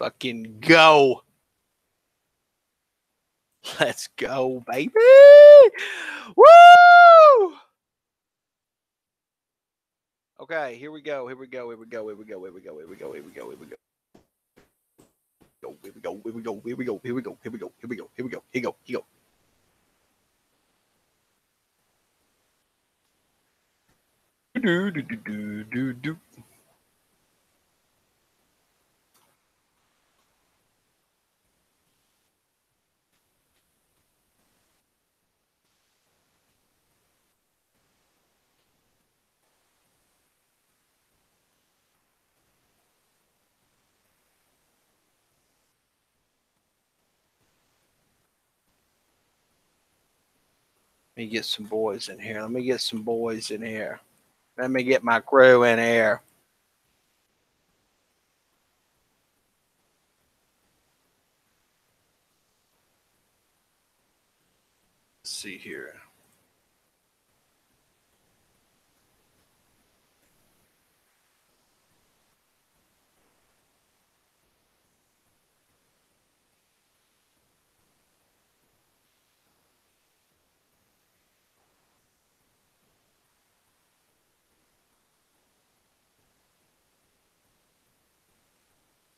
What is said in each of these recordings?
fucking go. Let's go, baby. Woo! Okay, here we go. Here we go. Here we go. Here we go. Here we go. Here we go. Here we go. Here we go. Here we go. Here we go. Here we go. Here we go. Here we go. Here we go. Here we go. Here we go. Here we go. Do do do do do do. Let me get some boys in here. Let me get some boys in here. Let me get my crew in here. Let's see here.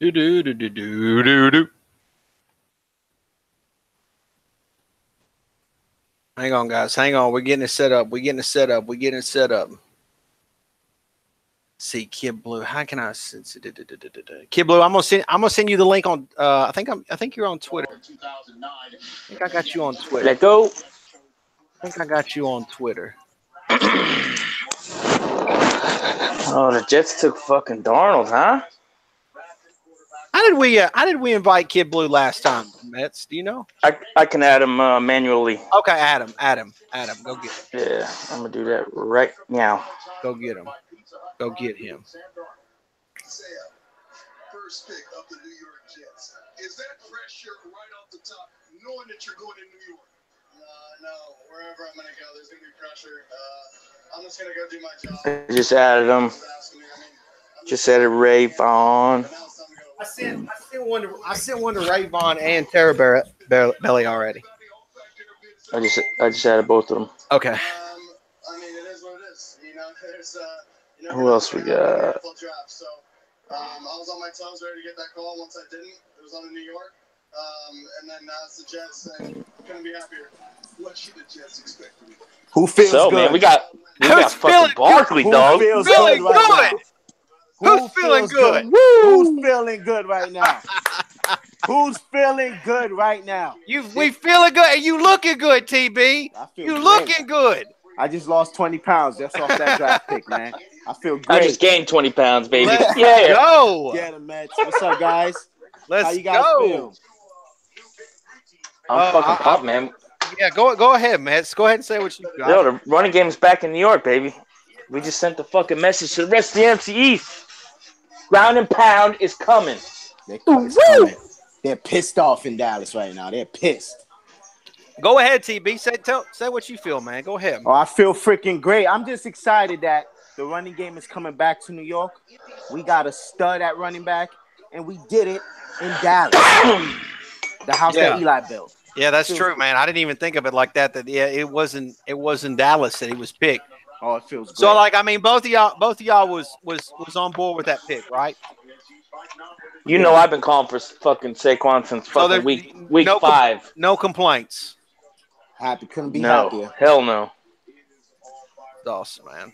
Do do do do do do do. Hang on, guys. Hang on. We're getting it set up. We're getting it set up. We're getting it set up. See, Kid Blue. How can I? Kid Blue. I'm gonna send you the link on. I think you're on Twitter. I think I got you on Twitter. Let go. I think I got you on Twitter. Oh, the Jets took fucking Darnold, huh? How did we invite Kid Blue last time, Mets? Do you know? I can add him manually. Okay, add him. Go get him. Yeah, I'm gonna do that right now. Go get him. Go get him. First pick of the New York Jets. Is that pressure right off the top, knowing that you're going to New York? No. Wherever I'm gonna go, there's gonna be pressure. I'm just gonna go do my job. I just added him. Just added Ray Vaughn. I sent one to Ray Vaughn and Tara Belly already. I just added both of them. Okay. I mean, it is what it is. You know, there's who else we got? So, I was on my toes ready to get that call. Once I didn't, it was on in New York. And then now it's the Jets, and couldn't be happier. What should the Jets expect from you? Who feels good? Man, we got fucking Barkley, dog. Who feels Feeling good right now? Who's feeling good? Who's feeling good right now? Who's feeling good right now? We feeling good, and you looking good, TB. You looking good. I just lost 20 pounds just off that draft pick, man. I feel great. I just gained 20 pounds, baby. Let's Yeah. go. Get him, Mets. What's up, guys? Let's How you guys go. feel? I'm fucking pumped, man. Yeah, go ahead, Mets. Go ahead and say what you got. Yo, the running game's back in New York, baby. We just sent the fucking message to the rest of the NFC East. Ground and pound is coming. Coming. They're pissed off in Dallas right now. They're pissed. Go ahead, TB. Say what you feel, man. Go ahead. Oh, I feel freaking great. I'm just excited that the running game is coming back to New York. We got a stud at running back, and we did it in Dallas. The house that Eli built. Yeah, that's true, man. I didn't even think of it like that. It wasn't Dallas that he was picked. Oh, it feels good. So, like, I mean, both of y'all was on board with that pick, right? You know I've been calling for fucking Saquon since fucking week 5. No complaints. Happy, couldn't be No, happier. hell no. It's awesome, man.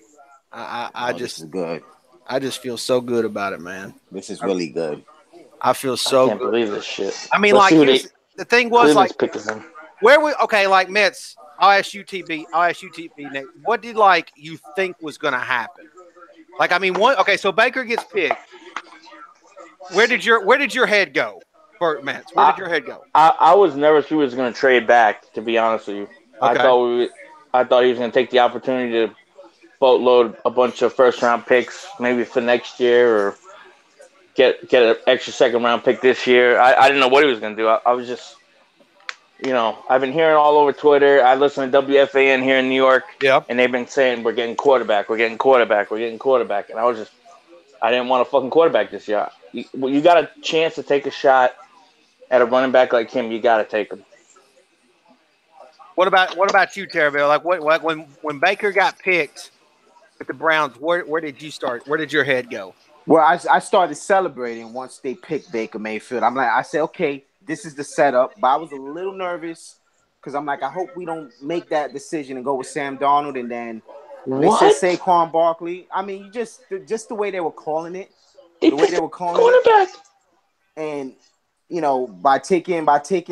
This is good. I just feel so good about it, man. This is really good. I feel so I can't good. believe this shit. I mean, Let's like, the thing was, like, like, Mets, I'll ask you, TB, Nick, what did, like, you think was going to happen? Like, I mean, so Baker gets picked. Where did your head go, Bert Mets? Where did your head go? I was nervous he was going to trade back, to be honest with you. Okay. I thought he was going to take the opportunity to boatload a bunch of first-round picks, maybe for next year, or get an extra second-round pick this year. I didn't know what he was going to do. I was just, I've been hearing all over Twitter. I listen to WFAN here in New York, yep, and they've been saying we're getting quarterback. And I was just I didn't want a fucking quarterback this year. You got a chance to take a shot at a running back like him, you got to take him. What about you, Terraville? Like what when Baker got picked with the Browns, where did you start? Where did your head go? Well, I started celebrating once they picked Baker Mayfield. I said, okay, this is the setup. But I was a little nervous because I'm like, I hope we don't make that decision and go with Sam Darnold. And then they said Saquon Barkley. I mean, just the way they were calling it, the way they were calling it. And you know, by taking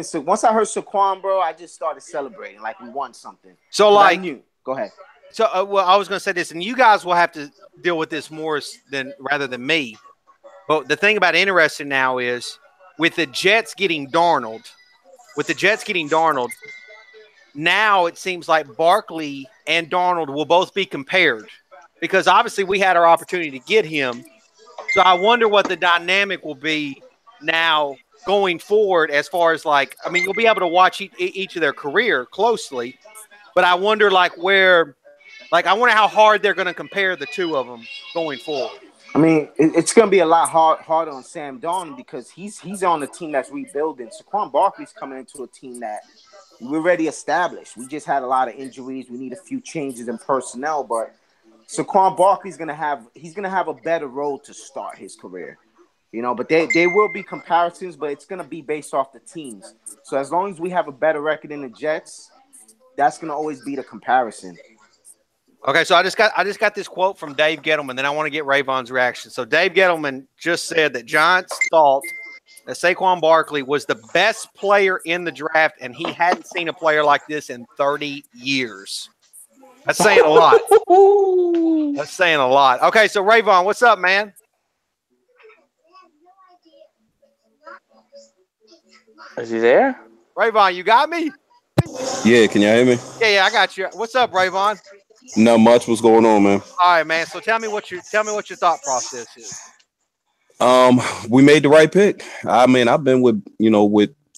so once I heard Saquon, bro, I just started celebrating like we won something. So like, go ahead. So well, I was going to say this, and you guys will have to deal with this more rather than me. But the thing about interesting now is with the Jets getting Darnold, now it seems like Barkley and Darnold will both be compared because obviously we had our opportunity to get him. So I wonder what the dynamic will be now going forward as far as like, I mean, you'll be able to watch each of their career closely, but I wonder like I wonder how hard they're going to compare the two of them going forward. I mean, it's going to be a lot harder on Sam Darnold because he's on a team that's rebuilding. Saquon Barkley's coming into a team that we're already established. We just had a lot of injuries. We need a few changes in personnel, but Saquon Barkley's going to have a better role to start his career. You know, but there will be comparisons, but it's going to be based off the teams. So as long as we have a better record in the Jets, that's going to always be the comparison. Okay, so I just got this quote from Dave Gettleman. Then I want to get Rayvon's reaction. So Dave Gettleman just said that Giants thought that Saquon Barkley was the best player in the draft, and he hadn't seen a player like this in 30 years. That's saying a lot. That's saying a lot. Okay, so Rayvon, what's up, man? Is he there? Rayvon, you got me? Yeah, can y'all hear me? Yeah, I got you. What's up, Rayvon? Not much. What's going on, man? All right, man. So tell me what your thought process is. We made the right pick. I mean, I've been with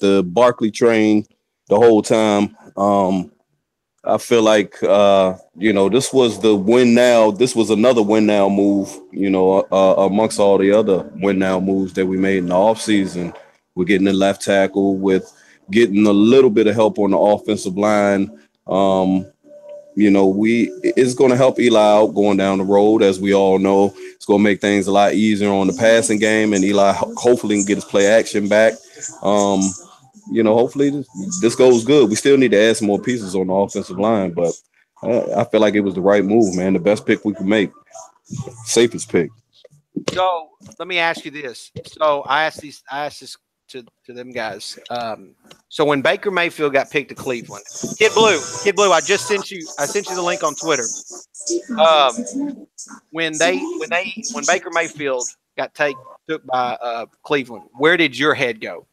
the Barkley train the whole time. I feel like this was the win now. This was another win now move, amongst all the other win now moves that we made in the offseason. We're getting the left tackle with getting a little bit of help on the offensive line. It's going to help Eli out going down the road, as we all know. It's going to make things a lot easier on the passing game, and Eli hopefully can get his play action back. Hopefully this goes good. We still need to add some more pieces on the offensive line, but I feel like it was the right move, man. The best pick we could make. Safest pick. So let me ask you this. So I asked this to them guys. So when Baker Mayfield got picked to Cleveland, Kid Blue, I sent you the link on Twitter. When Baker Mayfield got took by Cleveland, where did your head go?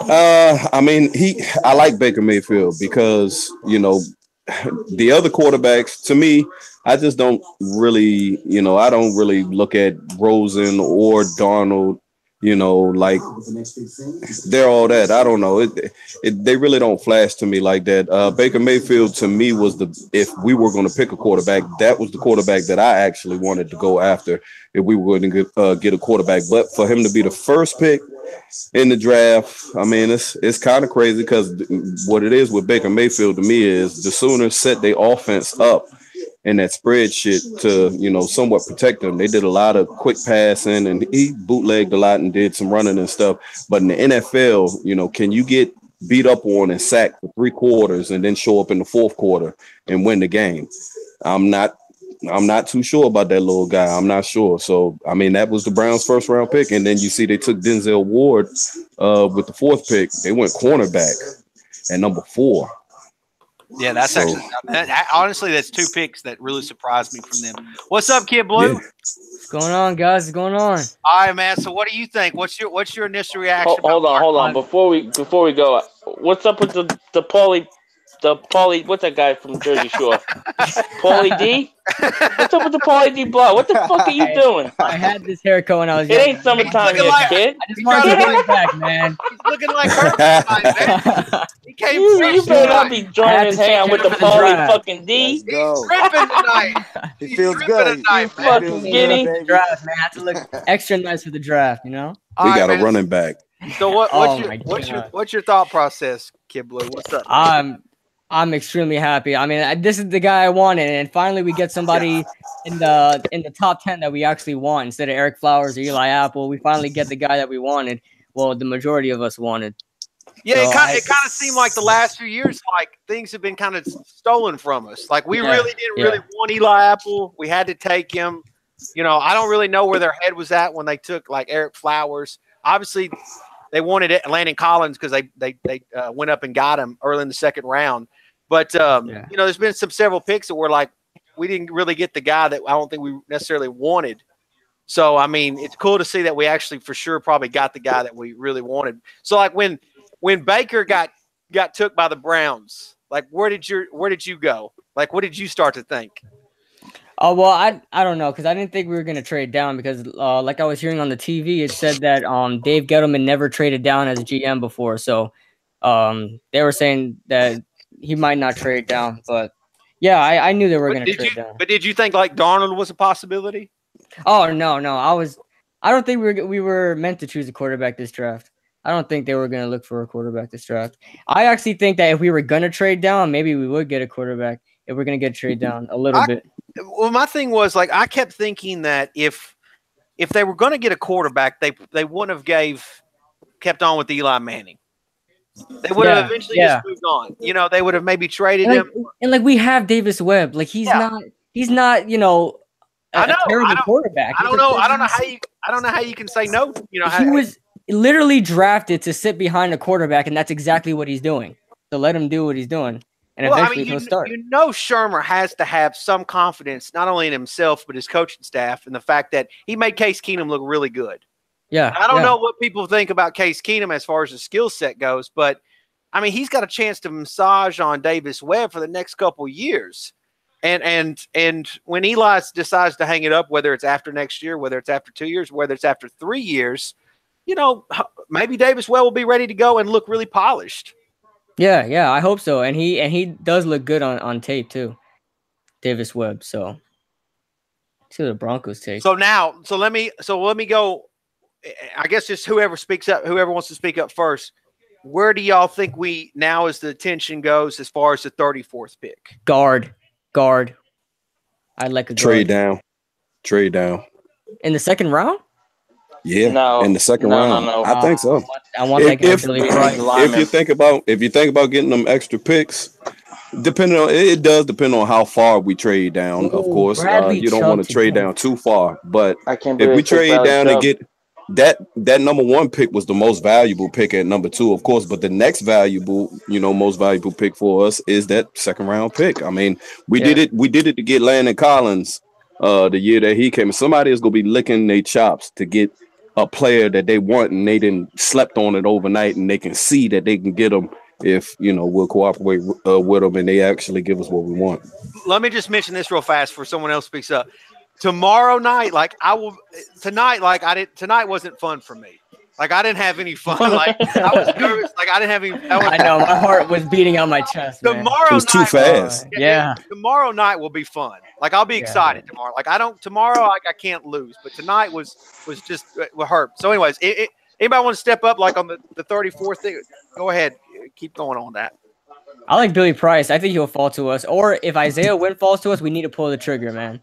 I like Baker Mayfield because, the other quarterbacks, to me, I just don't really, I don't really look at Rosen or Darnold, like they're all that. I don't know. They really don't flash to me like that. Baker Mayfield to me was if we were going to pick a quarterback, that was the quarterback that I actually wanted to go after if we were going to get a quarterback. But for him to be the first pick in the draft, I mean, it's kind of crazy because what it is with Baker Mayfield to me is the Sooners set their offense up and that spread shit to, somewhat protect them. They did a lot of quick passing and he bootlegged a lot and did some running and stuff. But in the NFL, can you get beat up on and sacked for 3 quarters and then show up in the 4th quarter and win the game? I'm not too sure about that little guy. I'm not sure. So, I mean, that was the Browns' first round pick. And then you see they took Denzel Ward with the 4th pick. They went cornerback at number 4. Yeah, that's honestly, that's 2 picks that really surprised me from them. What's up, Kid Blue? Yeah. What's going on, guys? What's going on? All right, man. So what do you think? What's your initial reaction? Hold on. Before we go, what's up with the Paulie the Paulie. What's that guy from Jersey Shore? Paulie D. What's up with the Paulie D blow? What the fuck are you doing? I had this haircut when I was It young. ain't summertime yet, kid. I just wanted to bring it back, man. He's looking like her tonight, man. He came You better not be joining his hand with the Paulie fucking D. He's tripping tonight. He feels good. Tonight, You fucking skinny. Draft, man. I have to look extra nice for the draft, you know? We got a running back. So what's your thought process, Kid Blue? What's up? I'm extremely happy. I mean, this is the guy I wanted, and finally we get somebody in the top 10 that we actually want instead of Eric Flowers or Eli Apple. We finally get the guy that we wanted. Well, the majority of us wanted. Yeah, so it kind of seemed like the last few years, like things have been kind of stolen from us. Like we really didn't want Eli Apple. We had to take him. You know, I don't really know where their head was at when they took like Eric Flowers. Obviously, they wanted it, Landon Collins, because they went up and got him early in the second round. But you know, there's been several picks that were like we didn't really get the guy that I don't think we necessarily wanted. So I mean, it's cool to see that we actually for sure probably got the guy that we really wanted. So like when Baker got took by the Browns, like where did you go? Like what did you start to think? Oh, well, I don't know, because I didn't think we were going to trade down because, like I was hearing on the TV, it said that Dave Gettleman never traded down as GM before. So they were saying that he might not trade down. But, yeah, I knew they were going to trade down. But did you think, like, Darnold was a possibility? Oh, no. I don't think we were meant to choose a quarterback this draft. I don't think they were going to look for a quarterback this draft. I actually think that if we were going to trade down, maybe we would get a quarterback if we're going to get trade down a little bit. Well, my thing was like I kept thinking that if they were going to get a quarterback, they wouldn't have kept on with Eli Manning. They would have eventually just moved on. You know, they would have maybe traded him. And like we have Davis Webb, like he's not you know a terrible quarterback. I don't know how you can say no. You know, he was literally drafted to sit behind a quarterback, and that's exactly what he's doing. So let him do what he's doing. And eventually he'll start. You know, Shermer has to have some confidence, not only in himself, but his coaching staff, and the fact that he made Case Keenum look really good. Yeah. I don't know what people think about Case Keenum as far as the skill set goes, but, I mean, he's got a chance to massage on Davis Webb for the next couple of years. And when Eli decides to hang it up, whether it's after next year, whether it's after 2 years, whether it's after 3 years, you know, maybe Davis Webb will be ready to go and look really polished. Yeah, I hope so. And he does look good on tape too, Davis Webb. So to the Broncos tape. So let me go. I guess just whoever wants to speak up first. Where do y'all think now as the attention goes as far as the 34th pick? Guard. I'd like a trade down. In the second round? Yeah, no, in the second round, no. I think so. I want that guy if you think about getting them extra picks, it does depend on how far we trade down. Of course, you don't want to trade down too far, but if we trade down and get that number one pick was the most valuable pick at number 2, of course, but the next most valuable pick for us is that second round pick. I mean, we did it to get Landon Collins the year that he came. Somebody is gonna be licking their chops to get a player that they want, and they didn't slept on it overnight, and they can see that they can get them if we'll cooperate with them and they actually give us what we want. Let me just mention this real fast before someone else speaks up. Tomorrow night, tonight wasn't fun for me. Like I didn't have any fun. Like I was nervous. Like I didn't have any. I know my heart was beating on my chest. Tomorrow it was too fast. Tomorrow night will be fun. Like I'll be excited tomorrow. Like tomorrow I can't lose, but tonight was just hurt. So, anyways, anybody want to step up like on the 34th thing? Go ahead, keep going on that. I like Billy Price. I think he'll fall to us. Or if Isaiah Wynn falls to us, we need to pull the trigger, man.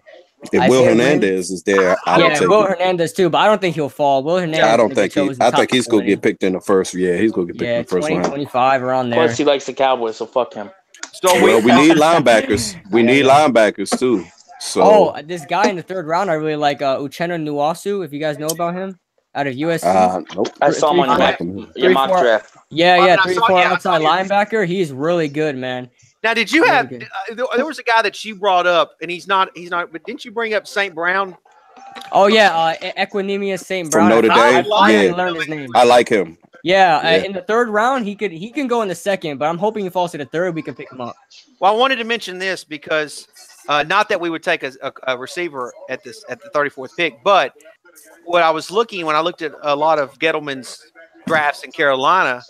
If Will Hernandez is there, Will Hernandez too, but I don't think he'll fall. Will Hernandez, I don't think I think he's going to get picked in the first. Yeah, he's going to get picked in the first round. 25 around there. Of course, he likes the Cowboys, so fuck him. So we need linebackers. We need linebackers too. So this guy in the third round, I really like Uchenna Nwosu. If you guys know about him, out of USC. Nope. I saw him on your mock draft. Yeah, 3-4 outside linebacker. He's really good, man. Now, did you have? There was a guy that you brought up, and he's not. But didn't you bring up St. Oh yeah, Equanimous St. Brown. From Notre Dame. I learned his name. I like him. Yeah, in the third round, he can go in the second, but I'm hoping he falls to the third. We can pick him up. Well, I wanted to mention this because not that we would take a receiver at the 34th pick, but what I was looking when I looked at a lot of Gettleman's drafts in Carolina,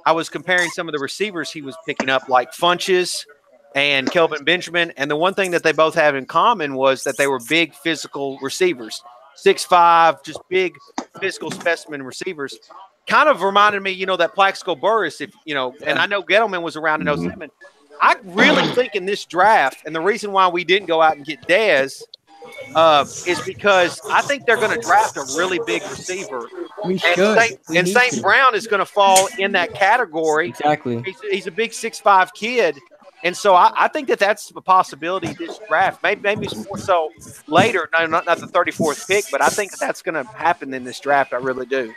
I was comparing some of the receivers he was picking up, like Funches and Kelvin Benjamin. And the one thing that they both have in common was that they were big physical receivers, 6'5", just big physical specimen receivers. Kind of reminded me, that Plaxico Burress, and I know Gettleman was around in 07. I really think in this draft, and the reason why we didn't go out and get Dez is because I think they're going to draft a really big receiver. We should. And St. Brown is going to fall in that category. Exactly. He's a big 6'5" kid. And so I think that's a possibility this draft. Maybe more so later, not the 34th pick, but I think that's going to happen in this draft. I really do.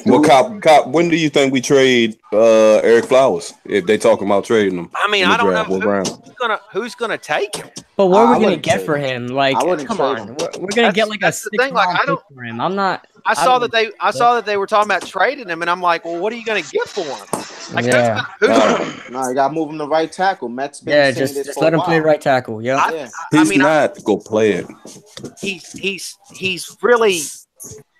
Well, Cop, when do you think we trade Eric Flowers if they talking about trading him? I mean, I don't know who's gonna take him. But what are we gonna get for him? Like, come on, we're gonna get like a 6-round pick for him. I saw that they were talking about trading him, and I'm like, well, what are you gonna get for him? Like, no, you gotta move him to right tackle. Matt's been just let him play right tackle. Yeah, he's not go play it. He's really.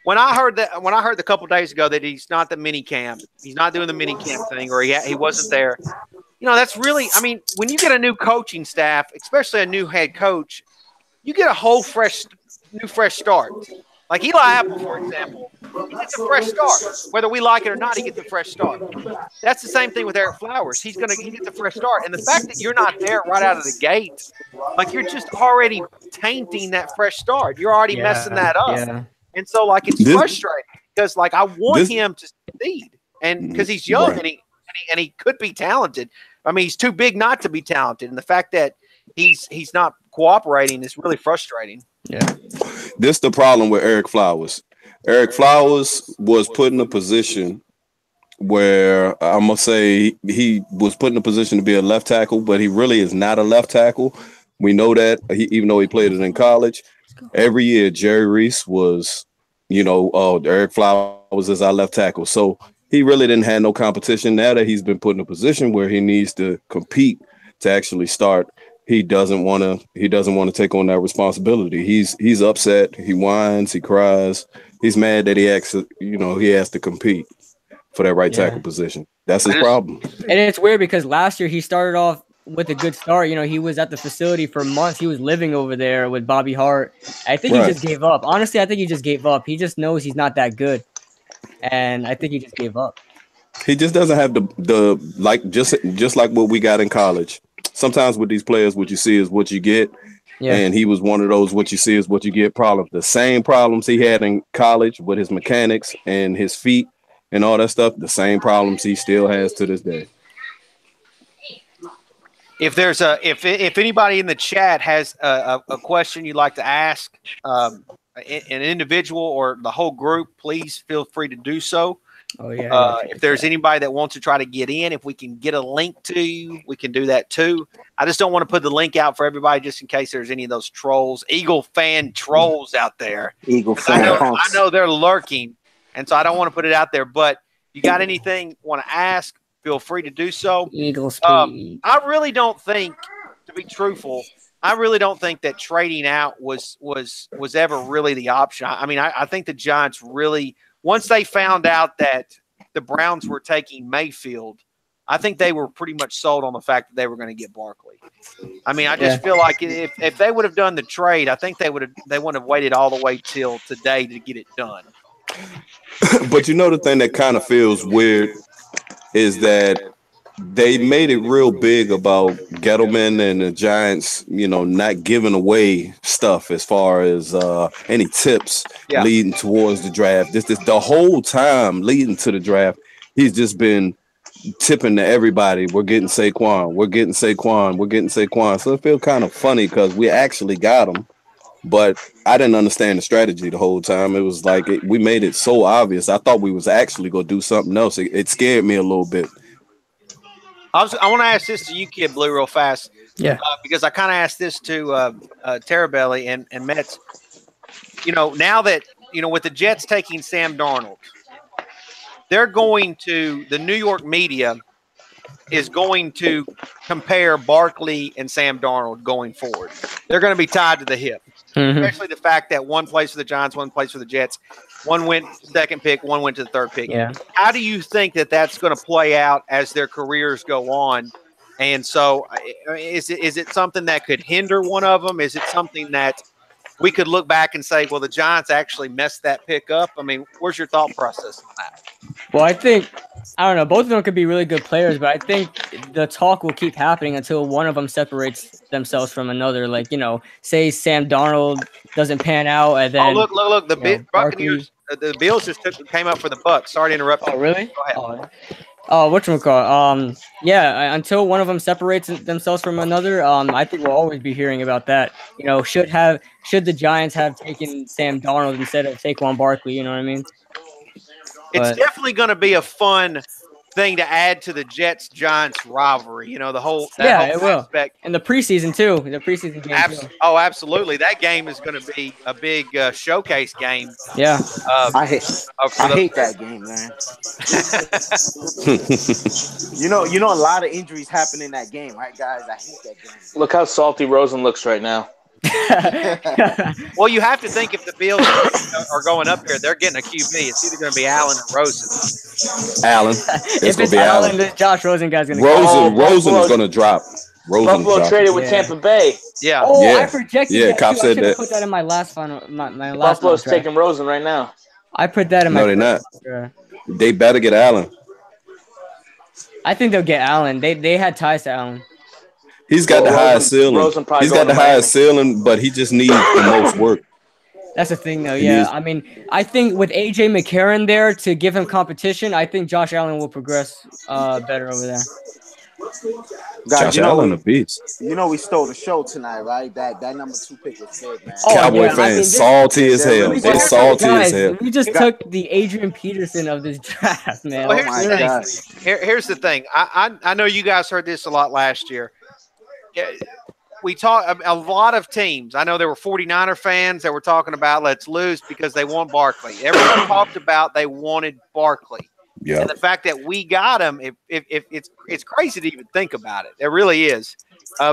When I heard a couple days ago that he's not the mini camp, he's not doing the mini camp thing, or he wasn't there. That's really. I mean, when you get a new coaching staff, especially a new head coach, you get a whole fresh start. Like Eli Apple, for example, he gets a fresh start. Whether we like it or not, he gets a fresh start. That's the same thing with Eric Flowers. He gets a fresh start, and the fact that you're not there right out of the gate, like you're just already tainting that fresh start. You're already messing that up. Yeah. And so, it's frustrating because, I want him to succeed, and because he's young and he could be talented. I mean, he's too big not to be talented, and the fact that he's not cooperating is really frustrating. Yeah, this is the problem with Eric Flowers. Eric Flowers was put in a position where I'm gonna say he was put in a position to be a left tackle, but he really is not a left tackle. We know that even though he played it in college. Every year, Jerry Reese was, Eric Flowers is our left tackle. So he really didn't have no competition. Now that he's been put in a position where he needs to compete to actually start, he doesn't want to take on that responsibility. He's upset. He whines. He cries. He's mad that he has to compete for that right tackle position. That's his problem. And it's weird because last year he started off with a good start. He was at the facility for months. He was living over there with Bobby Hart. I think he just gave up. Honestly, I think he just gave up. He just knows he's not that good. And I think he just gave up. He just doesn't have just like what we got in college. Sometimes with these players, what you see is what you get. Yeah. And he was one of those what you see is what you get problems. The same problems he had in college with his mechanics and his feet and all that stuff, the same problems he still has to this day. If anybody in the chat has a question you'd like to ask an individual or the whole group, please feel free to do so. Oh yeah. If there's anybody that wants to try to get in, if we can get a link to you, we can do that too. I just don't want to put the link out for everybody just in case there's any of those trolls, Eagle fan trolls out there. Eagle fan. I know they're lurking, and so I don't want to put it out there. But you got anything you want to ask? Feel free to do so. Eagle speed. I really don't think, to be truthful, that trading out was ever really the option. I mean, I think the Giants really, once they found out that the Browns were taking Mayfield, I think they were pretty much sold on the fact that they were going to get Barkley. I mean, I just feel like if they would have done the trade, I think they wouldn't have waited all the way till today to get it done. But the thing that kind of feels weird is that they made it real big about Gettleman and the Giants, not giving away stuff as far as any tips leading towards the draft. This the whole time leading to the draft, he's just been tipping to everybody. We're getting Saquon. We're getting Saquon. We're getting Saquon. So it feels kind of funny because we actually got him. But I didn't understand the strategy the whole time. It was like we made it so obvious. I thought we was actually going to do something else. It scared me a little bit. I want to ask this to you, Kid Blue, real fast. Yeah. Because I kind of asked this to Terabelli and Mets. Now that, with the Jets taking Sam Darnold, the New York media is going to compare Barkley and Sam Darnold going forward. They're going to be tied to the hip, especially the fact that one plays for the Giants, one plays for the Jets. One went second pick, one went to the third pick. Yeah. How do you think that that's going to play out as their careers go on? And so is it something that could hinder one of them? Is it something that we could look back and say, well, the Giants actually messed that pick up? I mean, where's your thought process on that? Well, I don't know. Both of them could be really good players, but I think the talk will keep happening until one of them separates themselves from another. Like, say Sam Darnold doesn't pan out, and then look! The Buccaneers, the Bills just came up for the Bucs. Sorry to interrupt. Oh, really? Go ahead. Whatchamacallit? Yeah, until one of them separates themselves from another, I think we'll always be hearing about that. Should the Giants have taken Sam Darnold instead of Saquon Barkley? You know what I mean? It's definitely going to be a fun thing to add to the Jets-Giants rivalry. The whole it will. Aspect. And the preseason too. The preseason game. Oh, absolutely. That game is going to be a big showcase game. Yeah. I hate that game, man. you know, a lot of injuries happen in that game, right, guys? I hate that game. Look how salty Rosen looks right now. Well, you have to think if the Bills are going up here, they're getting a QB. It's either going to be Allen or Rosen. Allen. It's going to be Allen. This Josh Rosen guy's going to Rosen is going to drop. Buffalo traded with Tampa Bay. Yeah. Oh, yeah. I projected that. Cop said that. I put that in my last final. My last. Buffalo's taking Rosen right now. I put that in my. No, they're not. They better get Allen. I think they'll get Allen. They had ties to Allen. He's got the highest ceiling. He's got the highest ceiling, but he just needs the most work. That's the thing, though. Yeah, I mean, I think with AJ McCarron there to give him competition, I think Josh Allen will progress better over there. Guys, Josh Allen, a beast. We stole the show tonight, right? That number 2 pick was big, man. Cowboy fans, salty as hell. They salty as hell. We just took the Adrian Peterson of this draft, man. Well, here's the thing. I know you guys heard this a lot last year. We talk a lot of teams. I know there were 49er fans that were talking about let's lose because they want Barkley. Everyone talked about they wanted Barkley. Yeah. And the fact that we got him, if it's crazy to even think about it. It really is.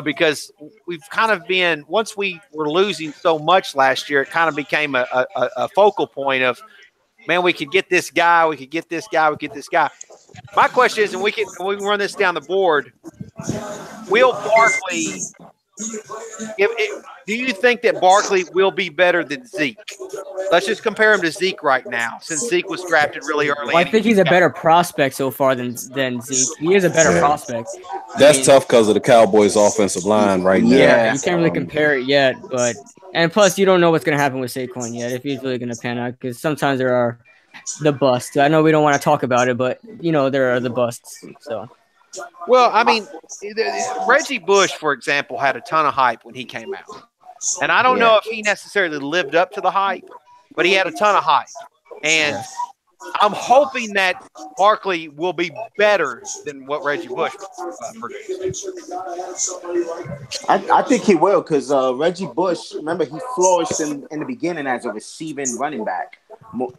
Because we've kind of been, once we were losing so much last year, it kind of became a focal point of, man, we could get this guy, we could get this guy, we could get this guy. My question is, and we can run this down the board, will Barkley do you think that Barkley will be better than Zeke? Let's just compare him to Zeke right now, since Zeke was drafted really early. Well, I think he's a better prospect so far than Zeke. He is a better prospect. That's tough because of the Cowboys' offensive line right now. Yeah, you can't really compare it yet. And plus, you don't know what's going to happen with Saquon yet, if he's really going to pan out, because sometimes there are the busts. I know we don't want to talk about it, but, there are the busts. So. Well, I mean, Reggie Bush, for example, had a ton of hype when he came out. And I don't know if he necessarily lived up to the hype, but he had a ton of hype. And I'm hoping that Barkley will be better than what Reggie Bush produced. I think he will because Reggie Bush, remember, he flourished in the beginning as a receiving running back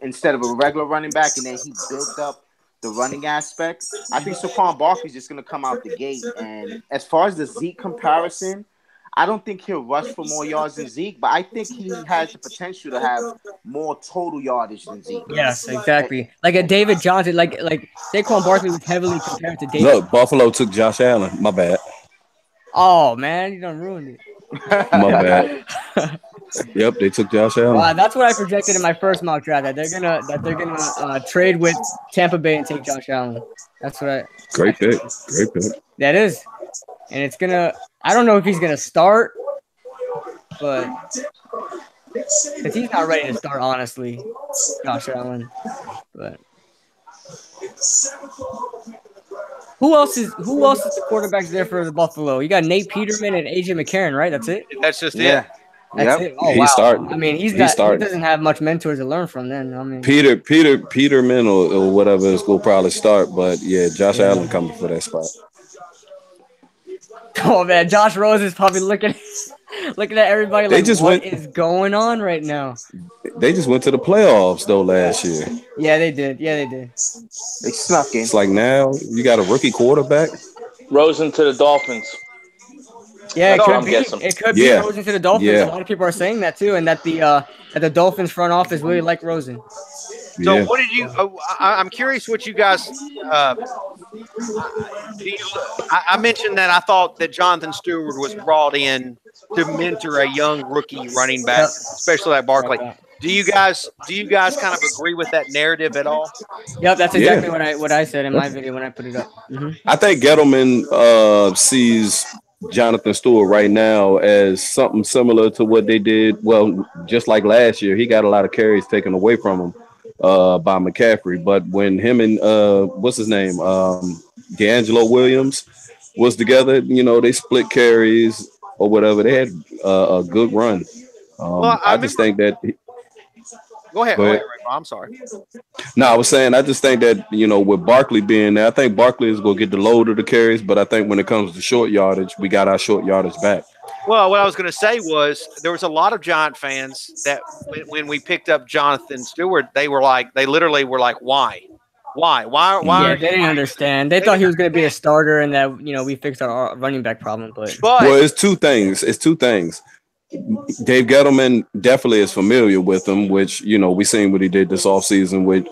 instead of a regular running back, and then he built up the running aspect. I think Saquon Barkley's just going to come out the gate. And as far as the Zeke comparison, I don't think he'll rush for more yards than Zeke, but I think he has the potential to have more total yardage than Zeke. Yes, exactly. Like a David Johnson, like Saquon Barkley was heavily compared to David. Look, Buffalo took Josh Allen. My bad. Oh, man, you done ruined it. My bad. Yep, they took Josh Allen. Wow, that's what I projected in my first mock draft, that they're gonna trade with Tampa Bay and take Josh Allen. That's what I. Great pick. That is, and it's gonna. I don't know if he's gonna start, but because he's not ready to start, honestly, Josh Allen. But who else is the quarterbacks there for the Buffalo? You got Nate Peterman and AJ McCarron, right? That's it. That's just it. That's it. Oh, he's starting. I mean, he doesn't have much mentors to learn from. Then I mean, Peterman or whatever is will probably start, but yeah, Josh Allen coming for that spot. Oh man, Josh Rose is probably looking. Looking at everybody like, what is going on right now? They just went to the playoffs though last year. Yeah, they did. They snuck in. It's like now you got a rookie quarterback. Rosen to the Dolphins. Yeah, it could be Rosen to the Dolphins. Yeah. A lot of people are saying that too, and that the Dolphins front office really like Rosen. So what did you? I'm curious what you guys. I mentioned that I thought that Jonathan Stewart was brought in to mentor a young rookie running back, especially like Barkley. Do you guys kind of agree with that narrative at all? Yep, that's exactly what I said in my video when I put it up. Mm-hmm. I think Gettleman sees Jonathan Stewart right now as something similar to what they did. Well, just like last year, he got a lot of carries taken away from him by McCaffrey. But when him and what's his name, D'Angelo Williams was together, they split carries or whatever. They had a good run. I just think that. Go ahead. Ray. I'm sorry. No, I was saying I just think that with Barkley being there, I think Barkley is going to get the load of the carries, but I think when it comes to short yardage, we got our short yardage back. Well, what I was going to say was there was a lot of Giant fans that when we picked up Jonathan Stewart, they literally were like, why? Yeah, they didn't understand. They thought he was going to be a starter and that we fixed our running back problem. But well, it's two things. Dave Gettleman definitely is familiar with him, which, we seen what he did this offseason with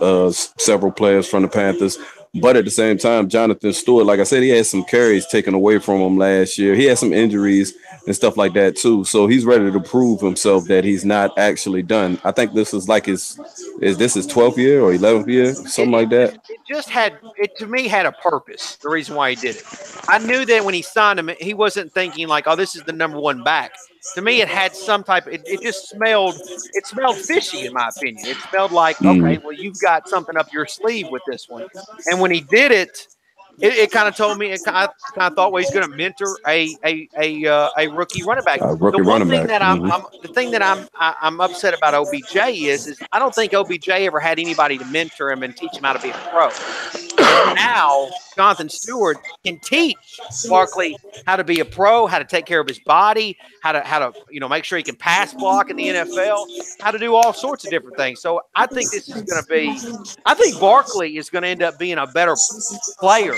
several players from the Panthers. But at the same time, Jonathan Stewart, like I said, he had some carries taken away from him last year. He had some injuries and stuff like that, too. So he's ready to prove himself that he's not actually done. I think this is like his 12th year or 11th year, something like that. It to me had a purpose, the reason why he did it. I knew that when he signed him, he wasn't thinking like, oh, this is the number one back. To me, it had some type. It just smelled fishy, in my opinion. It smelled like, okay, well, you've got something up your sleeve with this one. And when he did it kind of told me. I kind of thought, well, he's going to mentor a rookie running back. The thing that I'm upset about OBJ is I don't think OBJ ever had anybody to mentor him and teach him how to be a pro. Now, Jonathan Stewart can teach Barkley how to be a pro, how to take care of his body, how to make sure he can pass block in the NFL, how to do all sorts of different things. So I think this is going to be. I think Barkley is going to end up being a better player.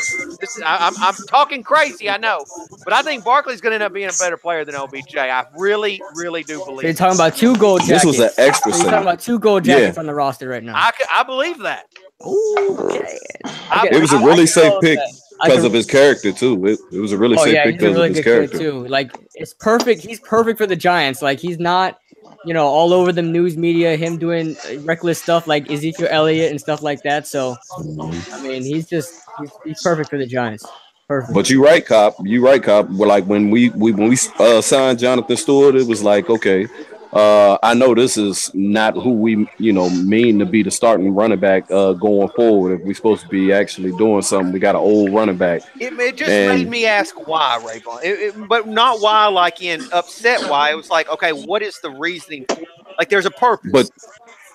I'm talking crazy, I know, but I think Barkley's going to end up being a better player than OBJ. I really, really do believe. So you're talking about 2 gold jackets. This was an extra. So you're talking about 2 gold jackets on the roster right now. I believe that. Ooh, okay. It was a really safe pick because of his character too. It was a really safe pick because of his character too. Like, it's perfect. He's perfect for the Giants. Like, he's not, all over the news media, him doing reckless stuff like Ezekiel Elliott and stuff like that. So, I mean, he's perfect for the Giants. Perfect. But you're right, Cop. Well, like when we signed Jonathan Stewart, it was like, okay, I know this is not who we mean to be the starting running back going forward. If we're supposed to be actually doing something, we got an old running back. It just made me ask why, Rayvon. But not why, like in upset why. It was like, okay, what is the reasoning? Like, there's a purpose. But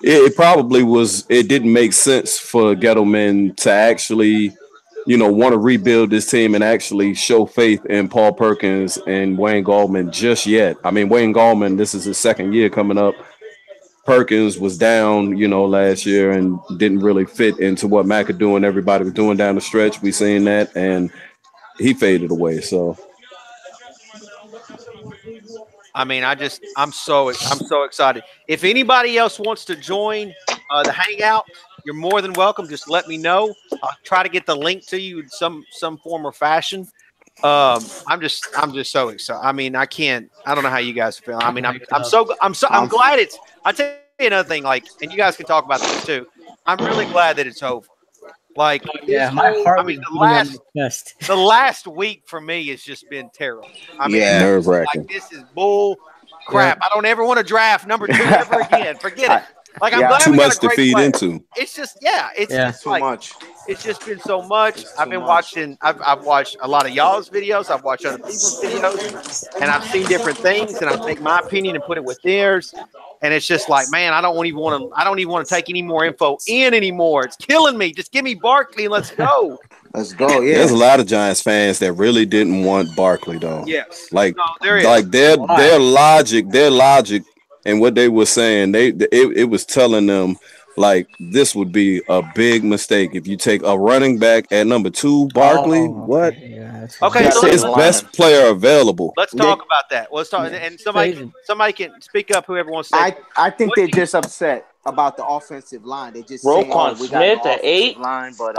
it probably was. It didn't make sense for Gettleman to actually, want to rebuild this team and actually show faith in Paul Perkins and Wayne Gallman just yet. I mean, Wayne Gallman, this is his second year coming up. Perkins was down, last year and didn't really fit into what McAdoo and everybody was doing down the stretch. We seen that, and he faded away. So, I mean, I'm so excited. If anybody else wants to join the Hangout, you're more than welcome. Just let me know. I'll try to get the link to you in some form or fashion. I'm just so excited. I mean, I don't know how you guys feel. I mean, I'm glad it's. I'll tell you another thing, like, and you guys can talk about this too. I'm really glad that it's over. Like, my heart. I mean, the last week for me has just been terrible. I mean, nerve-wracking. Like, this is bull crap. Yeah. I don't ever want to draft number 2 ever again. Forget it. Like, I'm glad too we got much a great to feed player. into. It's just, it's too like, much. It's just been so much. I've been watching. I've watched a lot of y'all's videos. I've watched other people's videos, and I've seen different things. And I take my opinion and put it with theirs. And it's just like, man, I don't even want to take any more info in anymore. It's killing me. Just give me Barkley and let's go. Let's go. Yeah. There's a lot of Giants fans that really didn't want Barkley though. Yes. Like, no, there is. like their logic, and what they were saying, it was telling them like this would be a big mistake if you take a running back at number 2, Barkley. What? Yeah, okay, that's so his best player available. Let's talk about that. Let's talk, and somebody can speak up. Whoever wants to say. I think they're just upset about the offensive line. They just Roquan Smith at 8. Line, but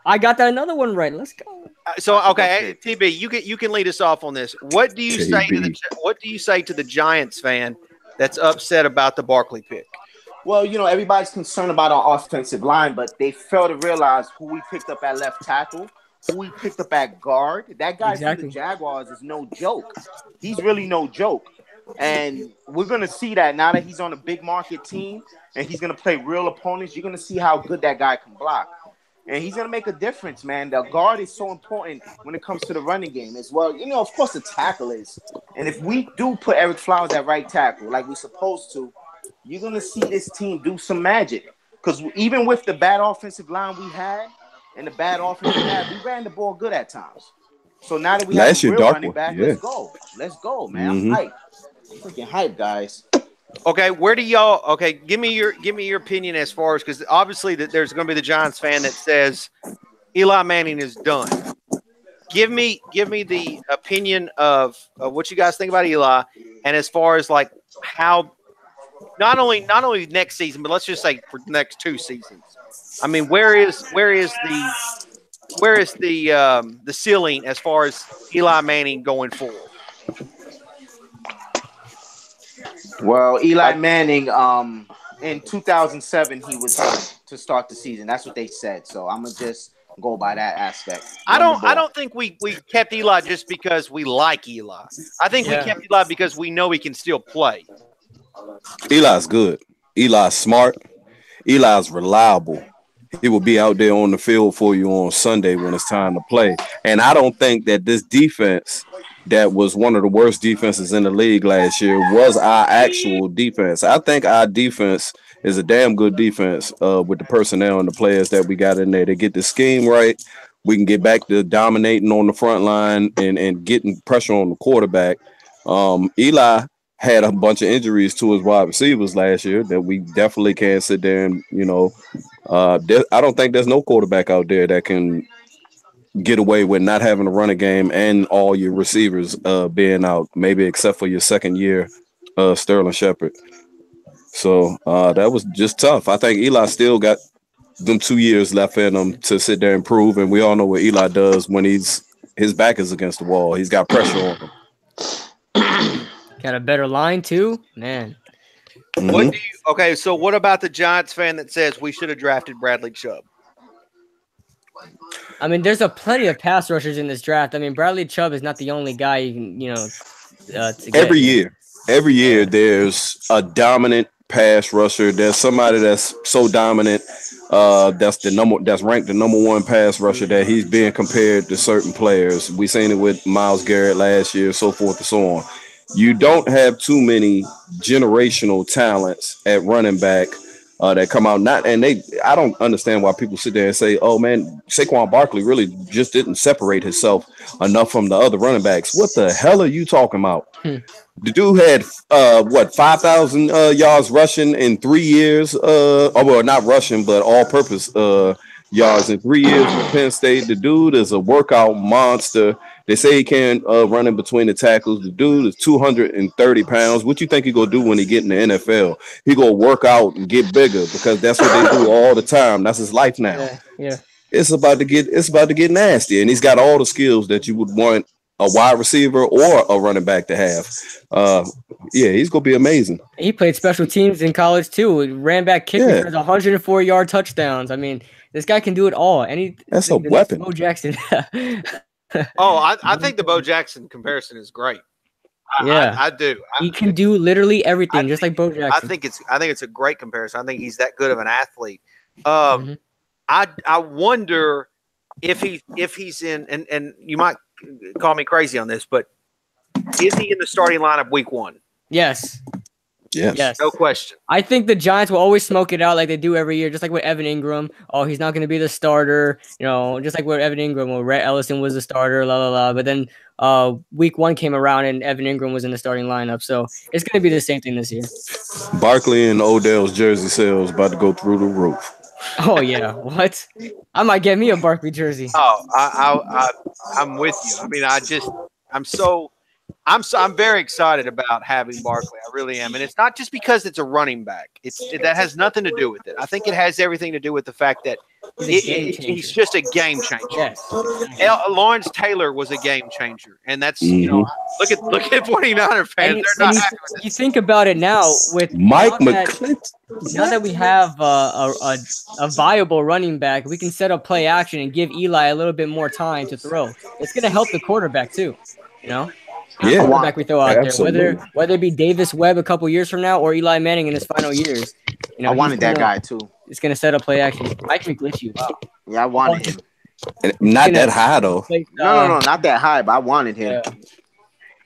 I got that another one right. Let's go. So okay, TB, you can lead us off on this. What do you say to the Giants fan that's upset about the Barkley pick? Well, everybody's concerned about our offensive line, but they fail to realize who we picked up at left tackle, who we picked up at guard. That guy from the Jaguars is no joke. He's really no joke. And we're going to see that now that he's on a big market team and he's going to play real opponents. You're going to see how good that guy can block. And he's going to make a difference, man. The guard is so important when it comes to the running game as well. Of course, the tackle is. And if we do put Eric Flowers at right tackle like we're supposed to, you're going to see this team do some magic. Because even with the bad offensive line we had and the bad offensive line, we ran the ball good at times. So now that we have a real running back, let's go. Let's go, man. I'm hyped. I'm freaking hyped, guys. Okay, where do y'all? Okay, give me your opinion as far as, because obviously there's going to be the Giants fan that says Eli Manning is done. Give me the opinion of what you guys think about Eli, and as far as like how not only next season, but let's just say for the next 2 seasons. I mean, where is the ceiling as far as Eli Manning going forward? Well, Eli Manning, in 2007, he was done to start the season. That's what they said. So I'm gonna just go by that aspect. I don't think we kept Eli just because we like Eli. I think we kept Eli because we know he can still play. Eli's good. Eli's smart. Eli's reliable. He will be out there on the field for you on Sunday when it's time to play. And I don't think that this defense that was one of the worst defenses in the league last year was our actual defense. I think our defense is a damn good defense with the personnel and the players that we got in there. They get the scheme right. We can get back to dominating on the front line and getting pressure on the quarterback. Eli had a bunch of injuries to his wide receivers last year that we definitely can't sit there and, I don't think there's no quarterback out there that can get away with not having a running game and all your receivers being out, maybe except for your second year, Sterling Shepard. So that was just tough. I think Eli still got them 2 years left in him to sit there and prove, and we all know what Eli does when his back is against the wall. He's got pressure on him. Got a better line too, man. Okay, so what about the Giants fan that says we should have drafted Bradley Chubb? I mean, there's plenty of pass rushers in this draft. I mean, Bradley Chubb is not the only guy you can, to every year there's a dominant pass rusher. There's somebody that's so dominant that's ranked the number 1 pass rusher that he's being compared to certain players. We seen it with Myles Garrett last year, so forth and so on. You don't have too many generational talents at running back that come out. I don't understand why people sit there and say, "Oh man, Saquon Barkley really just didn't separate himself enough from the other running backs." What the hell are you talking about? The dude had 5,000 yards rushing in 3 years. Not rushing, but all-purpose yards in 3 years for Penn State. The dude is a workout monster. They say he can run in between the tackles. The dude is 230 pounds. What you think he gonna do when he get in the NFL? He gonna work out and get bigger because that's what they do all the time. That's his life now. Yeah. It's about to get nasty, and he's got all the skills that you would want a wide receiver or a running back to have. He's gonna be amazing. He played special teams in college too. He ran back kicking for 104-yard touchdowns. I mean, this guy can do it all. That's a weapon. Bo Jackson. I think the Bo Jackson comparison is great. I do. He can do literally everything, just like Bo Jackson. I think it's a great comparison. I think he's that good of an athlete. I wonder if he's in, and you might call me crazy on this, but is he in the starting lineup week 1? Yes. Yes. No question. I think the Giants will always smoke it out like they do every year, just like with Evan Ingram. Oh, he's not going to be the starter, just like with Evan Ingram, where Rhett Ellison was the starter, la la la. But then week 1 came around and Evan Ingram was in the starting lineup, so it's going to be the same thing this year. Barkley and Odell's jersey sales about to go through the roof. Oh yeah, what? I might get me a Barkley jersey. Oh, I'm with you. I mean, I'm very excited about having Barkley. I really am, and it's not just because it's a running back. That has nothing to do with it. I think it has everything to do with the fact that he's just a game changer. Yes. Lawrence Taylor was a game changer, and that's look at 49er fans. You think about it now with Mike McClinton. Now that we have a viable running back, we can set up play action and give Eli a little bit more time to throw. It's going to help the quarterback too, Yeah, quarterback we throw out absolutely. there, whether it be Davis Webb a couple years from now or Eli Manning in his final years. I wanted that guy too. It's gonna set up play action. Mike McGlinchey, wow. Yeah, I wanted him. Not that high though. No, not that high, but I wanted him. Yeah.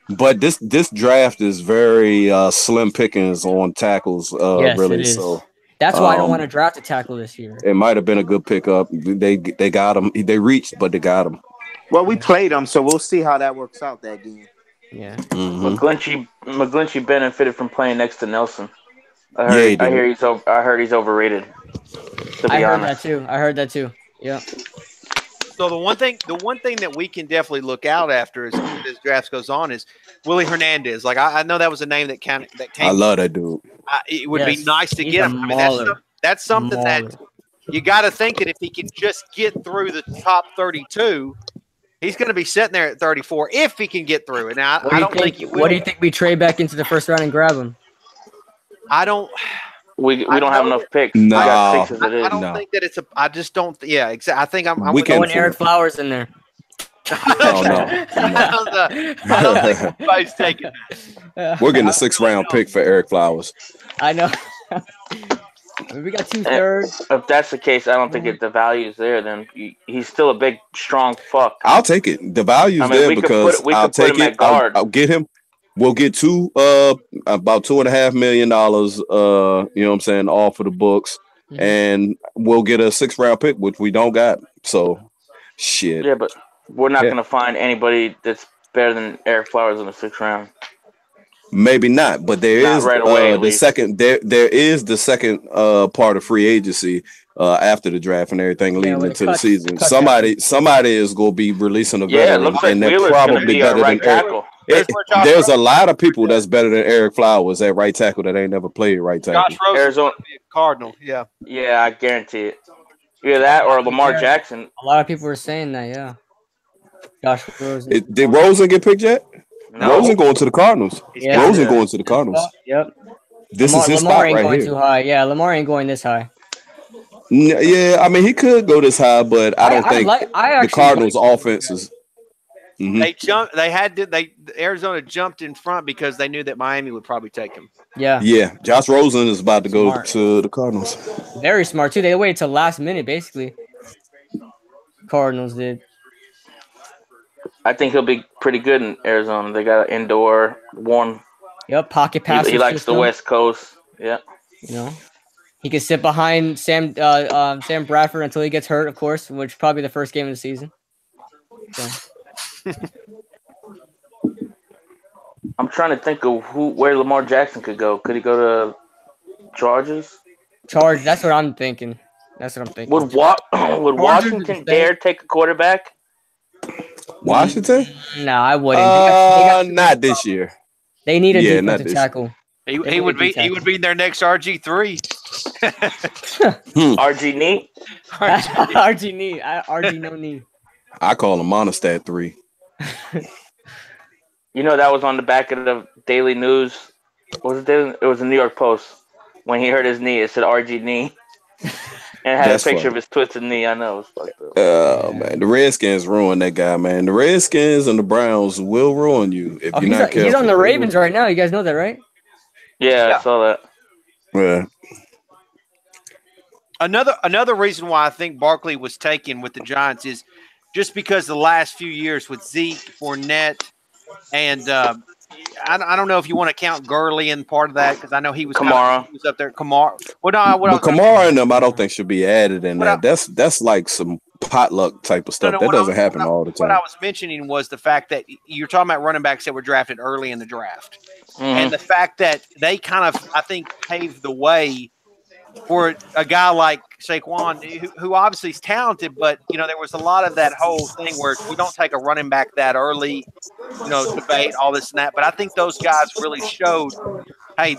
But this draft is very slim pickings on tackles. Yes, really. it is. So that's why I don't want to draft a tackle this year. it might have been a good pickup. They got him. They reached, but they got him. Well, we played him, so we'll see how that works out that game. Yeah. McGlinchey benefited from playing next to Nelson. I heard he's overrated. To be honest. I heard that too. Yeah. So the one thing that we can definitely look out after as this draft goes on is Willie Hernandez. Like I know that was a name that came. I love that dude. It would be nice to get him. I mean, that's something that you got to think that if he can just get through the top 32. He's going to be sitting there at 34 if he can get through it. Now, I don't think he will. What do you think we trade back into the first round and grab him? I don't. We don't have enough picks. No, I got 6 as it is. I don't think that it's a. I just don't. Yeah, exactly. I think I'm going Eric Flowers in there. Oh no! I don't think anybody's taking that. We're getting a 6th round pick for Eric Flowers. I know. We got 2 thirds. If that's the case, I don't think the value's there. Then he's still a big, strong fuck. I'll take it. The value's there because I'll take it. I'll get him. We'll get about $2.5 million. You know what I'm saying, off of the books, and we'll get a 6th round pick, which we don't got. So, shit. Yeah, but we're not going to find anybody that's better than Eric Flowers in the 6th round. Maybe not, but there is right away, the second. There is the second part of free agency after the draft and everything leading into the season. Somebody is going to be releasing a veteran, and they're probably better than Eric. There's a lot of people that's better than Eric Flowers at right tackle that ain't never played right tackle. Josh Rosen, Arizona Cardinal, yeah. Yeah, I guarantee it. Either that or Lamar Jackson. A lot of people were saying that, yeah. Josh Rosen. Did Rosen get picked yet? No. Rosen going to the Cardinals. Yeah. Rosen going to the Cardinals. Yep. This is his Lamar spot right here. Too high. Yeah, Lamar ain't going this high. Yeah, I mean he could go this high, but I don't think the Cardinals' offense is. Mm-hmm. Arizona jumped in front because they knew that Miami would probably take him. Yeah. Yeah. Josh Rosen is about to go to the Cardinals. Very smart too. They waited till last minute, basically. Cardinals did. I think he'll be pretty good in Arizona. They got an indoor, warm. Yep, pocket passer. He likes the West Coast. Yeah. He can sit behind Sam Bradford until he gets hurt, of course, which is probably the first game of the season. So. I'm trying to think of where Lamar Jackson could go. Could he go to Chargers? That's what I'm thinking. Would Washington dare take a quarterback? Washington? No, I wouldn't. Not this year. They need a defensive tackle. He would be their next RG3. RG knee? RG knee. RG no knee. I call him Monostat 3. That was on the back of the Daily News. Was it Daily? It was the New York Post. When he hurt his knee, it said RG knee. And it had a picture of his twisted knee. I know. It was fucked up. Oh, man. The Redskins ruined that guy, man. The Redskins and the Browns will ruin you if you're not careful. He's on the Ravens right now. You guys know that, right? Yeah, I saw that. Yeah. Another reason why I think Barkley was taken with the Giants is just because the last few years with Zeke, Fournette, and I don't know if you want to count Gurley in part of that because I know he was Kamara. He was up there. Kamara. But Kamara and them, I don't think should be added in that. That's like some potluck type of stuff. That doesn't happen all the time. What I was mentioning was the fact that you're talking about running backs that were drafted early in the draft, and the fact that they kind of, I think, paved the way for a guy like Saquon, who obviously is talented, but there was a lot of that whole thing where we don't take a running back that early, debate, all this and that. But I think those guys really showed, hey,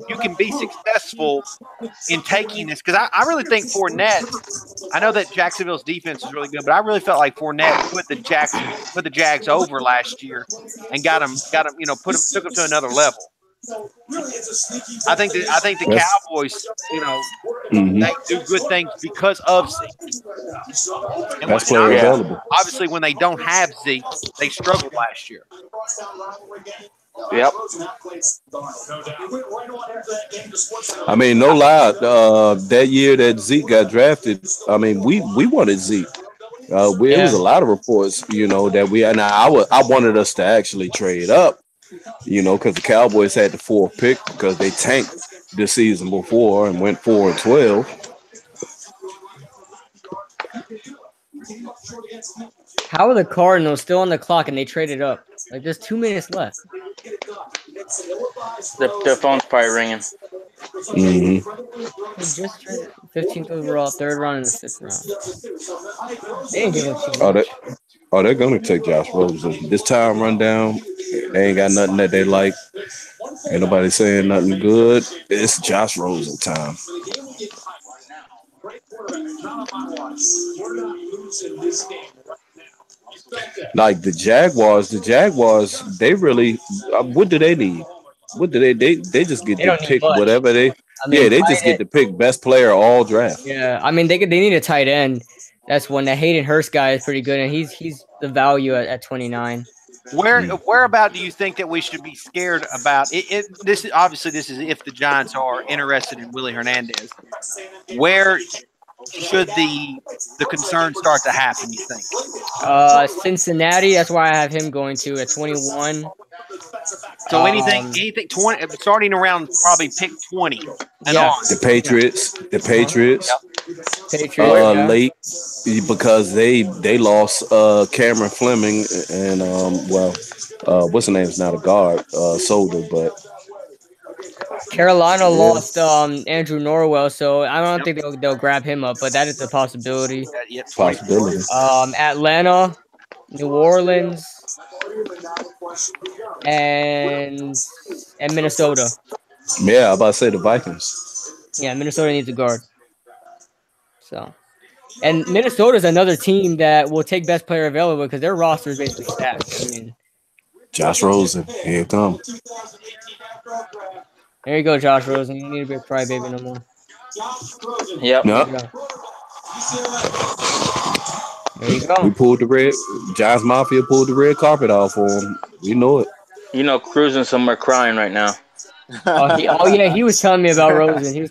you can be successful in taking this, because I really think Fournette. I know that Jacksonville's defense is really good, but I really felt like Fournette put the Jags over last year and got them, took them to another level. I think the Cowboys, they do good things because of Zeke. And obviously, when they don't have Zeke, they struggled last year. Yep. I mean, no lie. That year that Zeke got drafted, I mean, we wanted Zeke. There was a lot of reports, that I wanted us to actually trade up. Because the Cowboys had the 4th pick because they tanked the season before and went 4-12. How are the Cardinals still on the clock and they traded up? Like, there's 2 minutes left. Their phone's probably ringing. They just traded 15th overall, 3rd round, and the 5th round. They didn't give up too much. They're going to take Josh Rosen. This time rundown, they ain't got nothing that they like. Ain't nobody saying nothing good. It's Josh Rosen time. Like the Jaguars, they really, what do they need? What do they just get to pick whatever they, they just get to pick best player all draft. Yeah, I mean, they need a tight end. That's one. That Hayden Hurst guy is pretty good, and he's the value at 29. Where about do you think that we should be scared about? This is if the Giants are interested in Willie Hernandez. Where should the concern start to happen, you think? Cincinnati. That's why I have him going to at 21. So anything 20, starting around probably pick 20 and on. The Patriots. Late because they lost Cameron Fleming and what's the name's not a guard, Solder, but Carolina lost Andrew Norwell, so I don't think they'll grab him up, but that is a possibility. Atlanta, New Orleans, and Minnesota. Yeah, I'm about to say the Vikings. Yeah, Minnesota needs a guard. So, and Minnesota is another team that will take best player available because their roster is basically stacked. I mean, Josh Rosen, here it comes. There you go, Josh Rosen. You need to be a crybaby no more. Yep. There you go. We pulled GiantsMafia pulled the red carpet off for him. We know it. Cruising somewhere crying right now. He was telling me about Rosen.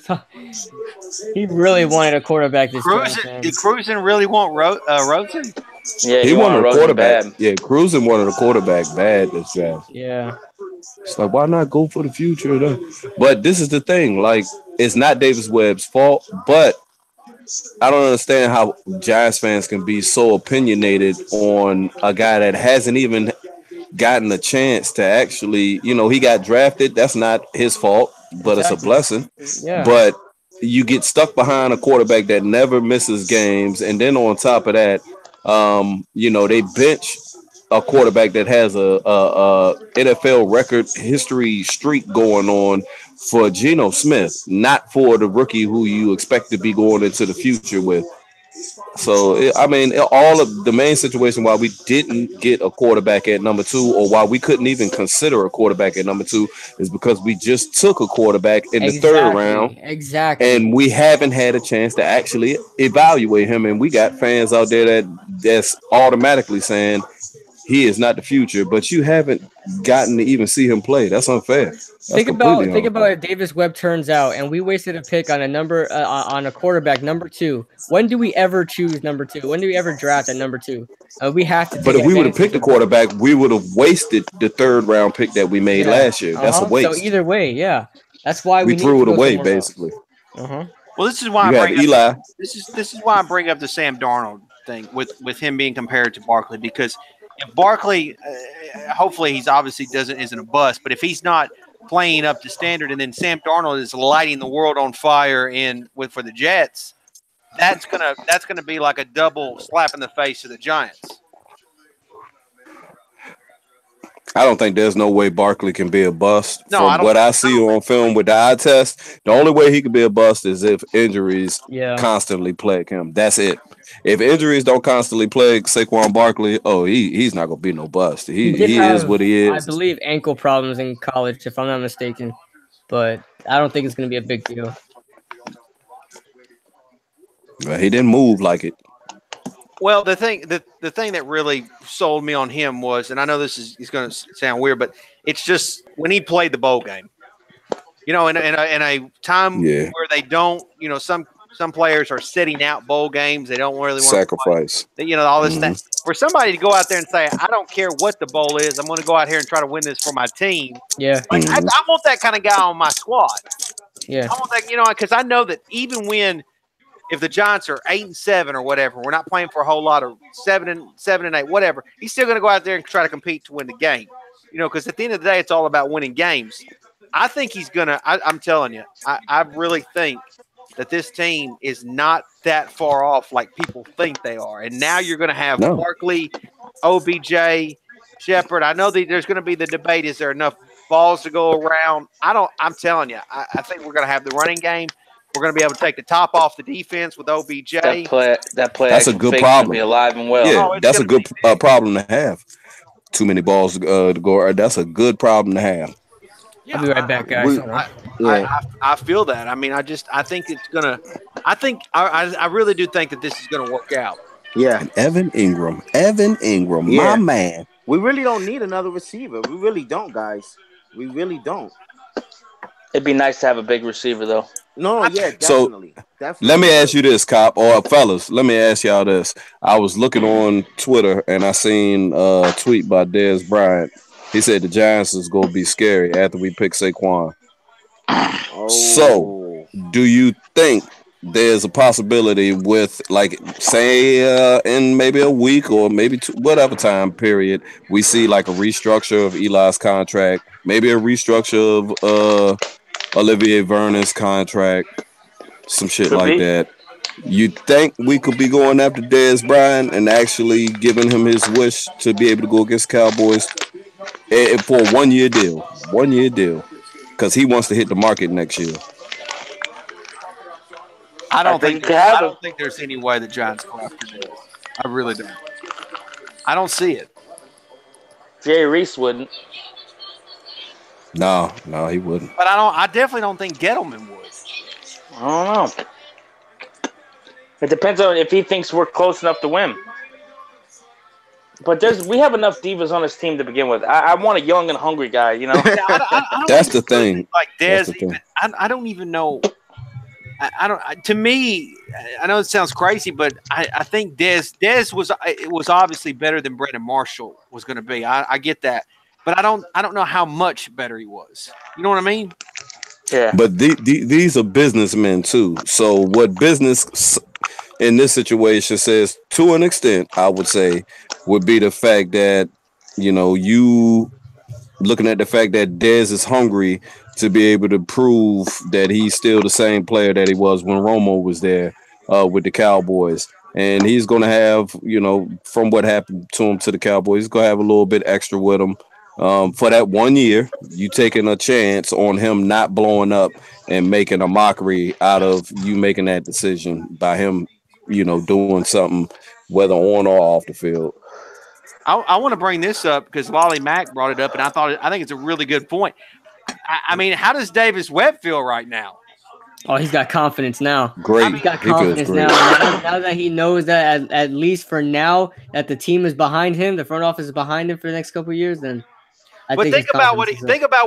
He really wanted a quarterback this time. Did Cruisen really want Rosen? Yeah, he wanted a quarterback. Bad. Yeah, Cruisen wanted a quarterback bad this draft. Yeah. It's like, why not go for the future though? But this is the thing, like, it's not Davis Webb's fault, but I don't understand how Giants fans can be so opinionated on a guy that hasn't even gotten a chance to actually, he got drafted. That's not his fault, but It's a blessing. Yeah. But you get stuck behind a quarterback that never misses games. And then on top of that, they bench a quarterback that has a NFL record history streak going on for Geno Smith, not for the rookie who you expect to be going into the future with. So, all of the main situation why we didn't get a quarterback at number 2 or why we couldn't even consider a quarterback at number 2 is because we just took a quarterback in the 3rd round. Exactly. And we haven't had a chance to actually evaluate him. And we got fans out there that's automatically saying he is not the future, but you haven't gotten to even see him play. That's unfair. Think about if Davis Webb turns out and we wasted a pick on a number on a quarterback number 2. When do we ever choose number 2? When do we ever draft at number 2? We have to. But if we would have picked the quarterback, we would have wasted the 3rd round pick that we made last year. That's a waste. So either way, yeah, that's why we threw it away basically. Well, this is why this is why I bring up the Sam Darnold thing with him being compared to Barkley, because if Barkley, hopefully he's obviously isn't a bust, but if he's not playing up to standard, and then Sam Darnold is lighting the world on fire for the Jets, that's gonna be like a double slap in the face to the Giants. I don't think there's no way Barkley can be a bust. From what I see on film with the eye test, the only way he could be a bust is if injuries constantly plague him. That's it. If injuries don't constantly plague Saquon Barkley, he's not gonna be no bust. He is what he is. I believe ankle problems in college, if I'm not mistaken, but I don't think it's gonna be a big deal. Well, he didn't move like it. Well, the thing that really sold me on him was, and I know this is going to sound weird, but it's just when he played the bowl game. In a time where they don't, some players are sitting out bowl games. They don't really want sacrifice. To play, all this stuff. For somebody to go out there and say, I don't care what the bowl is, I'm going to go out here and try to win this for my team. Yeah. I want that kind of guy on my squad. Yeah. I want that, because I know that even when, if the Giants are 8-7 or whatever, we're not playing for a whole lot of 7-8, whatever. He's still going to go out there and try to compete to win the game, because at the end of the day, it's all about winning games. I think he's going to. I'm telling you, I really think that this team is not that far off like people think they are. And now you're going to have Barkley, OBJ, Shepard. I know that there's going to be the debate: is there enough balls to go around? I'm telling you, I think we're going to have the running game. We're going to be able to take the top off the defense with OBJ. That play. That's a good problem. Be alive and well. Yeah, that's a good problem to have. Too many balls to go. That's a good problem to have. I'll be right back, guys. I feel that. I mean, I think it's gonna. I really do think that this is gonna work out. Yeah, and Evan Ingram, my man. We really don't need another receiver. We really don't, guys. We really don't. It'd be nice to have a big receiver, though. No, yeah, definitely. So, let me ask you this, Cop, or fellas. Let me ask y'all this. I was looking on Twitter, and I seen a tweet by Dez Bryant. He said the Giants is going to be scary after we pick Saquon. So, do you think there's a possibility with, like, say, in maybe a week or maybe whatever time period, we see, like, a restructure of Eli's contract, maybe a restructure of Olivier Vernon's contract, some shit like that. You think we could be going after Dez Bryant and actually giving him his wish to be able to go against Cowboys for a 1 year deal? 1 year deal. Because he wants to hit the market next year. I don't think there's any way the Giants go after Dez. I really don't. I don't see it. Jay Reese wouldn't. No, he wouldn't. But I definitely don't think Gettleman would. I don't know. It depends on if he thinks we're close enough to win. But we have enough divas on this team to begin with. I want a young and hungry guy, I don't That's the thing. Like Dez, I don't even know. I don't. To me, I know it sounds crazy, but I think Dez was obviously better than Brandon Marshall was going to be. I get that. But I don't know how much better he was. You know what I mean? Yeah. But these are businessmen too. So what business in this situation says, to an extent, I would say, would be the fact that, you looking at the fact that Dez is hungry to be able to prove that he's still the same player that he was when Romo was there with the Cowboys. And he's going to have, from what happened to him to the Cowboys, he's going to have a little bit extra with him. For that 1 year, you taking a chance on him not blowing up and making a mockery out of you making that decision by him, doing something, whether on or off the field. I want to bring this up because Lolly Mack brought it up, and I think it's a really good point. I mean, how does Davis Webb feel right now? Oh, he's got confidence now. Great. He's got confidence now. Now that he knows that at least for now that the team is behind him, the front office is behind him for the next couple of years, then. But think about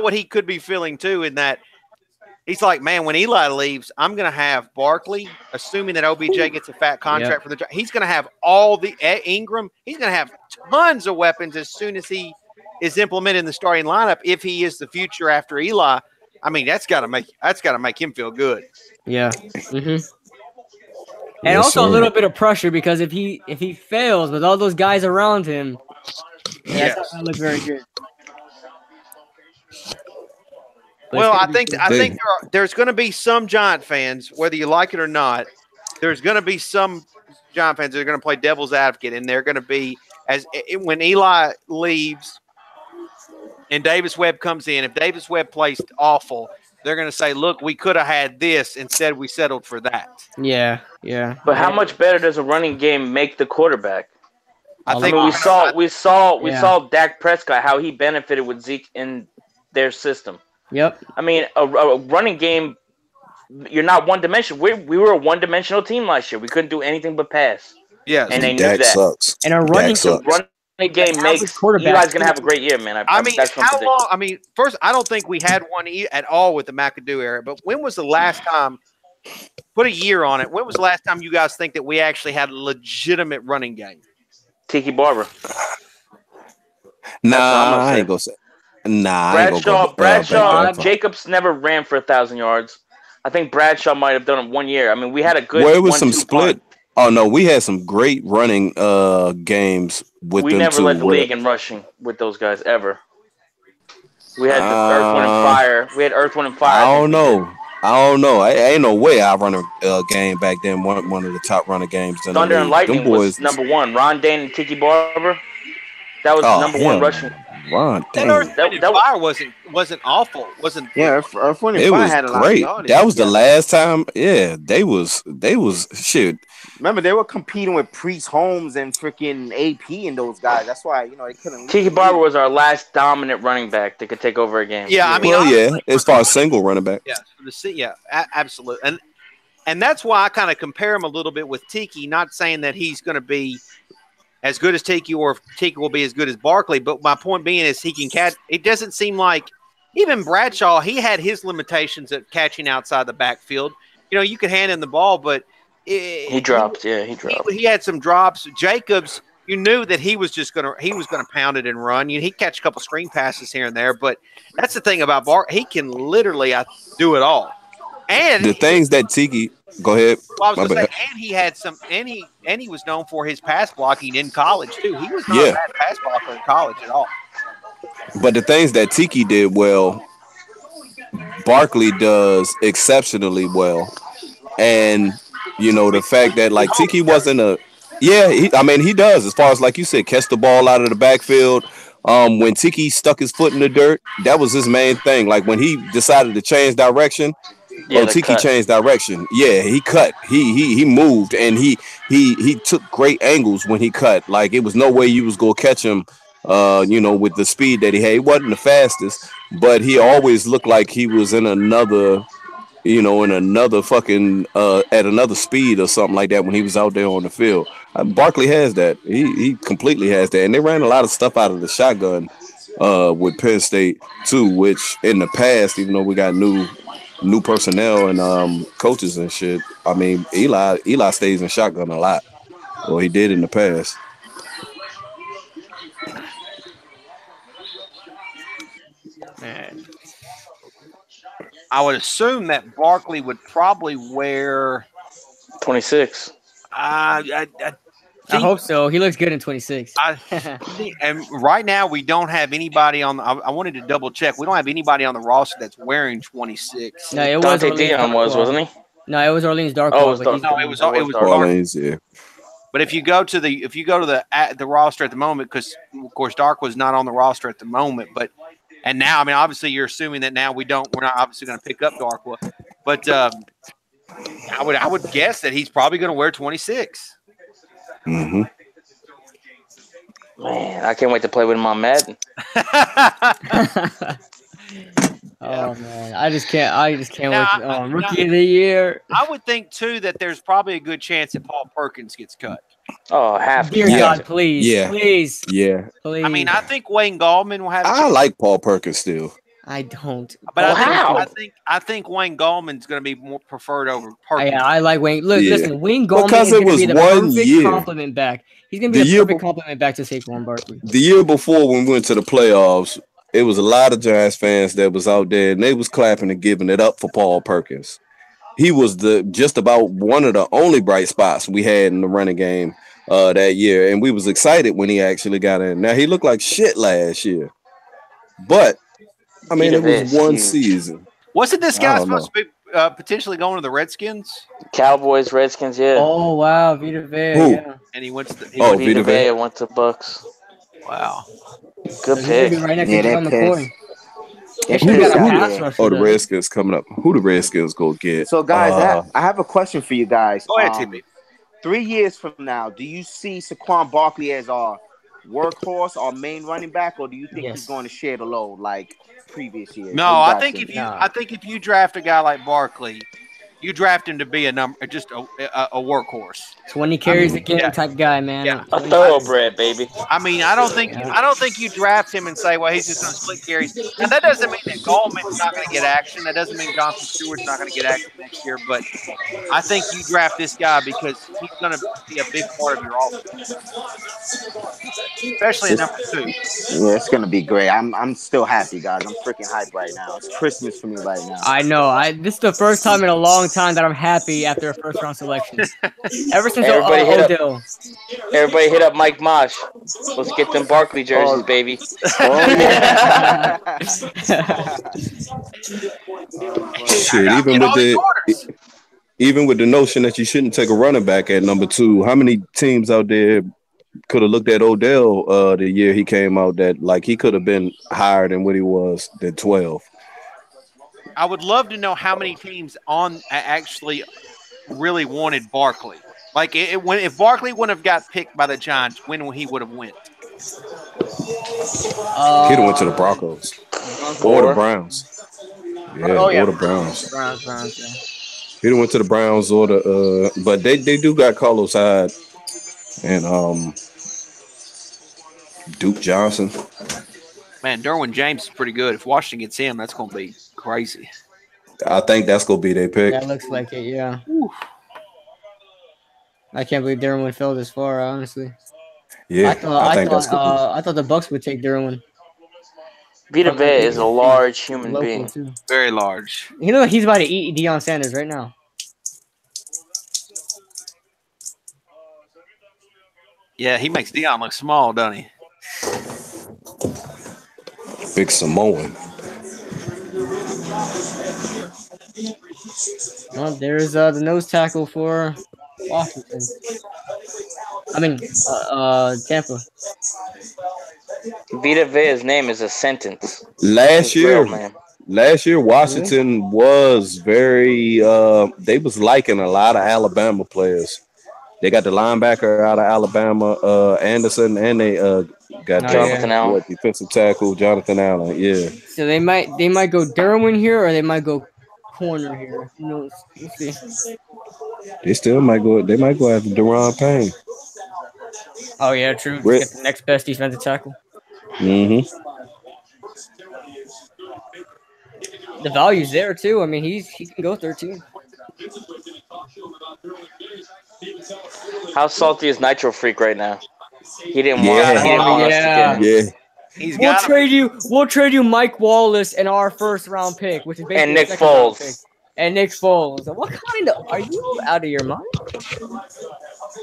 what he could be feeling too. In that he's like, man, when Eli leaves, I'm going to have Barkley, assuming that OBJ gets a fat contract for the. He's going to have all the Ingram. He's going to have tons of weapons as soon as he is implemented in the starting lineup. If he is the future after Eli, I mean, that's got to make him feel good. Yeah. Mm-hmm. And also a little bit of pressure because if he fails with all those guys around him, that's not going to look very good. Well, I think there's going to be some Giant fans, whether you like it or not. There's going to be some Giant fans that are going to play devil's advocate, and they're going to be when Eli leaves and Davis Webb comes in. If Davis Webb plays awful, they're going to say, "Look, we could have had this. Instead, we settled for that." Yeah. But how much better does a running game make the quarterback? I think we saw Dak Prescott how he benefited with Zeke in their system. Yep. I mean, a running game, you're not one-dimensional. We were a one-dimensional team last year. We couldn't do anything but pass. Yeah, and they knew Dak that. Sucks. And a running game makes Eli's going to have a great year, man. I mean, how long? I mean, first, I don't think we had one at all with the McAdoo era. But when was the last time? Put a year on it. When was the last time you guys think that we actually had a legitimate running game? Tiki Barber. Nah, I ain't gonna say. Nah, Bradshaw, Jacobs never ran for 1,000 yards. I think Bradshaw might have done it 1 year. I mean, we had a good. Well, it was some split. Oh no, we had some great running games with them too. We never led the league in rushing with those guys ever. We had Earth, Wind, and Fire. We had Earth, Wind, and Fire. I don't know. I ain't no way I run a game back then. One of the top runner games. Thunder and Lightning was number one. Ron Dane and Tiki Barber. That was number one rushing. Ron, that Fire wasn't awful. Earth, Wind, and Fire had a lot great. of that was the last time. Yeah, they was shit. Remember, they were competing with Priest Holmes and freaking AP and those guys. That's why they couldn't. Tiki Barber was our last dominant running back that could take over a game. Yeah, I mean, as far as single running back. Yeah, absolutely. And that's why I kind of compare him a little bit with Tiki. Not saying that he's going to be as good as Tiki or if Tiki will be as good as Barkley, but my point being is he can catch. It doesn't seem like even Bradshaw, he had his limitations at catching outside the backfield. You could hand him the ball, but he dropped. Yeah, he dropped. He had some drops. Jacobs, you knew that he was gonna pound it and run. He catch a couple screen passes here and there, but that's the thing about Barkley. He can literally do it all. And the things that Tiki, go ahead. Well, I was going to say, and he had some, and he was known for his pass blocking in college too. He was not a bad pass blocker in college at all. But the things that Tiki did well, Barkley does exceptionally well, and the fact that like Tiki wasn't he does as far as like you said, catch the ball out of the backfield. When Tiki stuck his foot in the dirt, that was his main thing. Like when he decided to change direction. Tiki changed direction. Yeah, he cut. He moved, and he took great angles when he cut. Like it was no way you was gonna catch him. With the speed that he had, he wasn't the fastest, but he always looked like he was in another fucking at another speed or something like that when he was out there on the field. Barkley has that. He completely has that, and they ran a lot of stuff out of the shotgun with Penn State too, which in the past, even though we got new personnel and coaches and shit. I mean, Eli stays in shotgun a lot. Well, he did in the past. Man. I would assume that Barkley would probably wear 26. I hope so. He looks good in 26. And right now we don't have anybody on. I wanted to double check. We don't have anybody on the roster that's wearing 26. No, it was Dante Dion wasn't he? No, it was Orleans Darkwa. It was Orleans. Yeah. But if you go to the roster at the moment, because of course Dark was not on the roster at the moment, and now I mean obviously you're assuming that now we're not obviously going to pick up Darkwa, but I would guess that he's probably going to wear 26. Mm-hmm. Man, I can't wait to play with him on Madden. Oh man, I just can't Now, wait. Rookie of the year. I would think too that there's probably a good chance that Paul Perkins gets cut. Oh, Dear God, please, please. Yeah. Please. I mean, I think Wayne Gallman will have. I like Paul Perkins still. I don't. But I think Wayne Gallman's going to be more preferred over Perkins. Yeah, I like Wayne. Listen, Wayne Gallman because is going to be the perfect compliment back. He's going to be a perfect compliment back to Saquon Barkley. The year before when we went to the playoffs, it was a lot of Giants fans that was out there and they was clapping and giving it up for Paul Perkins. He was just about one of the only bright spots we had in the running game that year, and we was excited when he actually got in. Now he looked like shit last year, but I mean it was one season. Wasn't this guy supposed to be potentially going to the Redskins? Cowboys, Redskins, yeah. Oh wow, Vita Vea, yeah. And he went to Vita Vea went to Bucks. Wow, good pick. Right next to John McCoy. The Redskins coming up. Who the Redskins go get? So, guys, I have a question for you guys. Go ahead, TB. 3 years from now, do you see Saquon Barkley as our workhorse or main running back, or do you think he's going to share the load like previous years? No, I think if you draft a guy like Barkley, you draft him to be a workhorse. So when he carries the game type guy, man. Yeah. A thoroughbred, baby. I mean, I don't think you draft him and say, well, he's just going to split carries. And that doesn't mean that Gallman's not going to get action. That doesn't mean Jonathan Stewart's not going to get action next year. But I think you draft this guy because he's going to be a big part of your offense, especially at number 2. Yeah, it's going to be great. I'm still happy, guys. I'm freaking hyped right now. It's Christmas for me right now. I know. This is the first time in a long time that I'm happy after a first round selection. Ever since Odell. Everybody hit up Mike Mosh. Let's get them Barkley jerseys, baby. Shit, even with the notion that you shouldn't take a running back at number 2, how many teams out there could have looked at Odell the year he came out that like he could have been higher than what he was than 12? I would love to know how many teams actually really wanted Barkley. Like if Barkley wouldn't have got picked by the Giants, when he would have went? He'd have went to the Broncos or the Browns. Or the Browns. Browns, yeah. He'd have went to the Browns or the but they do got Carlos Hyde and Duke Johnson. Man, Derwin James is pretty good. If Washington gets him, that's going to be crazy. I think that's going to be their pick. That looks like it, yeah. Ooh. I can't believe Derwin fell this far, honestly. Yeah, I thought the Bucks would take Derwin. Vita Vea is a large human being. Too. Very large. You know he's about to eat Deion Sanders right now. Yeah, he makes Deion look small, doesn't he? Big Samoan. Well, there's the nose tackle for Washington. I mean, Tampa. Vita Vea's name is a sentence. Last year, Washington was very. They was liking a lot of Alabama players. They got the linebacker out of Alabama, Anderson, and they got Jonathan Allen, defensive tackle Jonathan Allen. Yeah. So they might go Derwin here, or they might go corner here. Who knows? We'll see. They still might go. They might go after Deron Payne. Oh yeah, true. Get the next best defensive tackle. Mm-hmm. The value's there too. I mean, he can go 13. How salty is Nitro Freak right now? He didn't want us to get. We'll trade you Mike Wallace and our first round pick, which is basically and Nick Foles. And Nick Foles. What kind of are you out of your mind?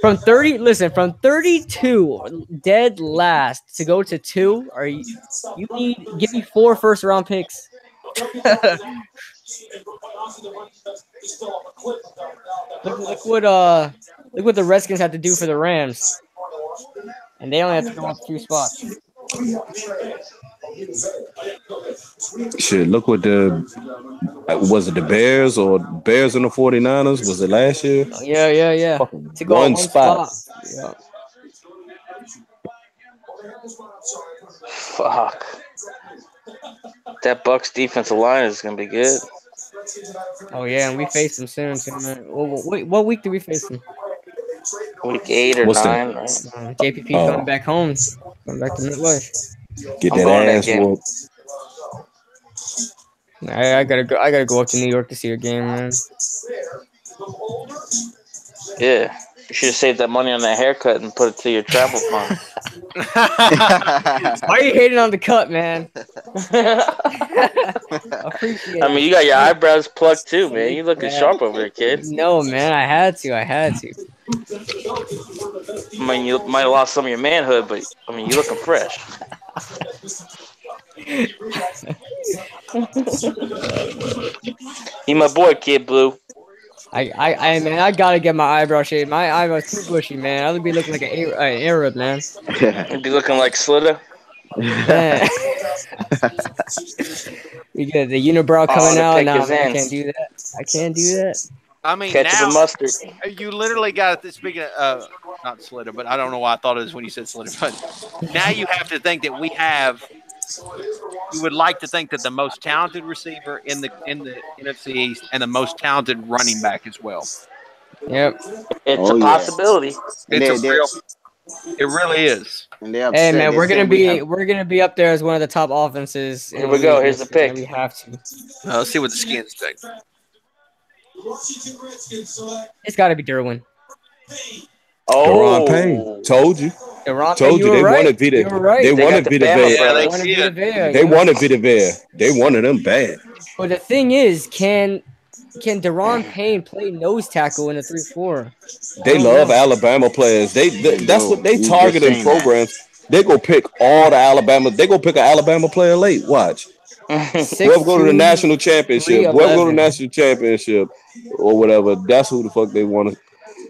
From 32 dead last to go to 2, give me 4 first round picks. Look what the Redskins had to do for the Rams. And they only have to go up 2 spots. Shit, look what was it the Bears or Bears and the 49ers? Was it last year? Yeah. To go one spot. Yeah. Fuck. That Bucks defensive line is gonna be good. Oh yeah, and we face them soon too, man. What week do we face them? Week 8 or What's that? 9, right? JPP coming back home, coming back to MetLife. Get I'm that going to that ass game. whooped. I gotta go. I gotta go up to New York to see a game, man. Yeah. You should have saved that money on that haircut and put it to your travel fund. Why are you hating on the cut, man? Appreciate it. I mean, you got your eyebrows plucked too, man. You looking sharp over there, kid. No, man, I had to. I mean, you might have lost some of your manhood, but I mean, you looking fresh. He my boy, Kid Blue. Man, I gotta get my eyebrow shaved. My eyebrows too bushy, man. I would be looking like an Arab, man. You'd be looking like Slitter. Man. We get the unibrow coming out. Nah, man, I can't do that. I can't do that. I mean, Ketchup now and mustard. you literally got this. Speaking of not Slitter, but I don't know why I thought it was when you said Slitter. But now you have to think that we have. You would like to think that the most talented receiver in the NFC East and the most talented running back as well. Yep, it's a possibility. It's a real. It really is. Hey man, we're gonna be up there as one of the top offenses. Here we go. Here's the pick. We have to. Let's see what the skins think. It's got to be Derwin. Deron Payne. Told you. Deron Told you they wanted Vita. They wanted Vita Vea. They wanted Vita Vea. They wanted him bad. But the thing is, can Deron Payne play nose tackle in a 3-4? They love Alabama players. That's what they target in programs. They go pick all the Alabama. They go pick an Alabama player late. Watch. Whoever go to the national championship. Whoever go to the national championship or whatever. That's who the fuck they want to.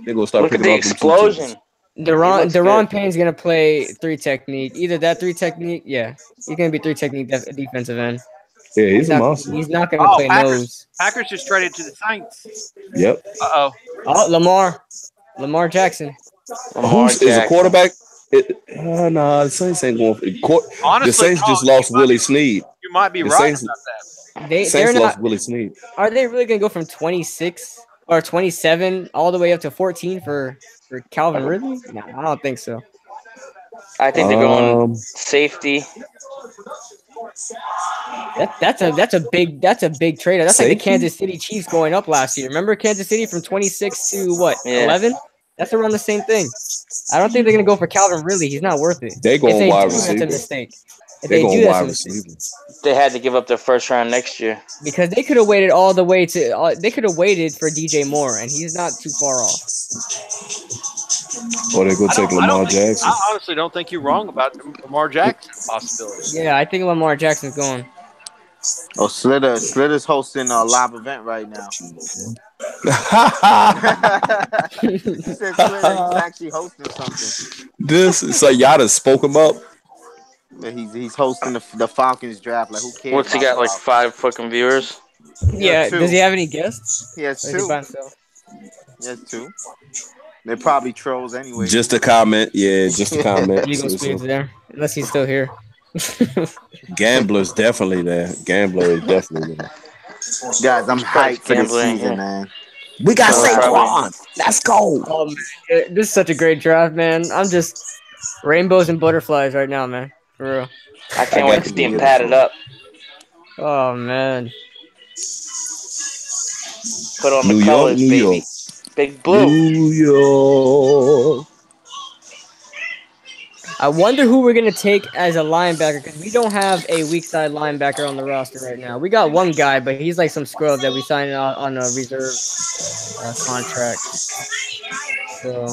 They gonna start picking the up explosion. Deron Payne's gonna play 3 technique. Either that 3 technique, yeah, he's gonna be 3 technique defensive end. Yeah, he's a monster. He's not gonna play nose. Packers just traded to the Saints. Yep. Oh, Lamar Jackson. Is a quarterback? Nah, the Saints ain't going for it. Honestly, the Saints just lost Willie Snead. You might be right about that. Saints lost Willie Snead. Are they really gonna go from 26 or 27 all the way up to 14 for Calvin Ridley? No, I don't think so. I think they're going safety. That's a big trade. That's like the Kansas City Chiefs going up last year. Remember Kansas City from 26 to what? 11? That's around the same thing. I don't think they're gonna go for Calvin Ridley. He's not worth it. They going wide receiver. That's a mistake. They going wide receiver. They had to give up their first round next year because they could have waited all the way to. They could have waited for DJ Moore, and he's not too far off. Or they go take Lamar Jackson. I honestly don't think you're wrong about Lamar Jackson possibility. Yeah, I think Lamar Jackson's going. Oh, Slitter's hosting a live event right now. He said Slitter's actually hosting something. So y'all done spoke him up. He's hosting the Falcons draft. Like, who cares? What's he got? Like 5 fucking viewers? Yeah. Does he have any guests? He has 2. He has 2. They're probably trolls anyway. Just a comment. Yeah, just a comment. Eagle Speed's there. Unless he's still here. Gambler's definitely there. Gambler is definitely there. Guys, I'm hyped for this season, man. We got Saquon. Let's go. Oh, man. This is such a great draft, man. I'm just rainbows and butterflies right now, man. For real. I can't wait to see him padded up. Oh, man. Put on the colors, baby. York. Big Blue. New York. I wonder who we're going to take as a linebacker because we don't have a weak side linebacker on the roster right now. We got one guy, but he's like some scrub that we signed on a reserve contract. So,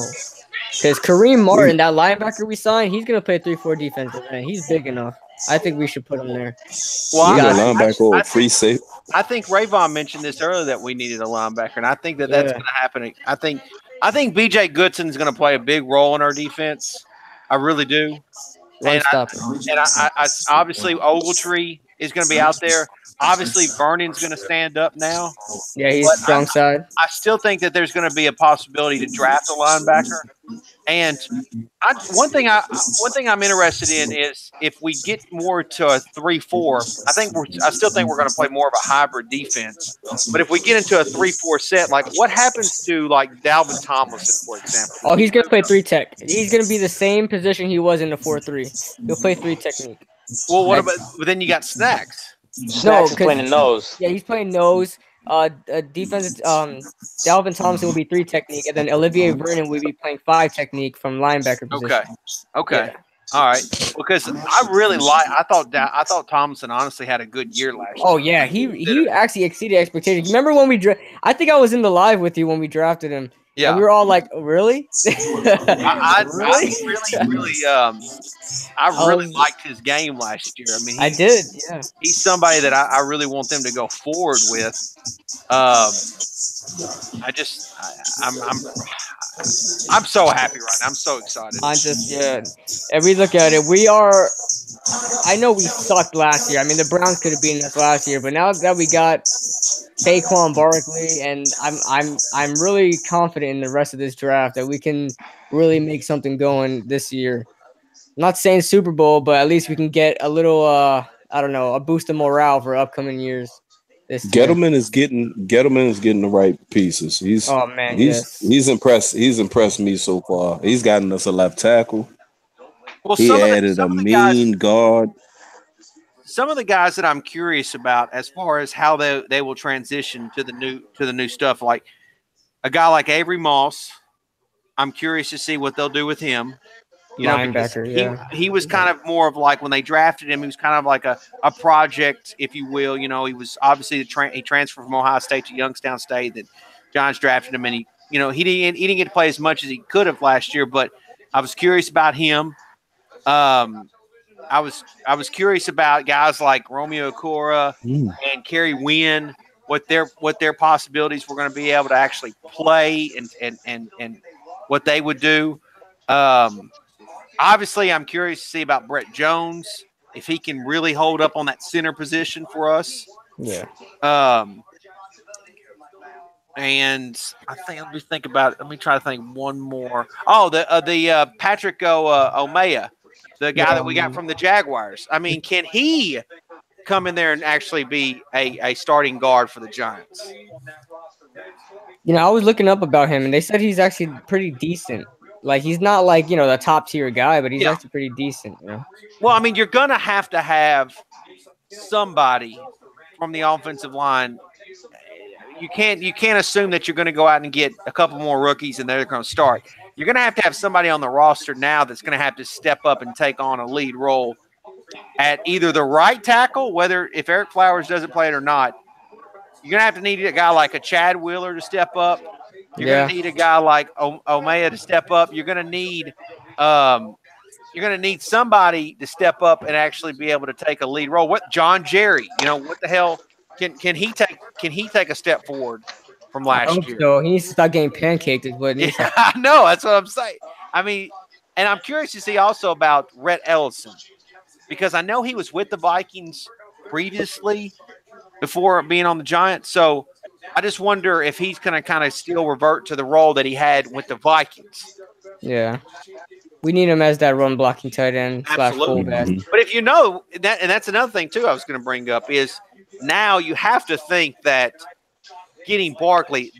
because Kareem Martin, that linebacker we signed, he's going to play 3-4 defensive end. He's big enough. I think we should put him there. Well, we got a linebacker or free safe. I think Rayvon mentioned this earlier that we needed a linebacker, and I think that's going to happen. I think B.J. Goodson's going to play a big role in our defense. I really do. And I obviously Ogletree is going to be out there. Obviously, Vernon's going to stand up now. Yeah, he's strong side. I still think that there's going to be a possibility to draft a linebacker. And one thing I'm interested in is if we get more to a 3-4. I still think we're going to play more of a hybrid defense. But if we get into a 3-4 set, like what happens to like Dalvin Tomlinson, for example? Oh, he's going to play 3 tech. He's going to be the same position he was in the 4-3. He'll play 3 technique. Well, what about? But then you got Snacks. Snacks is playing nose. Yeah, he's playing nose. Defense. Dalvin Thompson will be 3 technique, and then Olivier Vernon will be playing 5 technique from linebacker position. Okay. Yeah. All right. Because I thought Thompson honestly had a good year last year. Oh yeah, he actually exceeded expectations. Remember when we I think I was in the live with you when we drafted him. Yeah. And we were all like, really? I really liked his game last year. I mean, I did. Yeah. He's somebody that I really want them to go forward with. I'm so happy right now. I'm so excited. And we look at it, we are. I know we sucked last year. I mean, the Browns could have beaten us last year, but now that we got Saquon Barkley, and I'm really confident in the rest of this draft that we can really make something going this year. I'm not saying Super Bowl, but at least we can get a little a boost of morale for upcoming years. Gettleman is getting the right pieces. He's impressed. He's impressed me so far. He's gotten us a left tackle. Well, he added a mean guard. Some of the guys that I'm curious about as far as how they will transition to the new stuff, like a guy like Avery Moss, I'm curious to see what they'll do with him. Linebacker, he was kind of more of like when they drafted him, he was kind of like a project, if you will. You know, he was obviously he transferred from Ohio State to Youngstown State. That Giants drafted him, and he didn't get to play as much as he could have last year. But I was curious about him. I was curious about guys like Romeo Okora and Kerry Wynn, what their possibilities were going to be able to actually play and what they would do. Obviously, I'm curious to see about Brett Jones, if he can really hold up on that center position for us. Yeah. And I think let me try to think one more. Oh, the Patrick Omea, the guy that we got from the Jaguars. I mean, can he come in there and actually be a starting guard for the Giants? You know, I was looking up about him, and they said he's actually pretty decent. Like, he's not like, the top tier guy, but he's actually pretty decent. You know? Well, I mean, you're going to have somebody from the offensive line. You can't assume that you're going to go out and get a couple more rookies and they're going to start. You're going to have somebody on the roster now that's going to have to step up and take on a lead role at either the right tackle, whether if Eric Flowers doesn't play it or not. You're going to have to need a guy like a Chad Wheeler to step up. You're going to need a guy like Omea to step up. You're going to need somebody to step up and actually be able to take a lead role. What John Jerry? What the hell can he take a step forward from last year? So he needs to stop getting pancaked. Is what I know. That's what I'm saying. I mean, and I'm curious to see also about Rhett Ellison, because I know he was with the Vikings previously before being on the Giants. So I just wonder if he's going to kind of still revert to the role that he had with the Vikings. Yeah. We need him as that run blocking tight end / fullback. But if that, and that's another thing too I was going to bring up, is now you have to think that getting Barkley,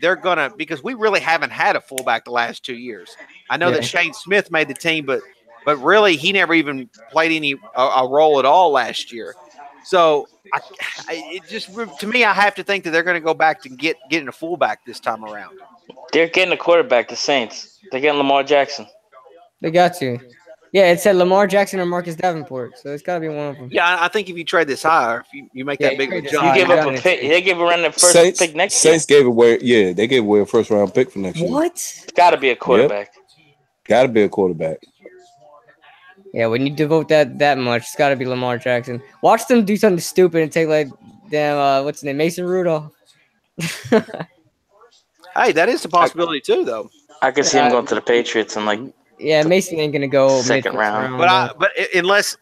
because we really haven't had a fullback the last 2 years. I know that Shane Smith made the team, but really he never even played a role at all last year. So to me, I have to think that they're going to go back to getting a fullback this time around. They're getting a quarterback, the Saints. They're getting Lamar Jackson. They got to. Yeah, it said Lamar Jackson or Marcus Davenport, so it's got to be one of them. Yeah, I think if you trade this higher, if you make that big of a jump. You give up a pick. They give around the first pick next year. Saints gave away. Yeah, they gave away a first round pick for next year. What? It's got to be a quarterback. Got to be a quarterback. Yeah, when you devote that much, it's got to be Lamar Jackson. Watch them do something stupid and take what's his name, Mason Rudolph. Hey, that is a possibility too, though. I could see him going to the Patriots and Yeah, Mason ain't gonna go second round. But unless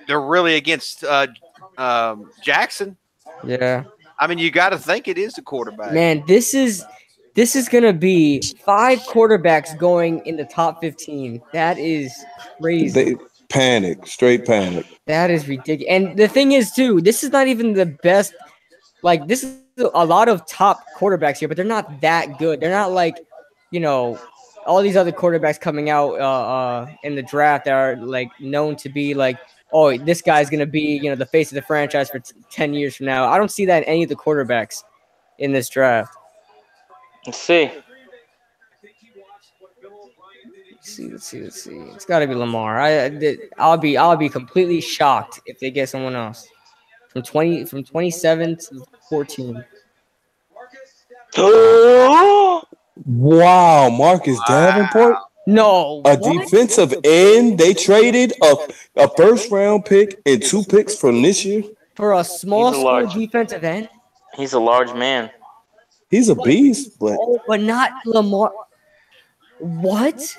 they're really against Jackson. Yeah. I mean, you got to think it is the quarterback. Man, this is gonna be 5 quarterbacks going in the top 15. That is crazy. They panic, straight panic. That is ridiculous. And the thing is, too, this is not even the best. Like, this is a lot of top quarterbacks here, but they're not that good. They're not like, all these other quarterbacks coming out in the draft that are like known to be like, oh, this guy's gonna be the face of the franchise for 10 years from now. I don't see that in any of the quarterbacks in this draft. Let's see. Let's see. It's got to be Lamar. I'll be completely shocked if they get someone else from 27 to 14. Wow, Marcus Davenport. No, a defensive end. They traded a first round pick and 2 picks from this year for a small school defensive end. He's a large man. He's a beast, but not Lamar. What?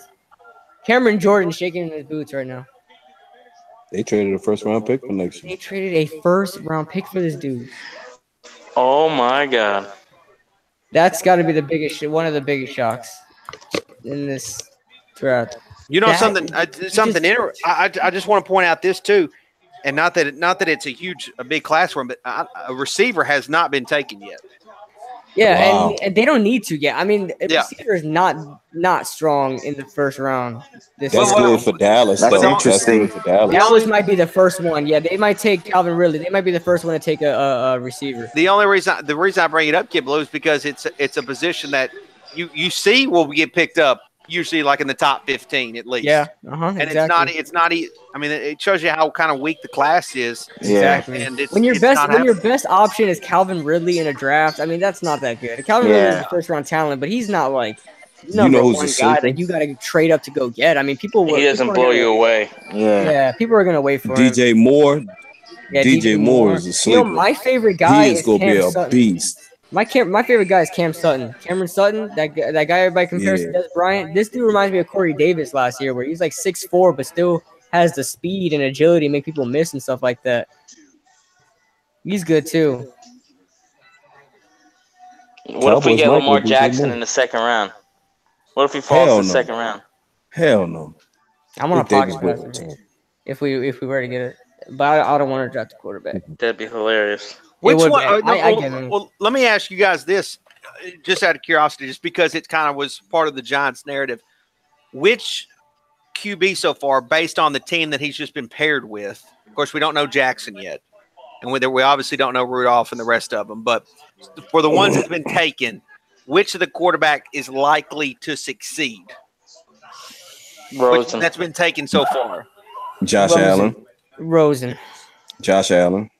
Cameron Jordan shaking in his boots right now. They traded a first round pick for next year. They traded a first round pick for this dude. Oh my God. That's got to be one of the biggest shocks in this draft. You know something? I just want to point out this too, and not that it's a big class for him, but a receiver has not been taken yet. Yeah, wow. and they don't need to yet. I mean, receiver is not strong in the first round. That's good for Dallas. That's interesting. For Dallas. Dallas might be the first one. Yeah, they might take Calvin Ridley. They might be the first one to take a receiver. The reason I bring it up, Kid Blue, is because it's a position that you see will get picked up usually like in the top 15 at least. Yeah, and exactly. it's not. I mean, it shows you how kind of weak the class is. Exactly. And when your best option is Calvin Ridley in a draft, I mean that's not that good. Calvin Ridley is a first round talent, but he's not like number one guy that you got to trade up to go get. I mean, he doesn't blow you away. Yeah, people are gonna wait for DJ him. Moore. Yeah, DJ Moore is a sleeper. My favorite guy is gonna be a Sutton. beast. My favorite guy is Cam Sutton. Cameron Sutton, that guy everybody compares to Dez Bryant. This dude reminds me of Corey Davis last year, where he's like 6'4", but still has the speed and agility to make people miss and stuff like that. He's good too. What if we get Lamar Jackson in the second round? What if he falls in the second round? Hell no. I'm on a podcast if we were to get it, but I don't want to draft a quarterback. That'd be hilarious. Which one? Well, let me ask you guys this, just out of curiosity, just because it kind of was part of the Giants' narrative. Which QB so far, based on the team that he's just been paired with? Of course, we don't know Jackson yet, and we obviously don't know Rudolph and the rest of them. But for the ones that's been taken, which of the quarterback is likely to succeed? Rosen. That's been taken so far. Josh Allen. Josh Allen.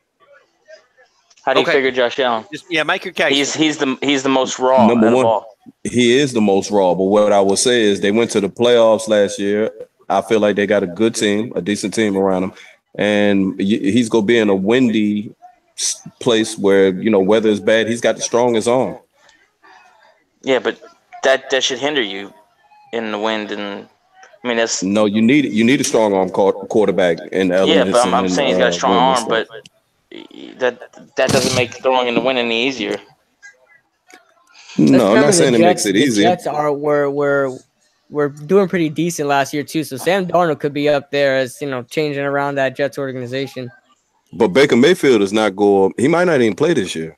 How do you figure Josh Allen? Make your case. He's the most raw. Number one. He is the most raw. But what I will say is they went to the playoffs last year. I feel like they got a good team, a decent team around him, and he's gonna be in a windy place where weather is bad. He's got the strongest arm. Yeah, but that should hinder you in the wind, and I mean that's no. You need a strong arm quarterback in elements. Yeah, but I'm saying he's got a strong arm, but that doesn't make throwing in the wind any easier. No, I'm not saying it makes it easier. The Jets were doing pretty decent last year too, so Sam Darnold could be up there as changing around that Jets organization. But Baker Mayfield does not go. He might not even play this year.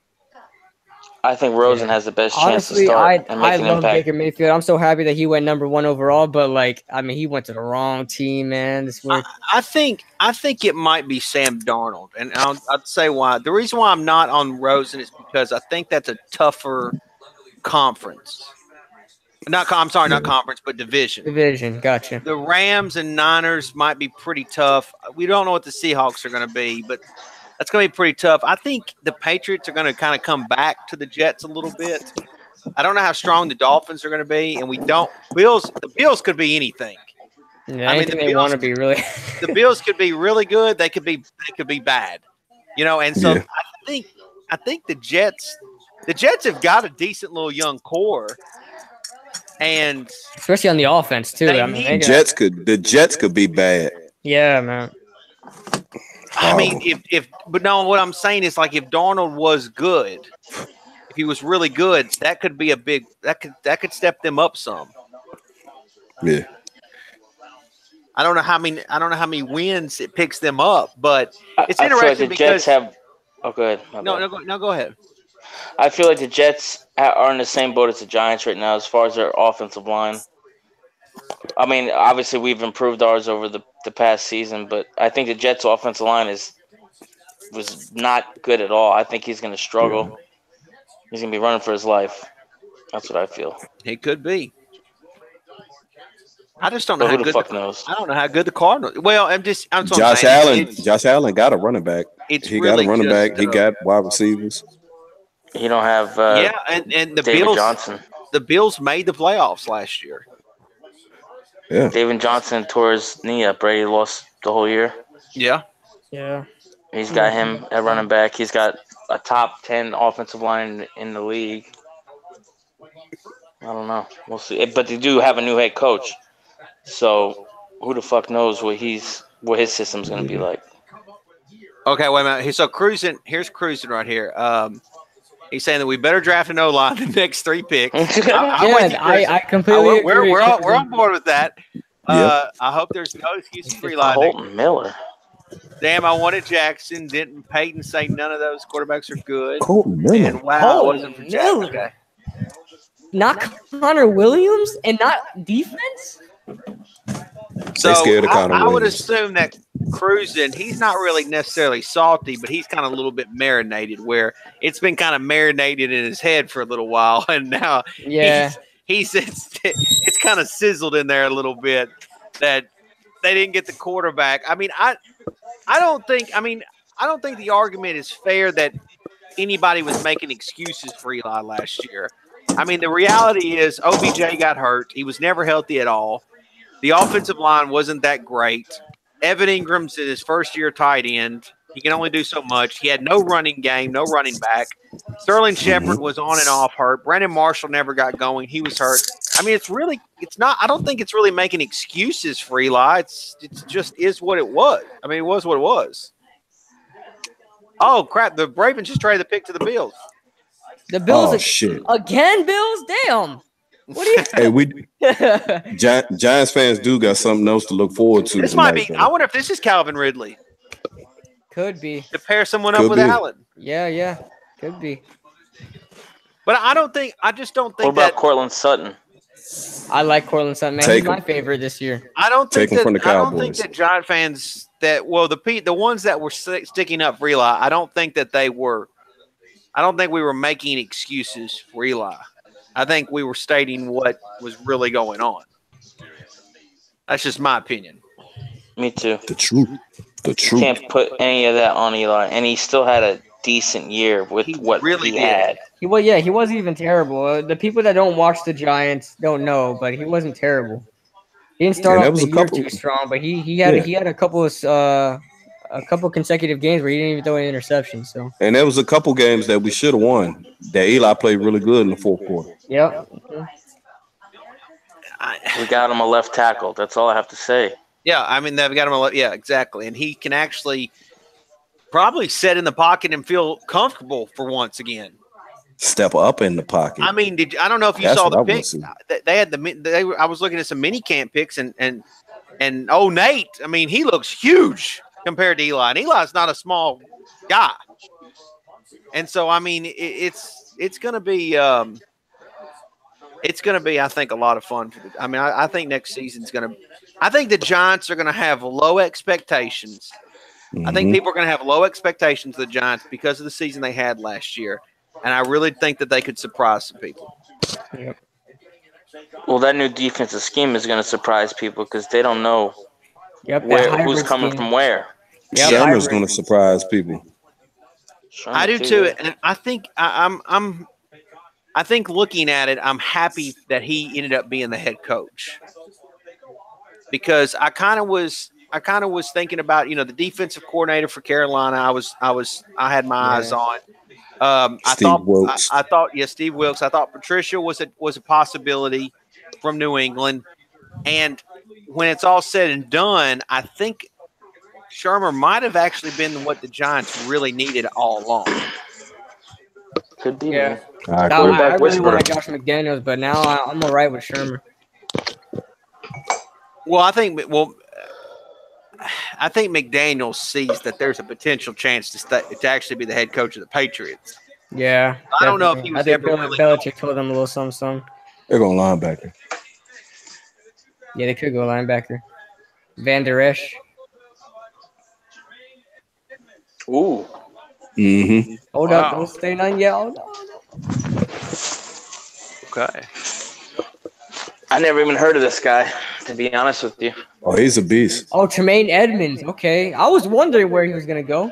I think Rosen has the best chance to start. Honestly, I love Baker Mayfield. I'm so happy that he went number 1 overall, but he went to the wrong team, man. I think it might be Sam Darnold, and I'd say why. The reason why I'm not on Rosen is because I think that's a tougher conference. Not conference, but division. Division, gotcha. The Rams and Niners might be pretty tough. We don't know what the Seahawks are going to be, but that's going to be pretty tough. I think the Patriots are going to kind of come back to the Jets a little bit. I don't know how strong the Dolphins are going to be, and the Bills could be anything. Yeah, they want to be really. The Bills could be really good. They could be bad. And so I think the Jets have got a decent little young core. And especially on the offense too. The Jets could be bad. Yeah, man. I mean, but no, what I'm saying is like if Darnold was good, if he was really good, that could be that could step them up some. Yeah. I don't know how many wins it picks them up, but it's I feel like the interesting because Jets have. Oh, go ahead. Go ahead. I feel like the Jets are in the same boat as the Giants right now as far as their offensive line. I mean, obviously we've improved ours over the past season, but I think the Jets' offensive line was not good at all. I think he's going to struggle. Yeah. He's going to be running for his life. That's what I feel. It could be. I just don't But know who how the good. fuck knows? I don't know how good the Cardinals. Well, I'm Josh Allen. Josh Allen got a running back. He got a running back. He got wide receivers. You don't have and the David Bills. Johnson. The Bills made the playoffs last year. Yeah. David Johnson tore his knee up. Right, he lost the whole year. Yeah. Yeah. He's got him at running back. He's got a top 10 offensive line in the league. I don't know. We'll see. But they do have a new head coach. So who the fuck knows what his system's going to be like. Okay, wait a minute. So here's Cruising right here. He's saying that we better draft an O-line the next 3 picks. I completely agree. We're on board with that. Yep. I hope there's no excuses for Eli. Colton Miller. Damn, I wanted Jackson. Didn't Peyton say none of those quarterbacks are good? Colton Miller. And wow, it wasn't for Jackson. Okay. Not Connor Williams and not defense? So I would assume that Cruising, he's not really necessarily salty, but he's kind of a little bit marinated where it's been kind of marinated in his head for a little while. And now it's kind of sizzled in there a little bit that they didn't get the quarterback. I mean, I don't think the argument is fair that anybody was making excuses for Eli last year. I mean, the reality is OBJ got hurt. He was never healthy at all. The offensive line wasn't that great. Evan Ingram's in his first year tight end. He can only do so much. He had no running game, no running back. Sterling Shepard was on and off hurt. Brandon Marshall never got going. He was hurt. I mean, I don't think it's really making excuses for Eli. It's just is what it was. I mean, it was what it was. Oh, crap. The Ravens just traded the pick to the Bills. The Bills shit. Again, Bills? Damn. What do you Hey, Giants fans do got something else to look forward to. This might be. I wonder if this is Calvin Ridley. Could be. To pair someone up with Allen. Yeah. Could be. But I just don't think What about Cortland Sutton? I like Cortland Sutton, man. He's my favorite this year. I don't think from the Cowboys. I don't think that Giant fans the ones that were sticking up for Eli, I don't think we were making excuses for Eli. I think we were stating what was really going on. That's just my opinion. Me too. The truth. You can't put any of that on Eli, and he still had a decent year with what he had. He wasn't even terrible. The people that don't watch the Giants don't know, but he wasn't terrible. He didn't start off the year too strong, but he had a couple of consecutive games where he didn't even throw an interception. So, and there was a couple games that we should have won that Eli played really good in the fourth quarter. Yep. We got him a left tackle. That's all I have to say. Yeah, I mean, they've got him a left. Yeah, exactly. And he can actually probably sit in the pocket and feel comfortable for once again. Step up in the pocket. I mean, I don't know if you saw the pics. They had I was looking at some mini camp pics and Nate. I mean, he looks huge compared to Eli. And Eli's not a small guy. And so, I mean, it's going to be I think, a lot of fun. I think next season's going to. I think the Giants are going to have low expectations. Mm-hmm. I think people are going to have low expectations of the Giants because of the season they had last year, and I really think that they could surprise some people. Yep. Well, that new defensive scheme is going to surprise people because they don't know who's coming from where. Yep. Shermer's going to surprise people. I do too, and I think I think looking at it, I'm happy that he ended up being the head coach because I kind of was thinking about the defensive coordinator for Carolina. I had my eyes on. Steve Wilks. I thought Steve Wilks. I thought Patricia was a possibility from New England, and when it's all said and done, I think Shermer might have actually been what the Giants really needed all along. Could be. Yeah. I I really whisperer. wanted Josh McDaniels, but now I'm all right with Shermer. Well, I think McDaniel sees that there's a potential chance to actually be the head coach of the Patriots. Yeah. I don't know if he was ever really Belichick told them a little something. They're going linebacker. Yeah, they could go linebacker. Van Der Esch. Ooh. Mm-hmm. Hold up, don't stay none yet. Hold on. Okay. I never even heard of this guy, to be honest with you. Oh, he's a beast. Oh, Tremaine Edmonds. Okay. I was wondering where he was going to go.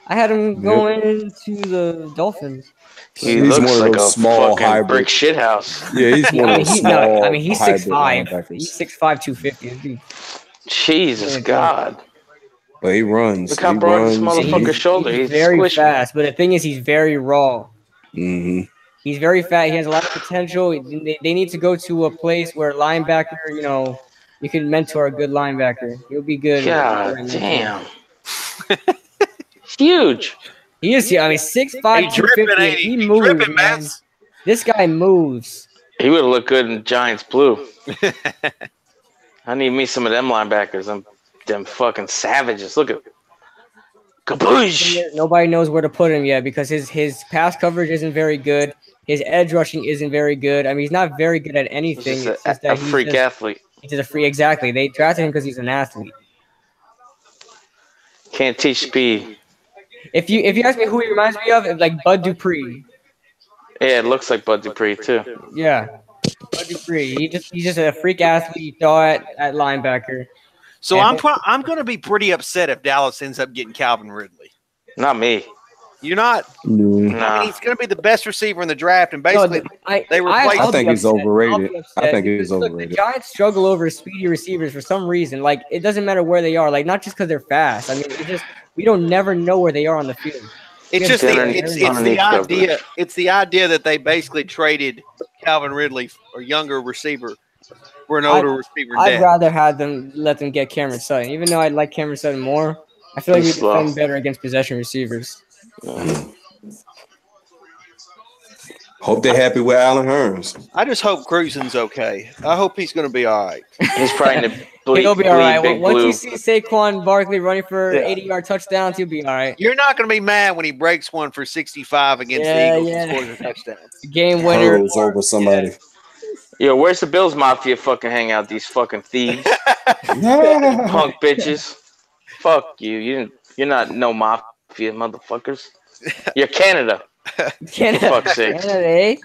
I had him going to the Dolphins. He He's looks one of like those a small fucking hybrid brick shithouse. Yeah, he's one of those small. He's hybrid 6'5". linebackers. He's 6'5", 250. Jesus God. But he runs. Look how he broad runs. this motherfucker's shoulder. He's He's very squishy. fast, but the thing is, he's very raw. Mm-hmm. He's very fat. He has a lot of potential. They need to go to a place where linebacker, you can mentor a good linebacker. He'll be good. God damn. Huge. He is. I mean, 6'5", 250. He moves, man. This guy moves. He would have looked good in Giants blue. I need me some of them linebackers. Them fucking savages. Look at Kaboosh. Nobody knows where to put him yet because his pass coverage isn't very good. His edge rushing isn't very good. I mean, he's not very good at anything. He's It's just a freak athlete. He's just a free. Exactly. They drafted him because he's an athlete. Can't teach speed. If you ask me who he reminds me of, it's like Bud Dupree. Yeah, it looks like Bud Dupree too. Yeah, Bud Dupree. He's just a freak athlete. Throw at linebacker. So I'm going to be pretty upset if Dallas ends up getting Calvin Ridley. Not me. You're not. Nah. I mean, he's going to be the best receiver in the draft, and basically they replaced. I think he's overrated. I think he's Look, overrated. the Giants struggle over speedy receivers for some reason. Like, it doesn't matter where they are. Like, not just because they're fast. I mean, it's just we don't never know where they are on the field. It's just it's the idea that they basically traded Calvin Ridley, a younger receiver, for an older receiver. I'd rather have them let them get Cameron Sutton, even though I like Cameron Sutton more. I feel like we defend better against possession receivers. Hope they're happy with Allen Hurns. I just hope Cruisen's okay. I hope he's going to be all right. He's trying to he'll be all right. Big Once Blue. you see Saquon Barkley running for 80-yard touchdowns, he'll be all right. You're not going to be mad when he breaks one for 65 against the Eagles and scores a touchdown. Game winner. Hurns over somebody. Yo, where's the Bills Mafia fucking hangout? These fucking thieves, punk bitches. Fuck you. You're not no Mafia, motherfuckers. You're Canada. Canada. For fuck's sake. Canada, eh?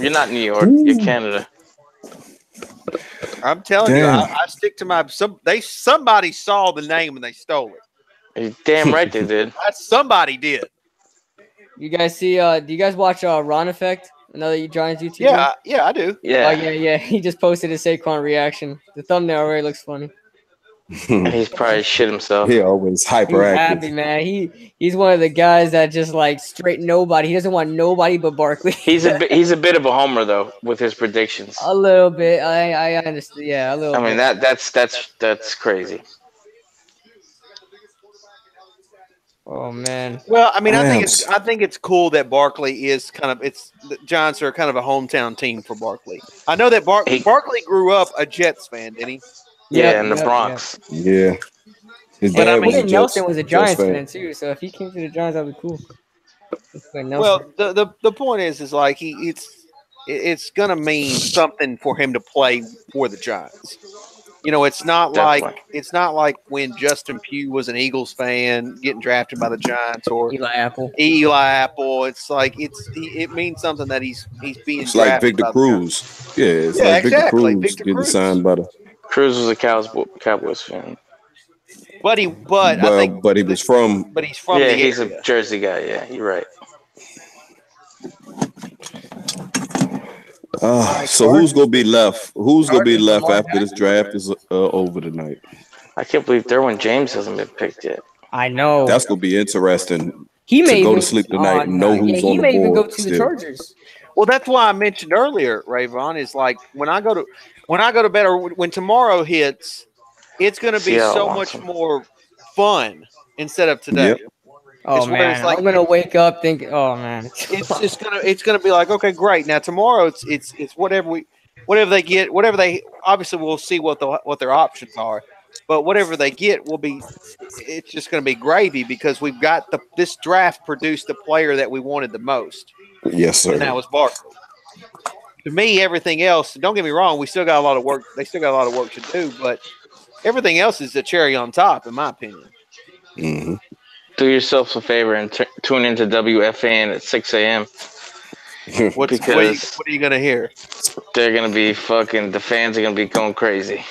You're not New York. You're Canada. I'm telling you, I stick to my. Somebody saw the name and they stole it. You're damn right they did. Somebody did. You guys see? Do you guys watch Ron Effect? Another Giants YouTube? Yeah, I do. Yeah. Oh, yeah. He just posted his Saquon reaction. The thumbnail already looks funny. He's probably shit himself. He always He's hyperactive. happy, man. He's one of the guys that just like straight nobody. He doesn't want nobody but Barkley. He's a bit of a homer though with his predictions. A little bit. I understand. Yeah, a little. I mean that's crazy. Oh man. Well, I mean, I think it's cool that Barkley is the Giants are kind of a hometown team for Barkley. I know that Barkley grew up a Jets fan, didn't he? Yeah, in the Bronx. Yeah. His But dad was a Nelson was a Giants fan fan too, so if he came to the Giants, that'd be cool. Well, the point is like it's gonna mean something for him to play for the Giants. You know, it's not like when Justin Pugh was an Eagles fan getting drafted by the Giants or Eli Apple. It's like it means something that he's being. It's like Victor Cruz. Yeah, it's like Victor Cruz getting signed by the. Cruz was a Cowboys fan. But he was from. But he's from. Yeah, the he's area. a Jersey guy. Yeah, you're right. So who's gonna be left? Who's gonna be left after this draft is over tonight? I can't believe Derwin James hasn't been picked yet. I know. That's gonna be interesting. He may go even, to sleep tonight and know who's on the board. He may even go to still. the Chargers. Well, that's why I mentioned earlier, Rayvon, is like when I go to bed or when tomorrow hits, it's going to be so much more fun instead of today. Yep. Oh man, like, I'm gonna wake up thinking, oh man, it's gonna be like, okay, great. Now tomorrow it's whatever they get, whatever they obviously we'll see what their options are, but whatever they get will be. It's just gonna be gravy because we've got this draft produced the player that we wanted the most. Yes, sir. And that was Barkley. To me, everything else. Don't get me wrong. We still got a lot of work. They still got a lot of work to do, but everything else is the cherry on top, in my opinion. Mm-hmm. Do yourself a favor and tune into WFAN at 6 a.m. What are you going to hear? They're going to be the fans are going to be going crazy.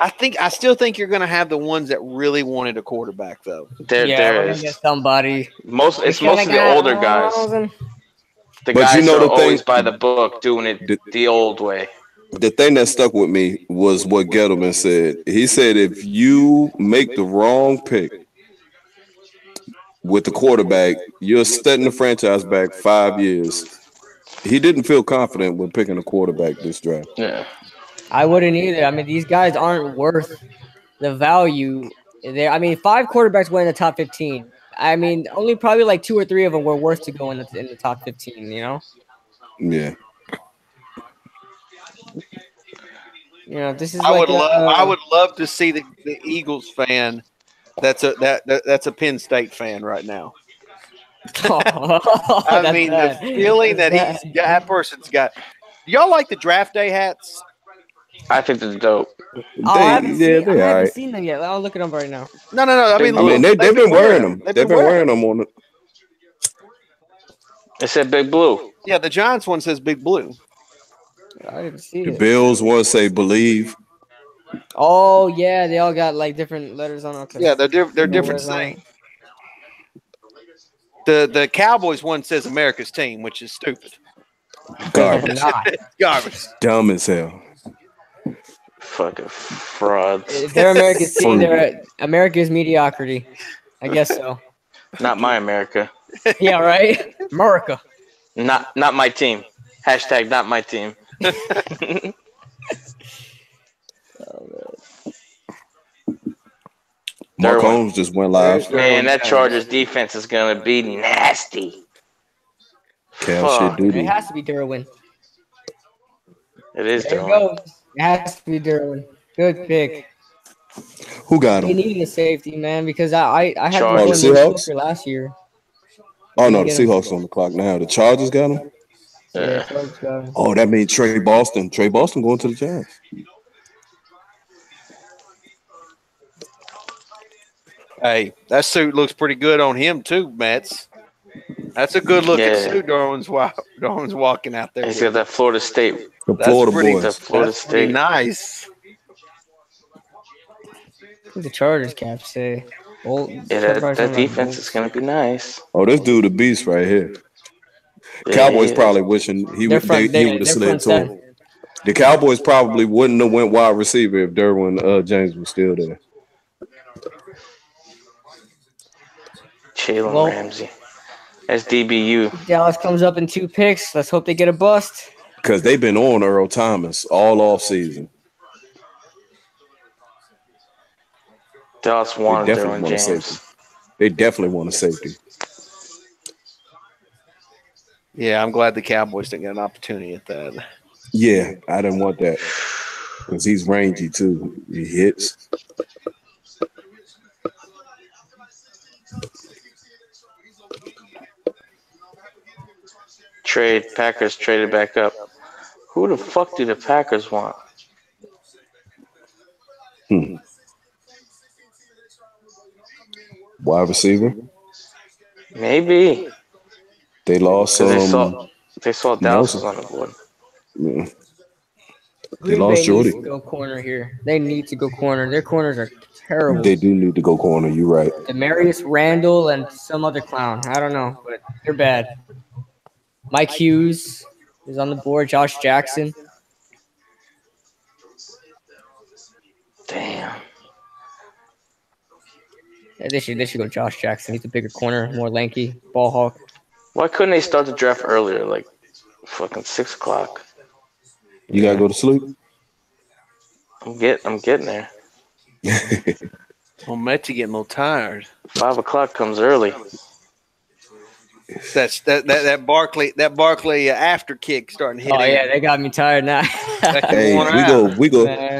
I still think you're going to have the ones that really wanted a quarterback, though. There is get somebody. It's mostly the older guys. The but guys are always by the book, doing it the old way. The thing that stuck with me was what Gettleman said. He said, if you make the wrong pick with the quarterback, you're setting the franchise back 5 years. He didn't feel confident with picking a quarterback this draft. Yeah, I wouldn't either. I mean, these guys aren't worth the value there. I mean, 5 quarterbacks went in the top 15. I mean, only probably like 2 or 3 of them were worth to go in the top 15. You know? Yeah. You know, this is. I would love to see the Eagles fan. That's a Penn State fan right now. I mean, the feeling that person's got. Do y'all like the draft day hats? I think they're dope. I haven't seen them yet. I'll look at them right now. No. I mean, they've been wearing them. They've been wearing them on. It said Big Blue. Yeah, the Giants one says Big Blue. I didn't see it. The Bills one say Believe. Oh yeah, they all got like different letters on. Okay. Yeah, they're different things. The Cowboys one says America's team, which is stupid. Garbage. Garbage. Dumb as hell. Fucking frauds. If they're America's team, they're America's mediocrity. I guess so. Not my America. Yeah, right? America. Not my team. Hashtag not my team. Mark Holmes just went live. Man, that Chargers defense is gonna be nasty. It has to be Derwin. It is there Derwin. It has to be Derwin. Good pick. Who got him? He needed a safety, man, because I had the Seahawks last year. Oh no, the Seahawks on the clock now. The Chargers got him. Yeah. Oh, that means Trey Boston. Trey Boston going to the Giants. Hey, that suit looks pretty good on him too, Mets. That's a good looking suit. Darwin's walking out there. He's got that Florida State. Florida boys. That Florida That's State. Nice. The Chargers cap say. That defense is going to be nice. Oh, this dude a beast right here. Yeah, Cowboys probably wishing he would have slid to him. The Cowboys probably wouldn't have went wide receiver if Derwin James was still there. Jalen Ramsey. That's DBU. Dallas comes up in 2 picks. Let's hope they get a bust. Because they've been on Earl Thomas all off season. Dallas wanted Derwin James. They definitely want a safety. Yeah, I'm glad the Cowboys didn't get an opportunity at that. Yeah, I didn't want that. Because he's rangy too. He hits. Packers traded back up. Who the fuck do the Packers want? Wide receiver? Maybe. They lost they saw Dallas was on the board. Yeah. They lost Jordy. They need to go corner here. They need to go corner. Their corners are terrible. They do need to go corner. You're right. Demarius Randall and some other clown. I don't know, but they're bad. Mike Hughes is on the board. Josh Jackson. Damn. Yeah, they should go Josh Jackson. He's a bigger corner, more lanky, ball hawk. Why couldn't they start the draft earlier, like fucking 6 o'clock? You gotta go to sleep. I'm getting there. Well, Mets getting a little tired. 5 o'clock comes early. That Barkley after kick starting to hit. Oh yeah, they got me tired now. Hey, Man,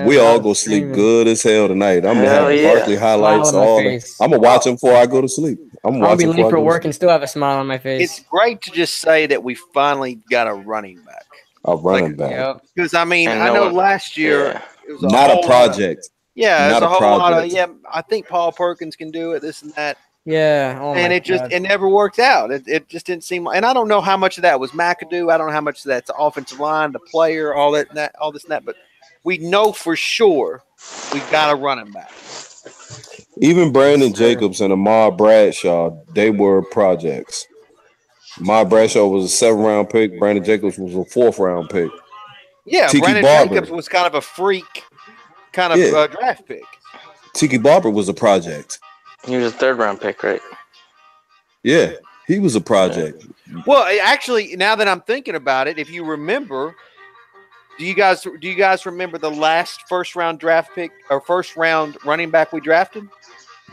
we all go sleep good as hell tonight. I'm gonna have Barkley highlights all. I'm gonna watch them before I go to sleep. I'll be late for work and still have a smile on my face. It's great to just say that we finally got a running back. A running back. Because I mean, I know last year it was not a project. There's a whole lot of I think Paul Perkins can do it. This and that. Yeah, and it never worked out. It just didn't seem like, and I don't know how much of that was McAdoo. I don't know how much of that's the offensive line, the player, all this and that. But we know for sure we got a running back. Even Brandon Jacobs and Ahmad Bradshaw, they were projects. Ahmad Bradshaw was a 7th round pick. Brandon Jacobs was a 4th round pick. Yeah, Brandon Jacobs was kind of a freak, kind of draft pick. Tiki Barber was a project. He was a 3rd round pick, right? Yeah, he was a project. Well, actually, now that I'm thinking about it, if you remember, do you guys remember the last 1st round draft pick or 1st round running back we drafted?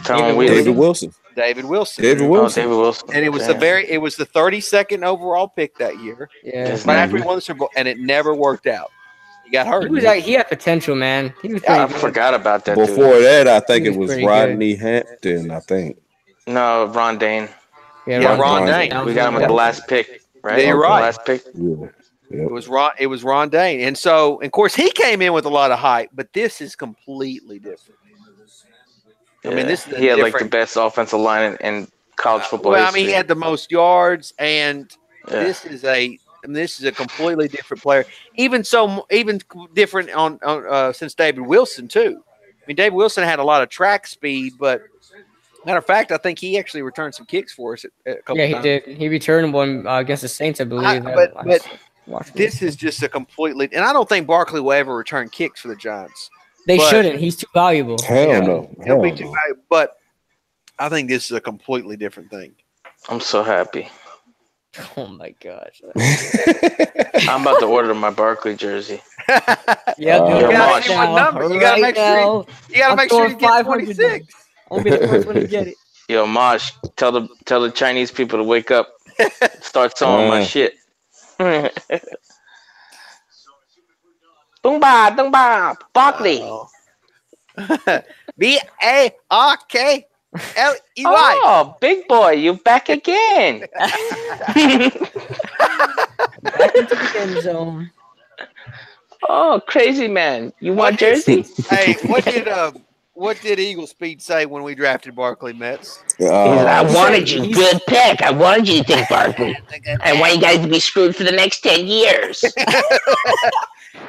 David Wilson. David Wilson. David Wilson. And it was the 32nd overall pick that year. Yeah. Right after he won the Super Bowl, and it never worked out. He got hurt. He had potential, man. He was I forgot about that. Before that, I think it was Rodney Hampton. I think. No, Ron Dane. Yeah, Ron Dane. We got him with the last pick, right? Yeah, you're right. Last pick. Yeah. Yep. It was Ron Dane, and so of course he came in with a lot of hype, but this is completely different. Yeah. I mean, he had like the best offensive line in college football. Well, I mean, he had the most yards, and this is a completely different player. Even different on since David Wilson too. I mean, David Wilson had a lot of track speed, but matter of fact, I think he actually returned some kicks for us a couple times. Yeah, he did. He returned one against the Saints, I believe. But this is just a completely, and I don't think Barkley will ever return kicks for the Giants. They shouldn't. He's too valuable. Hell no. He'll be too valuable. But I think this is a completely different thing. I'm so happy. Oh my gosh. I'm about to order my Barkley jersey. You gotta make sure you get 26. I'll be the first one to get it. Yo, Mosh, tell the Chinese people to wake up. Start selling my shit. Dongba, Barkley. Barkley. Oh, big boy, you back again. Back into the end zone. Oh, crazy man. You want jersey? Hey, what did Eagle Speed say when we drafted Barkley Mets? I wanted you. Good pick. I wanted you to take Barkley. I want you guys to be screwed for the next 10 years.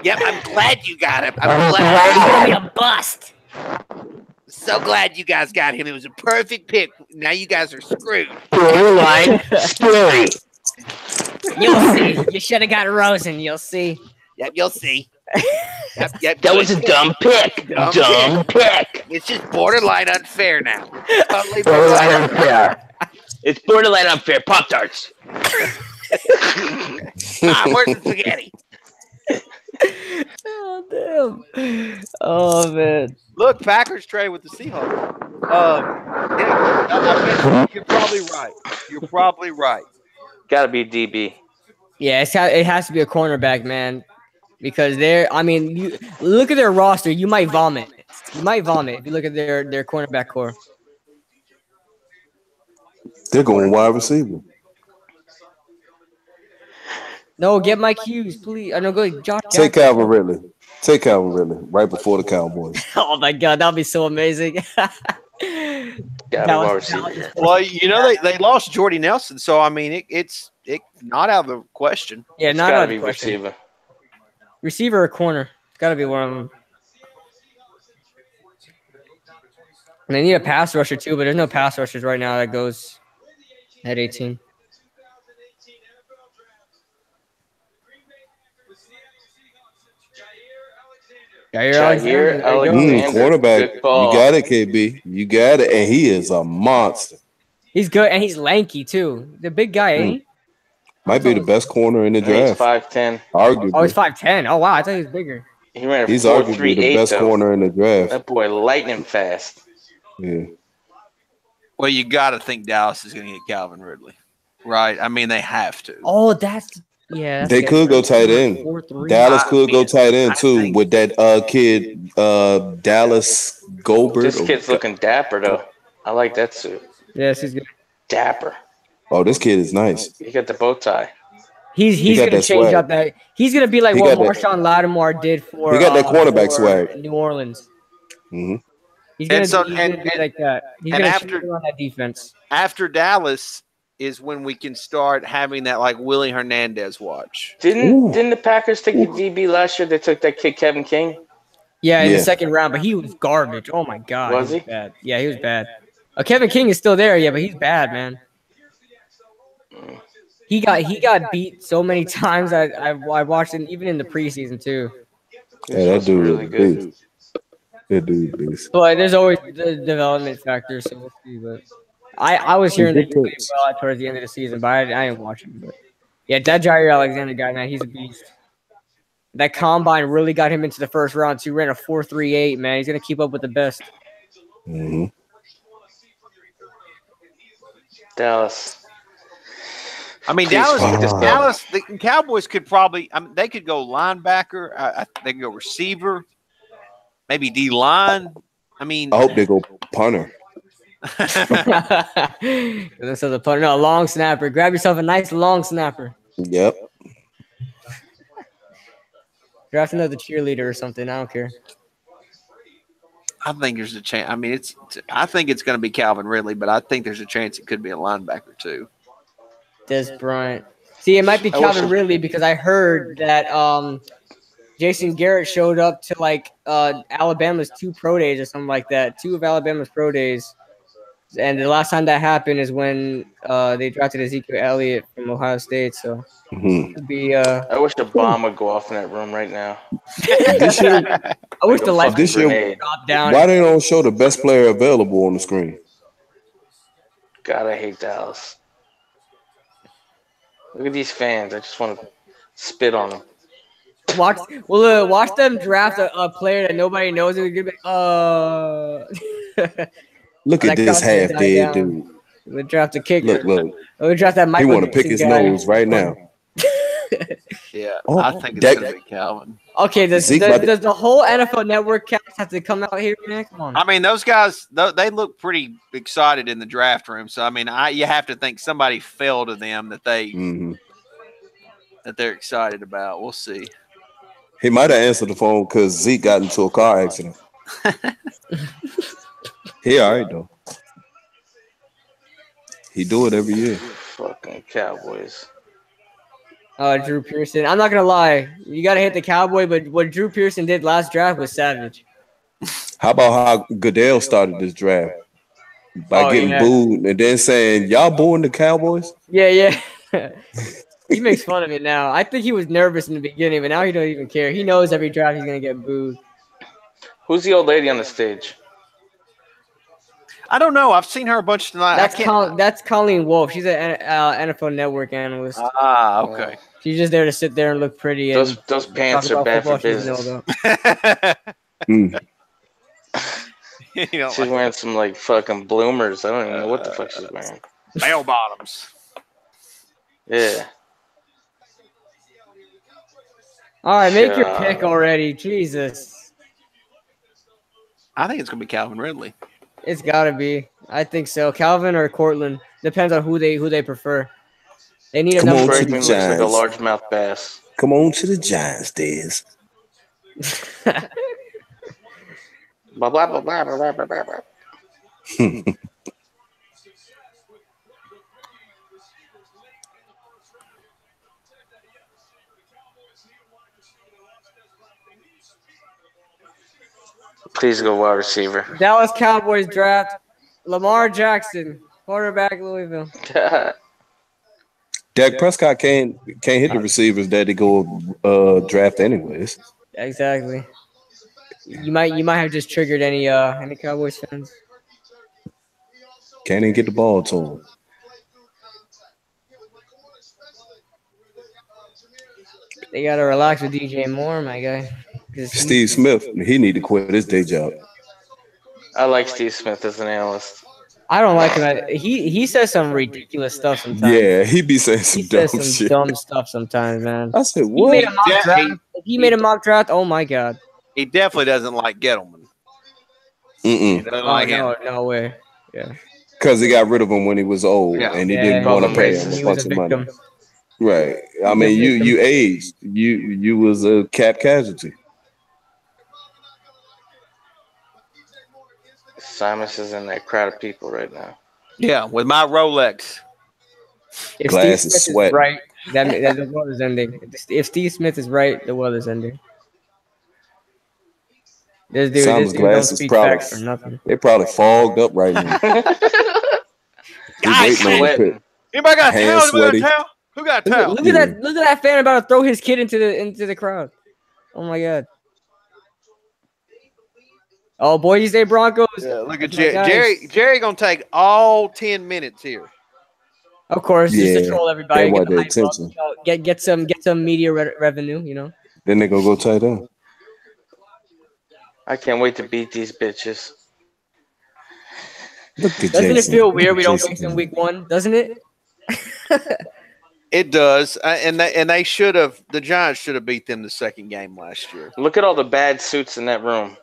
Yep, I'm glad you got him. I'm glad he's going to be a bust. So glad you guys got him. It was a perfect pick. Now you guys are screwed. Storyline. Story. You'll see. You should have got Rosen. You'll see. Yep, you'll see. Yep, that was a dumb pick. Dumb pick. It's just borderline unfair now. Totally borderline unfair. It's borderline unfair. Pop-Tarts. Where's the spaghetti? Oh, damn. Oh, man. Look, Packers trade with the Seahawks. You're probably right. You're probably right. Got to be DB. Yeah, it has to be a cornerback, man. Because you look at their roster, you might vomit. You might vomit if you look at their cornerback core. They're going wide receiver. No, get Mike Hughes, please. I know, go Josh. Take Calvin Ridley. Take Calvin Ridley right before the Cowboys. Oh my God, that'd be so amazing. Well, you know they lost Jordy Nelson, so I mean it's not out of the question. Yeah, it's not out of the question. Receiver. Receiver or corner. It's got to be one of them. And they need a pass rusher too, but there's no pass rushers right now that goes at 18. Jair Alexander. Quarterback. You got it, KB. You got it. And he is a monster. He's good, and he's lanky too. The big guy, ain't he? Might be the best corner in the draft. He's 5'10". Arguably. Oh, he's 5'10". Oh, wow. I thought he was bigger. He ran He's arguably the best corner in the draft. That boy lightning fast. Yeah. Well, you got to think Dallas is going to get Calvin Ridley, right? I mean, they have to. Oh, that's they could go tight end. Dallas could go tight end too with that kid Dallas Goldberg. This kid's looking dapper though. I like that suit. Yes, he's good. Dapper. Oh, this kid is nice. He got the bow tie. He's gonna change up that. He's gonna be like what Marshawn Lattimore did for. He got that cornerback swag. New Orleans. Mm-hmm. He's gonna be like that. He's gonna change on that defense. After Dallas is when we can start having that like Willie Hernandez watch. Didn't the Packers take the DB last year? They took that kid Kevin King. Yeah, in the second round, but he was garbage. Oh my god, was he? Bad. Yeah, he was bad. Kevin King is still there, yeah, but he's bad, man. He got beat so many times. I watched it even in the preseason too. Yeah, that dude really good. That dude is. But there's always the development factor, so we'll see. But I was hearing that he played well towards the end of the season, but I didn't watch him. But yeah, that Jair Alexander guy, man, he's a beast. That combine really got him into the first round. So he ran a 4.38, man. He's gonna keep up with the best. Mm-hmm. Dallas. I mean, Dallas. The Cowboys could probably. I mean, they could go linebacker. They can go receiver. Maybe D line. I mean, I hope they go punter. So the punter, no, long snapper. Grab yourself a nice long snapper. Yep. Draft another cheerleader or something. I don't care. I think there's a chance. I mean, I think it's going to be Calvin Ridley, but I think there's a chance it could be a linebacker too. Dez Bryant. See, it might be Calvin Ridley because I heard that Jason Garrett showed up to like Alabama's 2 pro days or something like that. 2 of Alabama's pro days. And the last time that happened is when they drafted Ezekiel Elliott from Ohio State. So it'd be. I wish the bomb would go off in that room right now. This year, I wish the lights this year would drop down. Why they don't show the best player available on the screen? God, I hate Dallas. Look at these fans. I just want to spit on them. Watch them draft a player that nobody knows. Look at this half dead dude. We draft a kicker. Look. We draft that Michael. He want to pick his nose right now. Yeah, I think it's going to be Calvin. Okay, does the whole NFL Network cast have to come out here, man? Come on. I mean, those guys, they look pretty excited in the draft room. So, I mean, you have to think somebody fell to them that that they're excited about. We'll see. He might have answered the phone because Zeke got into a car accident. He all right, though. He do it every year. Fucking Cowboys. Drew Pearson. I'm not going to lie. You got to hit the Cowboy, but what Drew Pearson did last draft was savage. How about how Goodell started this draft? By getting booed and then saying, y'all booing the Cowboys? Yeah. He makes fun of it now. I think he was nervous in the beginning, but now he don't even care. He knows every draft he's going to get booed. Who's the old lady on the stage? I don't know. I've seen her a bunch tonight. That's Colleen Wolfe. She's an NFL Network analyst. Ah, okay. She's just there to sit there and look pretty. Those pants are bad for business. She's wearing some like fucking bloomers. I don't even know what the fuck she's wearing. Bell bottoms. Yeah. All right, make your pick already. Jesus. I think it's gonna be Calvin Ridley. It's gotta be. I think so. Calvin or Cortland. Depends on who they prefer. They need a number. Bergman looks like a largemouth bass. Come on to the Giants, Dez. Blah, blah, blah, blah, blah, blah, blah, blah. Please go wide receiver. Dallas Cowboys draft Lamar Jackson, quarterback, Louisville. Dak Prescott can't hit the receivers that they go draft anyways. Exactly. You might have just triggered any Cowboys fans. Can't even get the ball to him. They gotta relax with DJ Moore, my guy. Steve Smith, he need to quit his day job. I like Steve Smith as an analyst. I don't like him. He says some ridiculous stuff sometimes. Yeah, he be saying He some dumb says some shit. dumb stuff sometimes, man. I said, He what? made a mock draft. He made a mock draft. Oh my god. He definitely doesn't like Gettleman. Mm-mm. He doesn't like him. No way. Yeah. Because he got rid of him when he was old, Yeah. and he didn't want to pay him a He bunch was a of money. victim. Right. I mean, you aged. You was a cap casualty. Simus is in that crowd of people right now. Yeah, with my Rolex. If Glass Steve is Smith sweating. is right, that the world is ending. If Steve Smith is right, the world is ending. This dude don't glasses speak probably facts or nothing. they probably fogged up right now. He's waiting on the pick. Anybody got a Hands towel? sweaty. Who got a towel? Look at that fan about to throw his kid into the crowd. Oh my god. Oh, Boise State Broncos. Yeah, look at Jerry. Jerry gonna take all 10 minutes here. Of course, just to troll everybody. They want the attention. Get some media revenue. You know. Then they gonna go tight end. I can't wait to beat these bitches. Doesn't it feel weird we don't face in week 1? Doesn't it? It does, and they should have. The Giants should have beat them the second game last year. Look at all the bad suits in that room.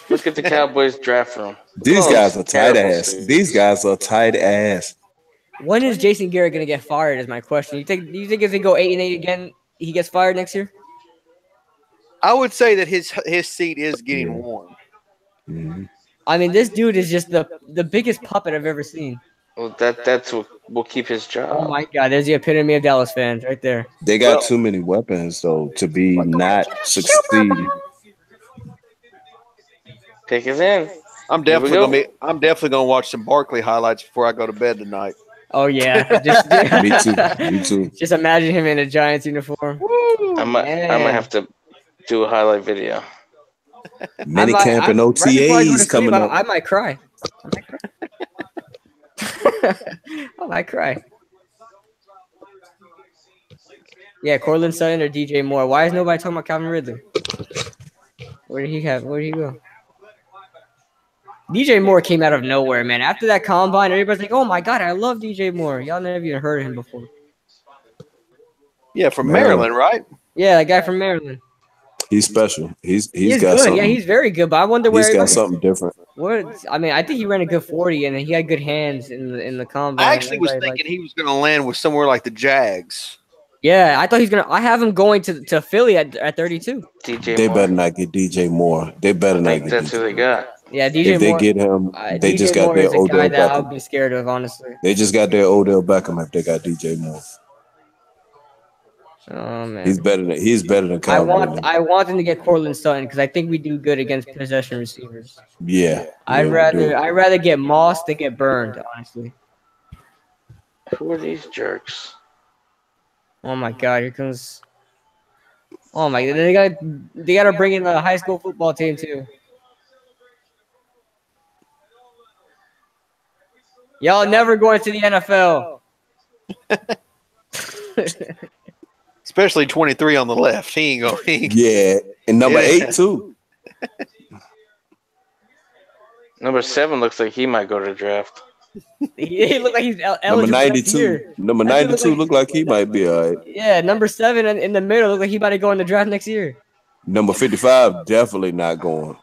Look at the Cowboys draft room. These guys are tight ass. Suits. These guys are tight ass. When is Jason Garrett gonna get fired? Is my question. You think if they go 8-8 again, he gets fired next year? I would say that his seat is getting warm. Mm-hmm. I mean, this dude is just the biggest puppet I've ever seen. Well, that's what will keep his job. Oh my god, there's the epitome of Dallas fans right there. They got too many weapons though to be not succeeding. Take us in. I'm definitely gonna watch some Barkley highlights before I go to bed tonight. Oh yeah, Me too. Just imagine him in a Giants uniform. I might have to do a highlight video. Minicamp and OTAs coming up. I might cry. I might cry. Yeah, Cortland Sutton or DJ Moore. Why is nobody talking about Calvin Ridley? Where did he go? DJ Moore came out of nowhere, man. After that combine, everybody's like, "Oh my god, I love DJ Moore." Y'all never even heard of him before. Yeah, from Maryland, right? Yeah, that guy from Maryland. He's special. He's got good. something. Yeah, he's very good. But I wonder where he's got something different. I mean, I think he ran a good 40, and he had good hands in the combine. I actually was thinking he was going to land with somewhere like the Jags. Yeah, I thought he's gonna. I have him going to Philly at 32. They better not get DJ Moore. They better not get. That's who they got. Yeah, DJ if Moore. If they get him, they DJ just got Moore their is a Odell guy that Beckham. I'll be scared of, honestly. They just got their Odell Beckham if they got DJ Moore. Oh man, he's better than Kyle. I want them to get Cortland Sutton because I think we do good against possession receivers. Yeah, I'd rather get Moss than get burned, honestly. Who are these jerks? Oh my god, here comes. Oh my god, they got to bring in the high school football team too. Y'all never going to the NFL. Especially 23 on the left. He ain't going. Yeah, and number 8 too. Number 7 looks like he might go to the draft. He look like he's eligible. Number 92. Number 92 look like he might be all right. Yeah, number 7 in the middle look like he about to go in the draft next year. Number 55 definitely not going.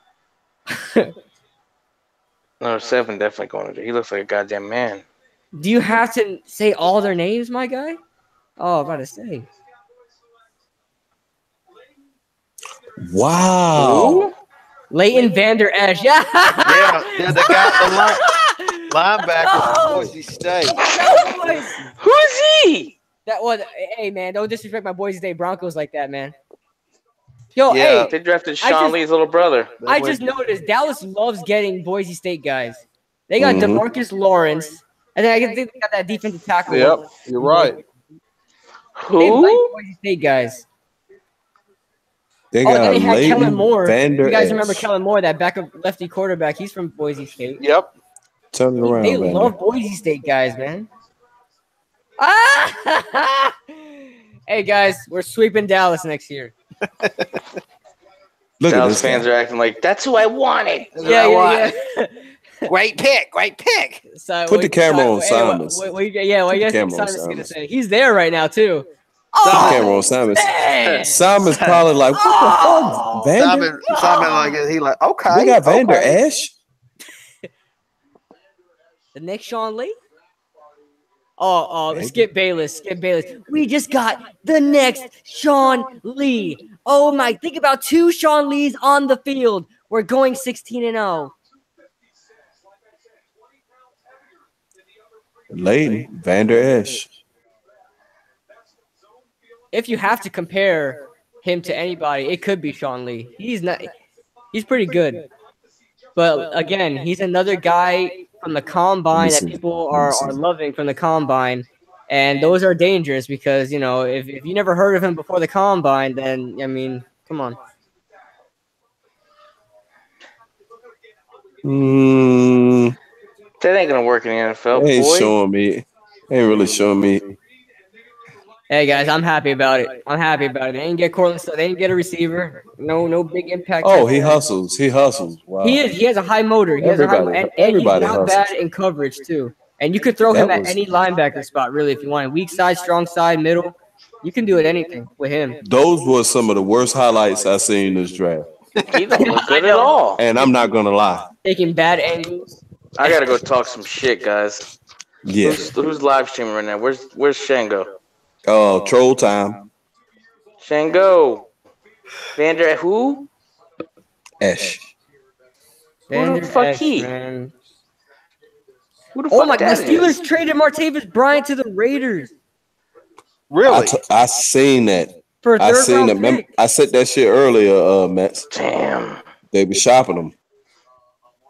Number 7 definitely going to. He looks like a goddamn man. Do you have to say all their names, my guy? Oh, I'm about to say. Wow. Leighton Vander Esch. Yeah. Yeah, the guy, the linebacker from Boise State. Who's he? That was. Hey, man, don't disrespect my Boise State Broncos like that, man. Yo, yeah, hey. They drafted Sean Lee's little brother. I just noticed Dallas loves getting Boise State guys. They got DeMarcus Lawrence, and then I think they got that defensive tackle. Yep, you're right. Who? They like Boise State guys. They got they had Kellen Moore. Vander You guys Esch. remember Kellen Moore, that backup lefty quarterback? He's from Boise State. Yep. Turn it around, They Vander. love Boise State guys, man. Ah! Hey, guys, we're sweeping Dallas next year. Look at this fans guy. are acting like that's who I wanted. Yeah. Great pick. So, Put the camera on Simons. What do you guys think camera on Simons is gonna Simons. say? He's there right now too. Put the camera on Simons. Man. Simons probably like, what the fuck, Vander? Simon like he like okay. We got Vander Esch. The next Sean Lee. Skip Bayless. We just got the next Sean Lee. Oh my! Think about 2 Sean Lees on the field. We're going 16-0. Lady Vander Esch. If you have to compare him to anybody, it could be Sean Lee. He's pretty good. But again, he's another guy from the combine that people are loving from the combine. And those are dangerous because, if you never heard of him before the combine, then, I mean, come on. That ain't going to work in the NFL, They ain't boy. showing me. They ain't really showing me. Hey guys, I'm happy about it. They didn't get Cortland, so they didn't get a receiver. No big impact. Oh, he hustles. Wow. He has a high motor. And he's not bad in coverage too. And you could throw him at any linebacker spot, really, if you want. Weak side, strong side, middle. You can do it anything with him. Those were some of the worst highlights I've seen in this draft. He don't look good at all. And I'm not gonna lie. Taking bad angles. I gotta go talk some shit, guys. Yeah. Who's live streaming right now? Where's Shango? Troll time. Shango. Vander who? Esch. Who the fuck he? Man. Who the fuck the Steelers traded Martavis Bryant to the Raiders. Really? I seen that. For a third round pick. I said that shit earlier, Mets. Damn. They be shopping them.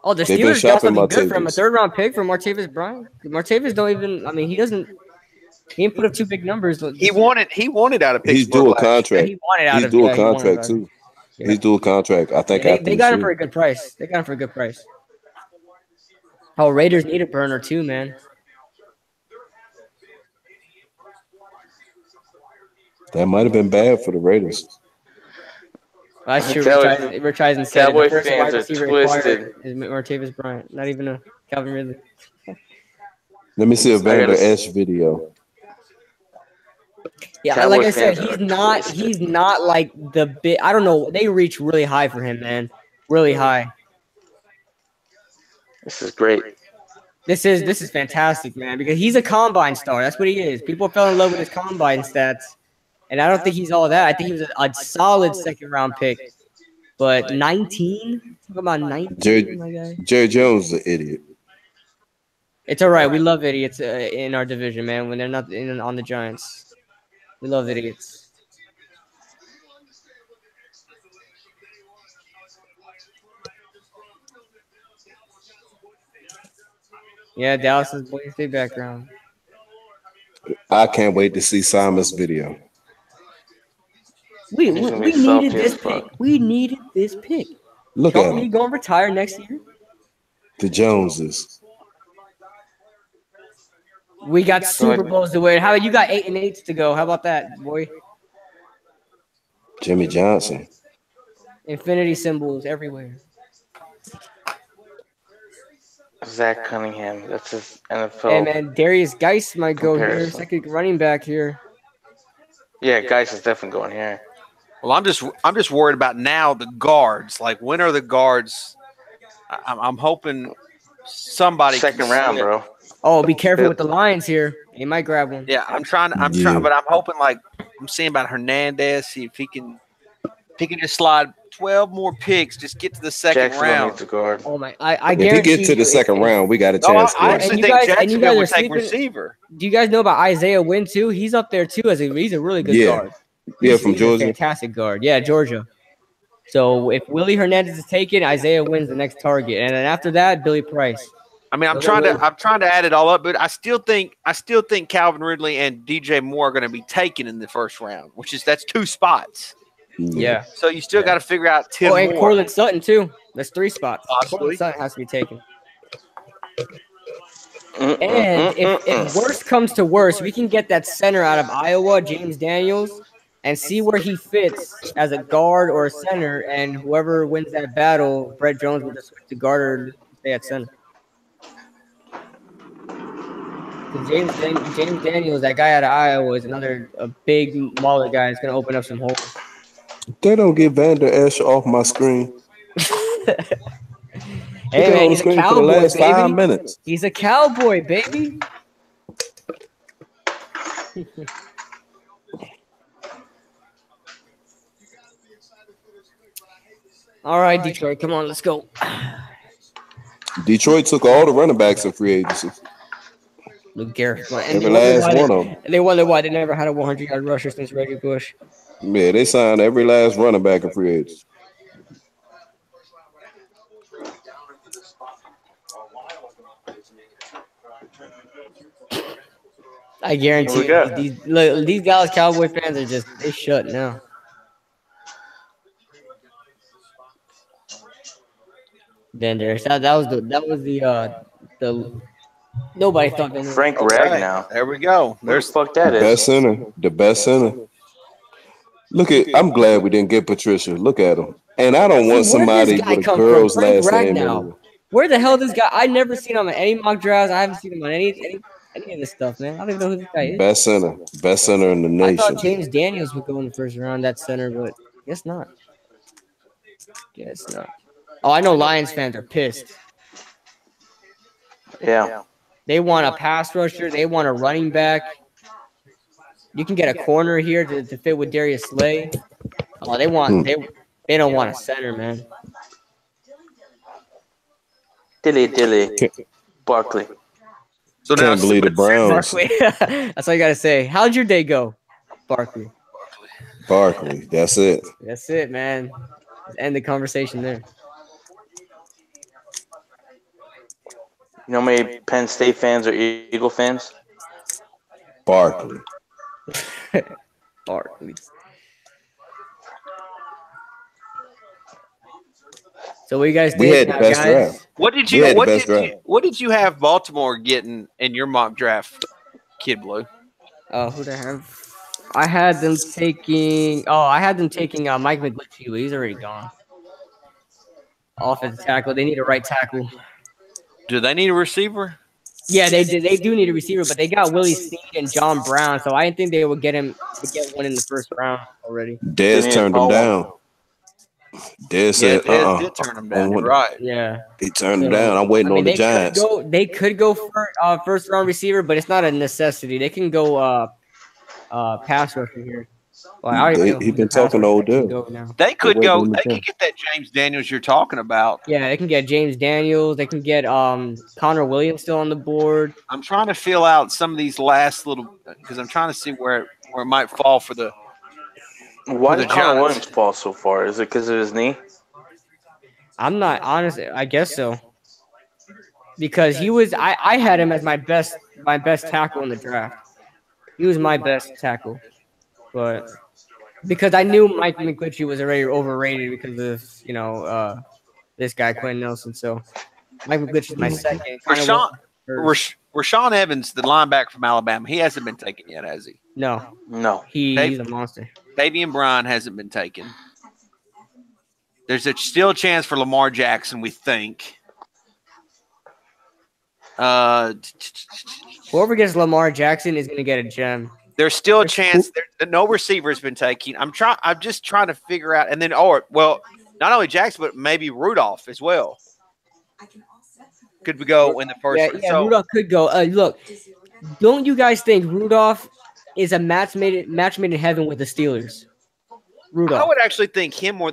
Oh, the Steelers got something good from a third round pick from Martavis Bryant. Martavis don't even. I mean, he didn't put up too big numbers. He wanted out of Pittsburgh. He's due a contract. He wanted out He's of due a contract too. Yeah. He's due a contract. I think they got him for a good price. Oh, Raiders need a burner too, man. That might have been bad for the Raiders. That's true. Rich Eisen said Cowboy the first fans wide receiver are twisted. is Martavis Bryant, not even a Calvin Ridley. Let me see a Vander Esch video. Yeah, Cowboy like I said, fans he's not like the big. I don't know. They reach really high for him, man. Really high. This is great. This is fantastic, man, because he's a combine star. That's what he is. People fell in love with his combine stats. And I don't think he's all that. I think he was a solid second-round pick. But 19? Talk about 19, my guy. Jerry Jones is an idiot. It's all right. We love idiots in our division, man, when they're not on the Giants. We love idiots. Yeah, Dallas's Boise State background. I can't wait to see Simon's video. We needed this pick. We needed this pick. Look at him. He going to retire next year? The Joneses. We got Super Bowls to win. How about you got 8 and 8 to go? How about that, boy? Jimmy Johnson. Infinity symbols everywhere. Zach Cunningham. That's his NFL. Hey man, Darius Geis might go here. comparison. Second running back here. Yeah, Geis is definitely going here. Well, I'm just worried about now the guards. Like, when are the guards? I'm hoping somebody Second round, bro. Oh, be careful with the Lions here. He might grab one. Yeah, I'm trying, but I'm hoping, like, I'm seeing about Hernandez. See if he can just slide 12 more picks. Just get to the second round. Needs a guard. Oh my! I If guarantee he gets to the second round, we got a chance. I actually think Jacksonville would take receiver. Do you guys know about Isaiah Wynn too? He's up there too. He's a really good guard. Yeah, from He's Georgia. a fantastic guard. Yeah, Georgia. So if Willie Hernandez is taken, Isaiah Wynn's the next target, and then after that, Billy Price. I mean, I'm trying to add it all up, but I still think Calvin Ridley and DJ Moore are going to be taken in the first round, that's 2 spots. Yeah. So you still got to figure out Tim and Moore. Cortland Sutton too. That's 3 spots. Possibly. Cortland Sutton has to be taken. And if worst comes to worst, we can get that center out of Iowa, James Daniels. and see where he fits as a guard or a center, and whoever wins that battle, Brett Jones will just switch to guard or stay at center. James Daniels, that guy out of Iowa, is a big mauler guy. It's gonna open up some holes. They don't get Vander Esch off my screen. Hey man, he's a Cowboy, for the last baby. 5 minutes. He's a Cowboy, baby. All right, Detroit, come on, let's go. Detroit took all the running backs in free agency. Luke Garrett. Every last one of them. They wonder why they never had a 100-yard rusher since Reggie Bush. Yeah, they signed every last running back in free agency. I guarantee you, these Dallas Cowboy fans are they shut now. Then that was the nobody thought that. Frank Ragnow. There we go. There's fuck that is. The best center. I'm glad we didn't get Patricia. Look at him. And I don't want somebody with a girl's last name. Anyway. Where the hell this guy? I never seen him in any mock drafts. I haven't seen him on any of this stuff, man. I don't even know who this guy is. Best center in the nation. I thought James Daniels would go in the first round, that center, but guess not. Guess not. Oh, I know Lions fans are pissed. Yeah. They want a pass rusher. They want a running back. You can get a corner here to fit with Darius Slay. Oh, they don't want a center, man. Dilly. Barkley. So now can't believe the Browns. Barkley. That's all you gotta say. How'd your day go, Barkley? Barkley. That's it. That's it, man. Let's end the conversation there. You know how many Penn State fans are Eagle fans? Barkley. Barkley. So what you guys think? We had the best draft. What did you have Baltimore getting in your mock draft, Kid Blue? Who did I have? I had them taking Mike McGlinchey, but he's already gone. Offensive tackle. They need a right tackle. Do they need a receiver? Yeah, they do need a receiver, but they got Willie Snead and John Brown, so I didn't think they would get one in the first round already. Dez turned him down. Dez said, Dez did turn him down. Right. Yeah. He turned him down. I'm waiting on the Giants. They could go for first round receiver, but it's not a necessity. They can go pass rusher here. Well, he's been talking to Odell. They could go. They could get that James Daniels you're talking about. Yeah, they can get James Daniels. They can get Connor Williams still on the board. I'm trying to fill out some of these last little because I'm trying to see where it might fall for the. Why did Connor Williams fall so far? Is it because of his knee? I'm not honest. I guess so. Because he was, I had him as my best tackle in the draft. He was my best tackle. But because I knew Mike McGlinchey was already overrated because of, this guy, Quentin Nelson. So Mike McGlinchey is my second. Rashawn Evans, the linebacker from Alabama, he hasn't been taken yet, has he? No. He's a monster. Davian Bryan hasn't been taken. There's still a chance for Lamar Jackson, we think. Whoever gets Lamar Jackson is going to get a gem. There's still a chance. No receiver has been taken. I'm just trying to figure out. And then, not only Jackson, but maybe Rudolph as well. Could we go in the first? Yeah, Rudolph could go. Look, don't you guys think Rudolph is a match made in heaven with the Steelers? Rudolph. I would actually think them or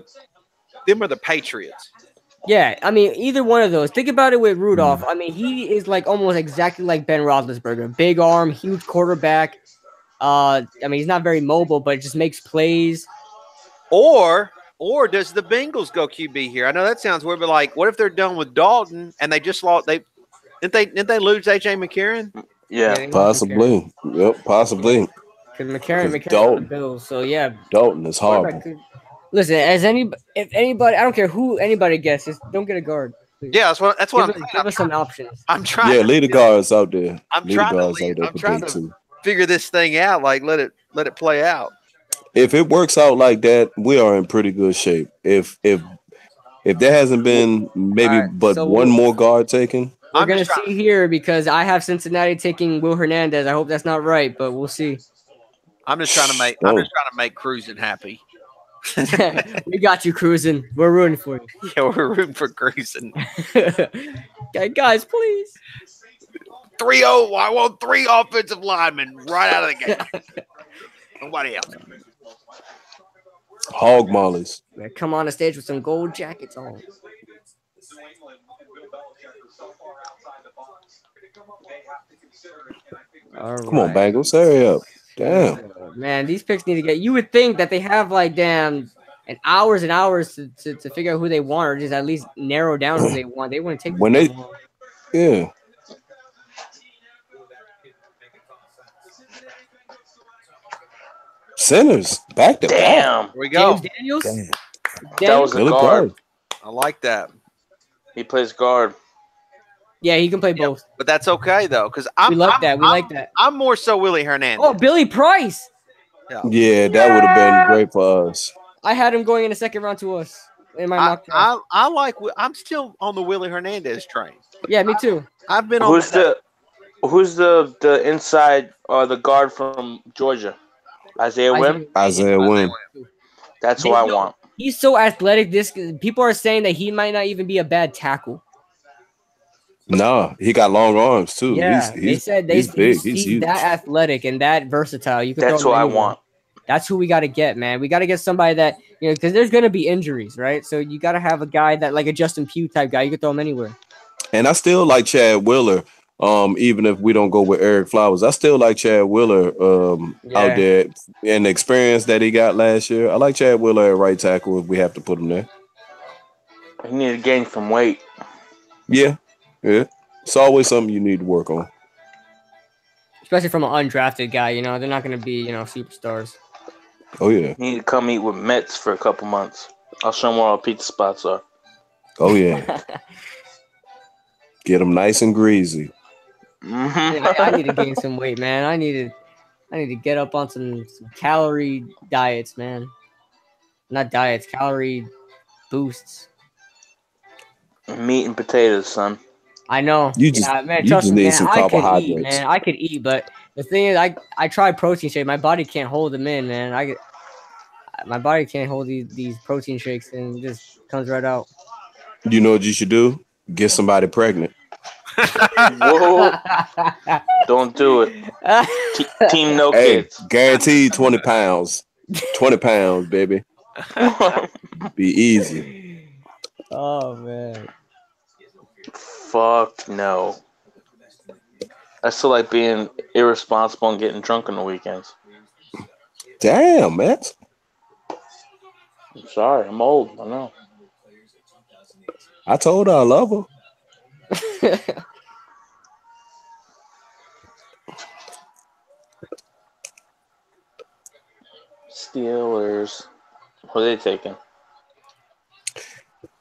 the Patriots. Yeah, I mean, either one of those. Think about it with Rudolph. I mean, he is like almost exactly like Ben Roethlisberger. Big arm, huge quarterback. I mean, he's not very mobile, but just makes plays. Or does the Bengals go QB here? I know that sounds weird, but like, what if they're done with Dalton and they just lost? Didn't they lose AJ McCarron? Yeah, possibly. Yep, possibly. Because McCarron on the Bills. So yeah, Dalton is horrible. Listen, if anybody, I don't care who anybody gets, just don't get a guard. Please. Yeah, that's what I'm. Give us some options. I'm trying. Yeah, lead the guards out there. I'm trying to figure this thing out. Like, let it play out. If it works out like that, we are in pretty good shape. If there hasn't been maybe right, but so one more guard taken, we're gonna see here because I have Cincinnati taking Will Hernandez. I hope that's not right, but we'll see. I'm just trying to make Cruising happy. We got you, Cruising. We're rooting for you. Yeah, we're rooting for Cruising. Okay, guys, please. 3-0. I want 3 offensive linemen right out of the gate. Nobody else. hog mollies. Come on the stage with some gold jackets on. Come on, Bengals, hurry up. Damn. Man, these picks need to get. You would think that they have like damn and hours to figure out who they want, or just at least narrow down who they want. They wouldn't take when they, yeah. Centers back to back. Damn. Here we go. James Daniels. Damn. That was a guard. I like that. He plays guard. Yeah, he can play both. But that's okay though, because we like that. I'm more so Willie Hernandez. Oh, Billy Price. Yeah, that would have been great for us. I had him going in the second round to us in my mock draft. I'm still on the Willie Hernandez train. Yeah, me too. I've been on. Who's the inside or the guard from Georgia? Isaiah Wynn. Isaiah Wynn. That's who I want. He's so athletic. People are saying that he might not even be a bad tackle. No, he got long arms too. Yeah, he's big. He's that athletic and that versatile. You can. That's who I want. That's who we got to get, man. We got to get somebody that because there's going to be injuries, right? So you got to have a guy that like a Justin Pugh type guy. You can throw him anywhere. And I still like Chad Wheeler. Even if we don't go with Eric Flowers, I still like Chad Wheeler out there and the experience that he got last year. I like Chad Wheeler at right tackle if we have to put him there. He need to gain some weight. Yeah. It's always something you need to work on. Especially from an undrafted guy, they're not going to be, superstars. Oh, yeah. He need to come eat with Mets for a couple months. I'll show him where our pizza spots are. Oh, yeah. Get them nice and greasy. I need to gain some weight, man. I need to get up on some calorie diets, man. Not diets, calorie boosts. Meat and potatoes, son. I know. You just need some carbohydrates. I could eat, but the thing is, I tried protein shake. My body can't hold them in, man. My body can't hold these protein shakes, and it just comes right out. You know what you should do? Get somebody pregnant. Whoa! Don't do it. Team no kids. Guaranteed 20 pounds. 20 pounds, baby. Be easy. Oh man. Fuck no. I still like being irresponsible and getting drunk on the weekends. Damn, man. I'm sorry. I'm old. I know. I told her I love her. Steelers. What are they taking?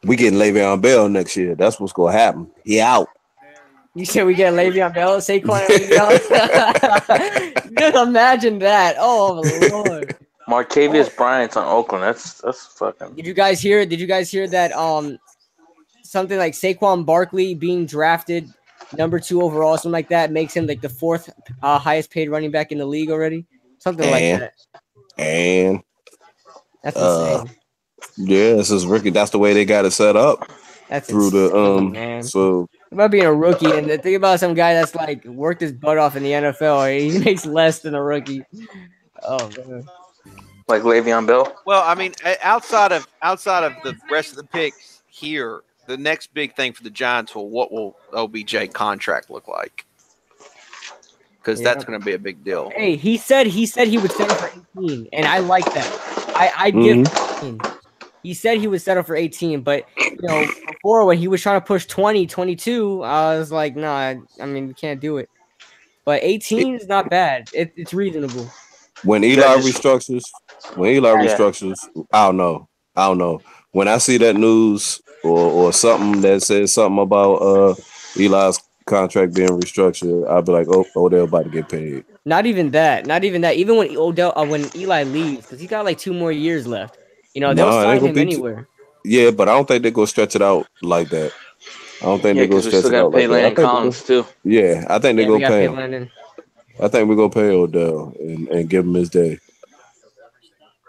We getting Le'Veon Bell next year. That's what's gonna happen. He out. You said we get Le'Veon Bell, Saquon. Just imagine that. Oh Lord. Martavius Bryant's on Oakland. That's fucking. Did you guys hear that? Something like Saquon Barkley being drafted number 2 overall, something like that, makes him like the 4th highest paid running back in the league already. Something like that. And that's insane. Yeah, this is Ricky. That's the way they got it set up. That's through insane, man. So about being a rookie, and the thing about some guy that's like worked his butt off in the NFL, he makes less than a rookie. Oh man. Like Le'Veon Bell. Well, I mean, outside of the rest of the picks here, the next big thing for the Giants what will OBJ contract look like? Because that's going to be a big deal. Hey, he said he would settle for 18, and I like that. I give 18. He said he would settle for 18, but before when he was trying to push 20, 22, I was like, nah, I mean, we can't do it. But 18 is not bad. It's reasonable. When Eli restructures, I don't know. When I see that news or something that says something about Eli's contract being restructured, I'll be like, oh, Odell about to get paid. Not even that. Not even that. Even when when Eli leaves, because he's got like 2 more years left. You know, they'll No, it ain't sign gonna him be. anywhere. Yeah, but I don't think they're gonna stretch it out like that. I don't think Yeah, they're gonna because we stretch still it got to out pay like that. Landon Collins too. Yeah, I think they're Yeah, we gonna got pay paid him. Landon. I think we're gonna pay Odell and give him his day.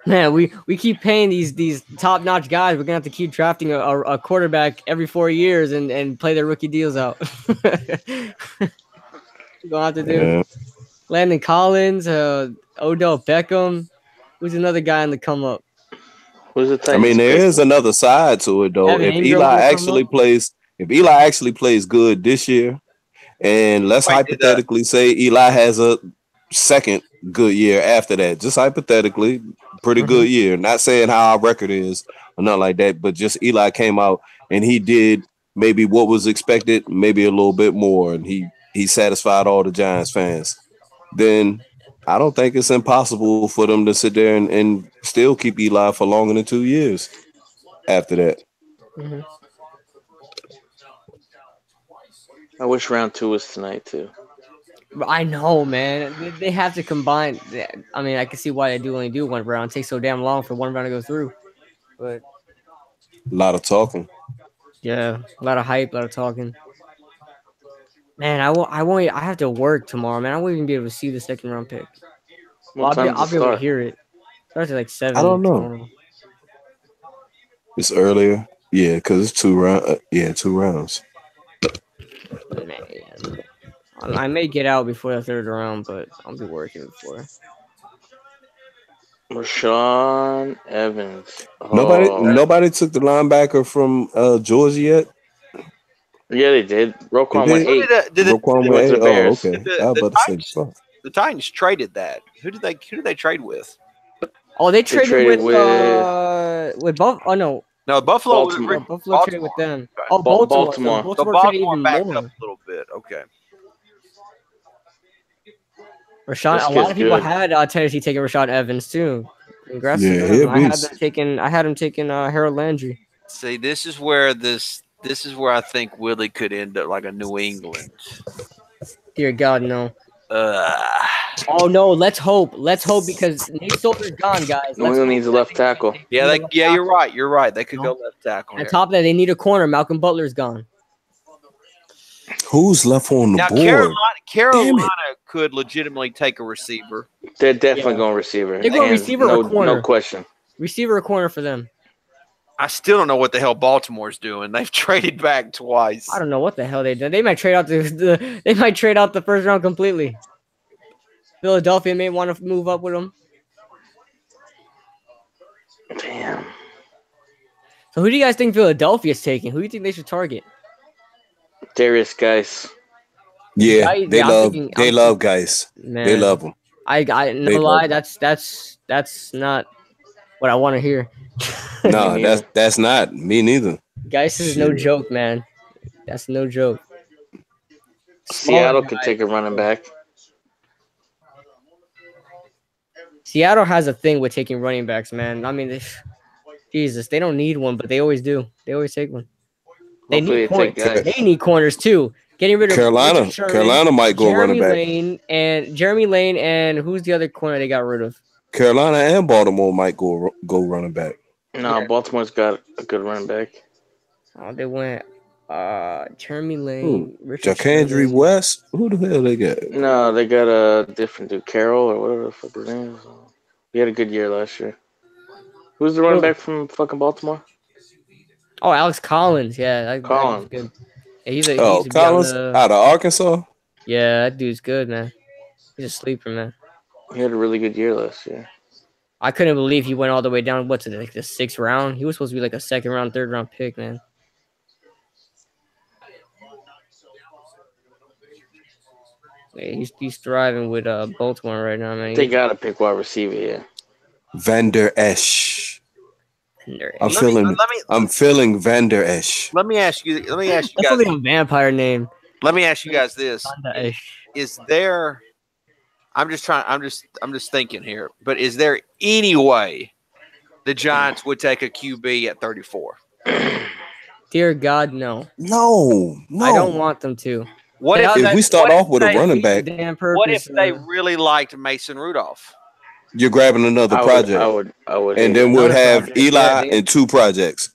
Man, we keep paying these top notch guys. We're gonna have to keep drafting a quarterback every 4 years and play their rookie deals out. We're gonna have to do Yeah. Landon Collins, Odell Beckham. Who's another guy on the come up? Who's the I Titans mean, there pick? is another side to it though. Evan Ingram gonna come up? If Eli actually plays good this year, and let's hypothetically say Eli has a second good year after that, just hypothetically, pretty good year. Not saying how our record is or nothing like that, but just Eli came out and he did maybe what was expected, maybe a little bit more, and he satisfied all the Giants fans. Then I don't think it's impossible for them to sit there and still keep Eli for longer than 2 years after that. Mm-hmm. I wish round 2 was tonight too. I know, man. They have to combine. I mean, I can see why they only do one round. It takes so damn long for one round to go through. But A lot of talking. yeah, a lot of hype, a lot of talking. Man, I have to work tomorrow, man. I won't even be able to see the second round pick. What time I'll does be it able to start? hear it. Starts at like 7. I don't know. Tomorrow. It's earlier. Yeah, because it's 2 rounds. 2 rounds. Man, I may get out before the 3rd round, but I'll be working before. Rashawn Evans. Nobody took the linebacker from Georgia yet. Yeah, they did. Roquan They went 8. Roquan went went to 8. the Bears. Okay. I was about to say fuck. The Titans traded that. Who did they trade with? Oh, they traded with Buffalo. Oh no. No, Buffalo. Baltimore. Buffalo traded with them. Okay. Oh, Baltimore. So Baltimore. Baltimore traded even backed more. up a little bit. Okay. Rashawn. A lot of people had Tennessee taking Rashawn Evans too. Congrats to them. I had him taking Harold Landry. See, this is where I think Willie could end up like a New England. Dear God, no. Oh no, let's hope. Let's hope because Nate Solder's gone, guys. New England needs a left tackle. Yeah, you're right. You're right. They could go left tackle. On top of that, they need a corner. Malcolm Butler's gone. Who's left on the board? Carolina could legitimately take a receiver. They're definitely going receiver. They're going receiver or corner. No question. Receiver or corner for them. I still don't know what the hell Baltimore's doing. They've traded back twice. I don't know what the hell they did. They might trade out the first round completely. Philadelphia may want to move up with them. Damn. So who do you guys think Philadelphia's taking? Who do you think they should target? Darius Guice. Yeah, they love guys. Man, they love them. That's not what I want to hear. No, that's not me neither. Guice is no joke, man. That's no joke. Seattle could take a running back. Seattle has a thing with taking running backs, man. I mean, Jesus, they don't need one, but they always do. They always take one. They need corners. They need corners too. Getting rid of Carolina. Sherman, Carolina might go running back. Jeremy Lane and who's the other corner they got rid of? Carolina and Baltimore might go running back. No, Baltimore's got a good running back. Oh, they went Jeremy Lane, Jacandry West. Who the hell they got? No, they got a different dude, Carroll or whatever the fuck his name is. He had a good year last year. Who's the running back from fucking Baltimore? Oh, Alex Collins. Yeah, Collins. Good. Yeah, he's Collins out of Arkansas. Yeah, that dude's good, man. He's a sleeper, man. He had a really good year last year. I couldn't believe he went all the way down. What's it, like the 6th round? He was supposed to be like a 2nd round, 3rd round pick, man. Yeah, he's thriving with Baltimore right now, man. They gotta pick wide receiver, yeah. Van Der Esch. I'm feeling Van Der Esch. Let me ask you That's guys. like a vampire name. Let me ask you guys this: Is there? I'm just thinking here. But is there any way the Giants would take a QB at 34? Dear God, no. No. I don't want them to. What if we start off with a running back? What if they really liked Mason Rudolph? You're grabbing another project. I would. And then we'll have Eli and 2 projects.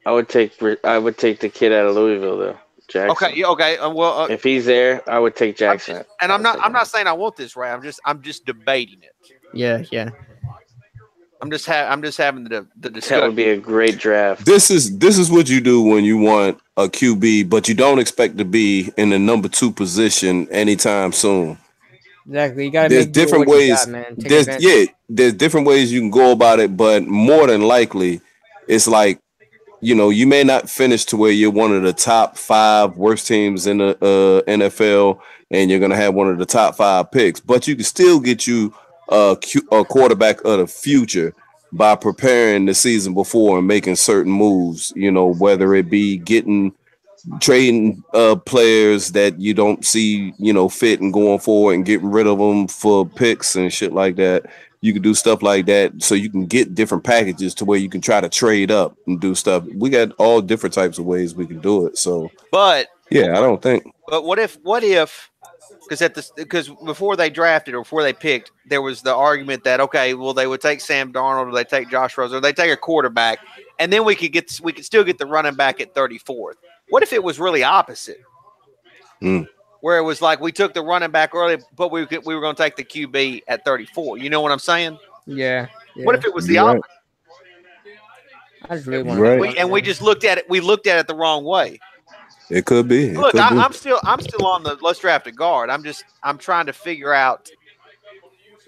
I would take the kid out of Louisville though, Jackson. Okay. Well, if he's there, I would take Jackson. I'm not saying I want this, Ray. I'm just debating it. Yeah. I'm just having the discussion. That would be a great draft. This is what you do when you want a QB, but you don't expect to be in the number 2 position anytime soon. Exactly. You gotta there's make different ways. There's different ways you can go about it, but more than likely, it's like, you may not finish to where you're one of the top 5 worst teams in the NFL, and you're gonna have one of the top 5 picks, but you can still get you a quarterback of the future by preparing the season before and making certain moves. Whether it be trading players that you don't see, fit and going forward and getting rid of them for picks and shit like that. You can do stuff like that so you can get different packages to where you can try to trade up and do stuff. We got all different types of ways we can do it. So, but yeah, I don't think. But what if? Because before they drafted or before they picked, there was the argument that they would take Sam Darnold or they take Josh Rosen or they take a quarterback, and then we could still get the running back at 34th. What if it was really opposite? Where it was like we took the running back early, but we were going to take the QB at 34. You know what I'm saying? Yeah. What if it was the opposite? I just really want we just looked at it. We looked at it the wrong way. It could be. I'm still on the let's draft a guard. I'm trying to figure out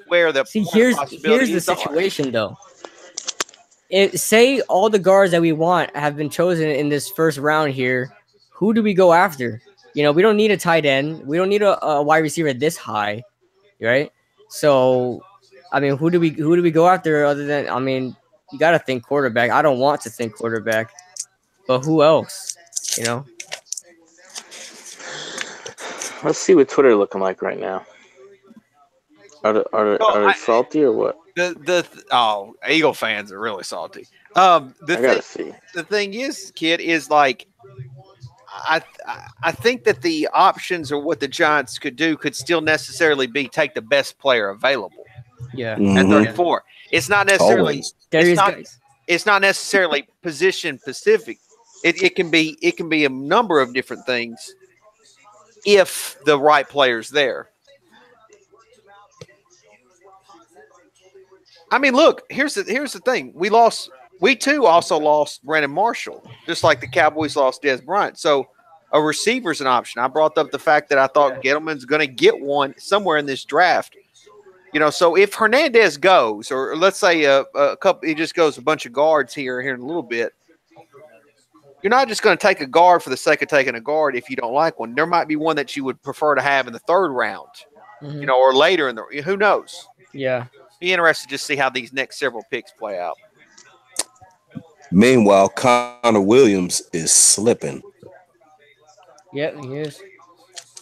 where the here's the situation though. Say all the guards that we want have been chosen in this first round here. Who do we go after? We don't need a tight end. We don't need a wide receiver this high, right? So, who do we go after other than? You got to think quarterback. I don't want to think quarterback, but who else? Let's see what Twitter looking like right now. Are they salty or what? Eagle fans are really salty. The thing is, kid, is like I think that the options or what the Giants could do could still necessarily be take the best player available. Yeah, at 34. It's not necessarily it's not necessarily position specific. It can be a number of different things if the right player's there. Look, here's the thing. We too also lost Brandon Marshall, just like the Cowboys lost Dez Bryant. So a receiver's an option. I brought up the fact that I thought Gettleman's going to get one somewhere in this draft. So if Hernandez goes, or let's say a couple, he just goes a bunch of guards here in a little bit. You're not just going to take a guard for the sake of taking a guard if you don't like one. There might be one that you would prefer to have in the 3rd round, or later in the. Who knows? Yeah. Be interested to just see how these next several picks play out. Meanwhile, Connor Williams is slipping. Yep, he is.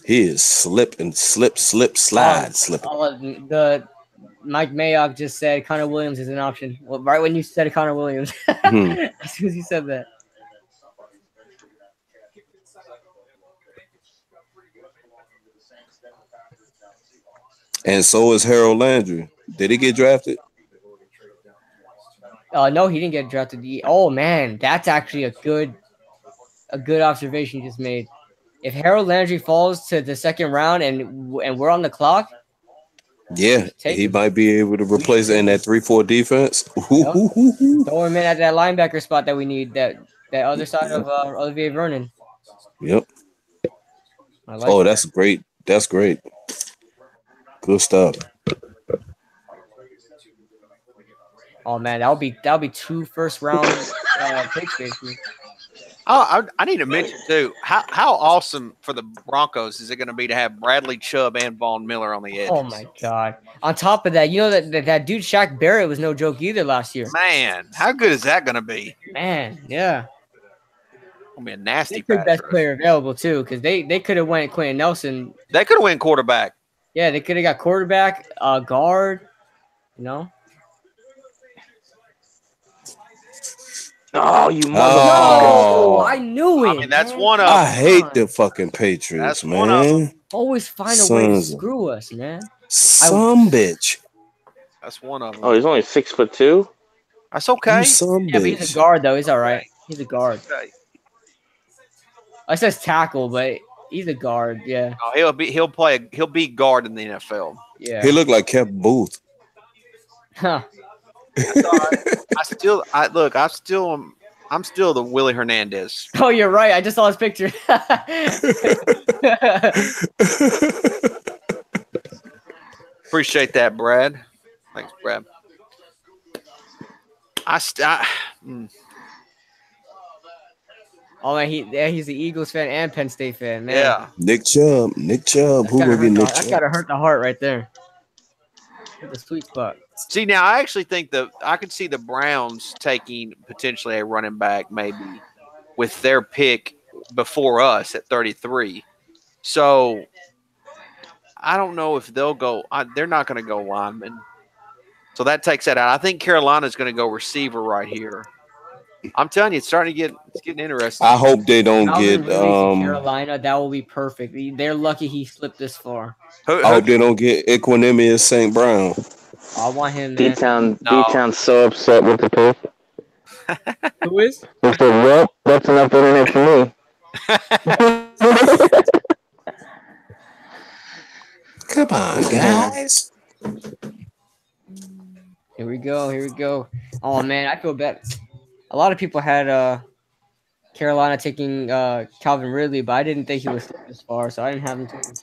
He is slipping. The Mike Mayock just said Connor Williams is an option. Well, right when you said Connor Williams, as soon as you said that. And so is Harold Landry. Did he get drafted? No, he didn't get drafted. Oh man, that's actually a good observation you just made. If Harold Landry falls to the 2nd round and we're on the clock, yeah, he might be able to replace it in that 3-4 defense. Throw him in at that linebacker spot that we need, that other side of Olivier Vernon. Yep. That's great. That's great. Good stuff. Oh man, that'll be 2 first-round picks basically. Oh, I need to mention too how awesome for the Broncos is it going to be to have Bradley Chubb and Von Miller on the edge? Oh my God! On top of that, that dude Shaq Barrett was no joke either last year. Man, how good is that going to be? Man, yeah. Gonna be a nasty. Best player available too, because they could have went Quentin Nelson. They could have went quarterback. Yeah, they could have got quarterback, guard. Oh, you motherfucker! Oh, I knew doing? I mean, that's one of. I hate the fucking Patriots, That's one of man. Always find a way to screw us, man. Some bitch. That's one of them. Oh, he's only 6'2". That's okay. You some Yeah, but bitch. he's a guard though. He's all right. He's a guard. Okay. I says tackle, but he's a guard. Yeah. Oh, he'll be guard in the NFL. Yeah. He looked like Kev Booth. Huh. I'm still the Willie Hernandez. Oh, you're right. I just saw his picture. Appreciate that, Brad. Thanks, Brad. Oh man, he's the Eagles fan and Penn State fan, man. Yeah. Nick Chubb. Who will be Nick Chubb? That gotta hurt the heart right there. The sweet spot. See, now I actually think I could see the Browns taking potentially a running back maybe with their pick before us at 33. So I don't know if they'll go. They're not going to go lineman. So that takes that out. I think Carolina's going to go receiver right here. I'm telling you, it's getting interesting. I hope they don't get Carolina. That will be perfect. They're lucky he slipped this far. I hope they don't get Equanimous St. Brown. I want him. D-Town's so upset with the pick. Who is? He said, "Well, that's enough internet for me." Come on, guys. Here we go. Oh man, I feel bad. A lot of people had Carolina taking Calvin Ridley, but I didn't think he was this far, so I didn't have him taken.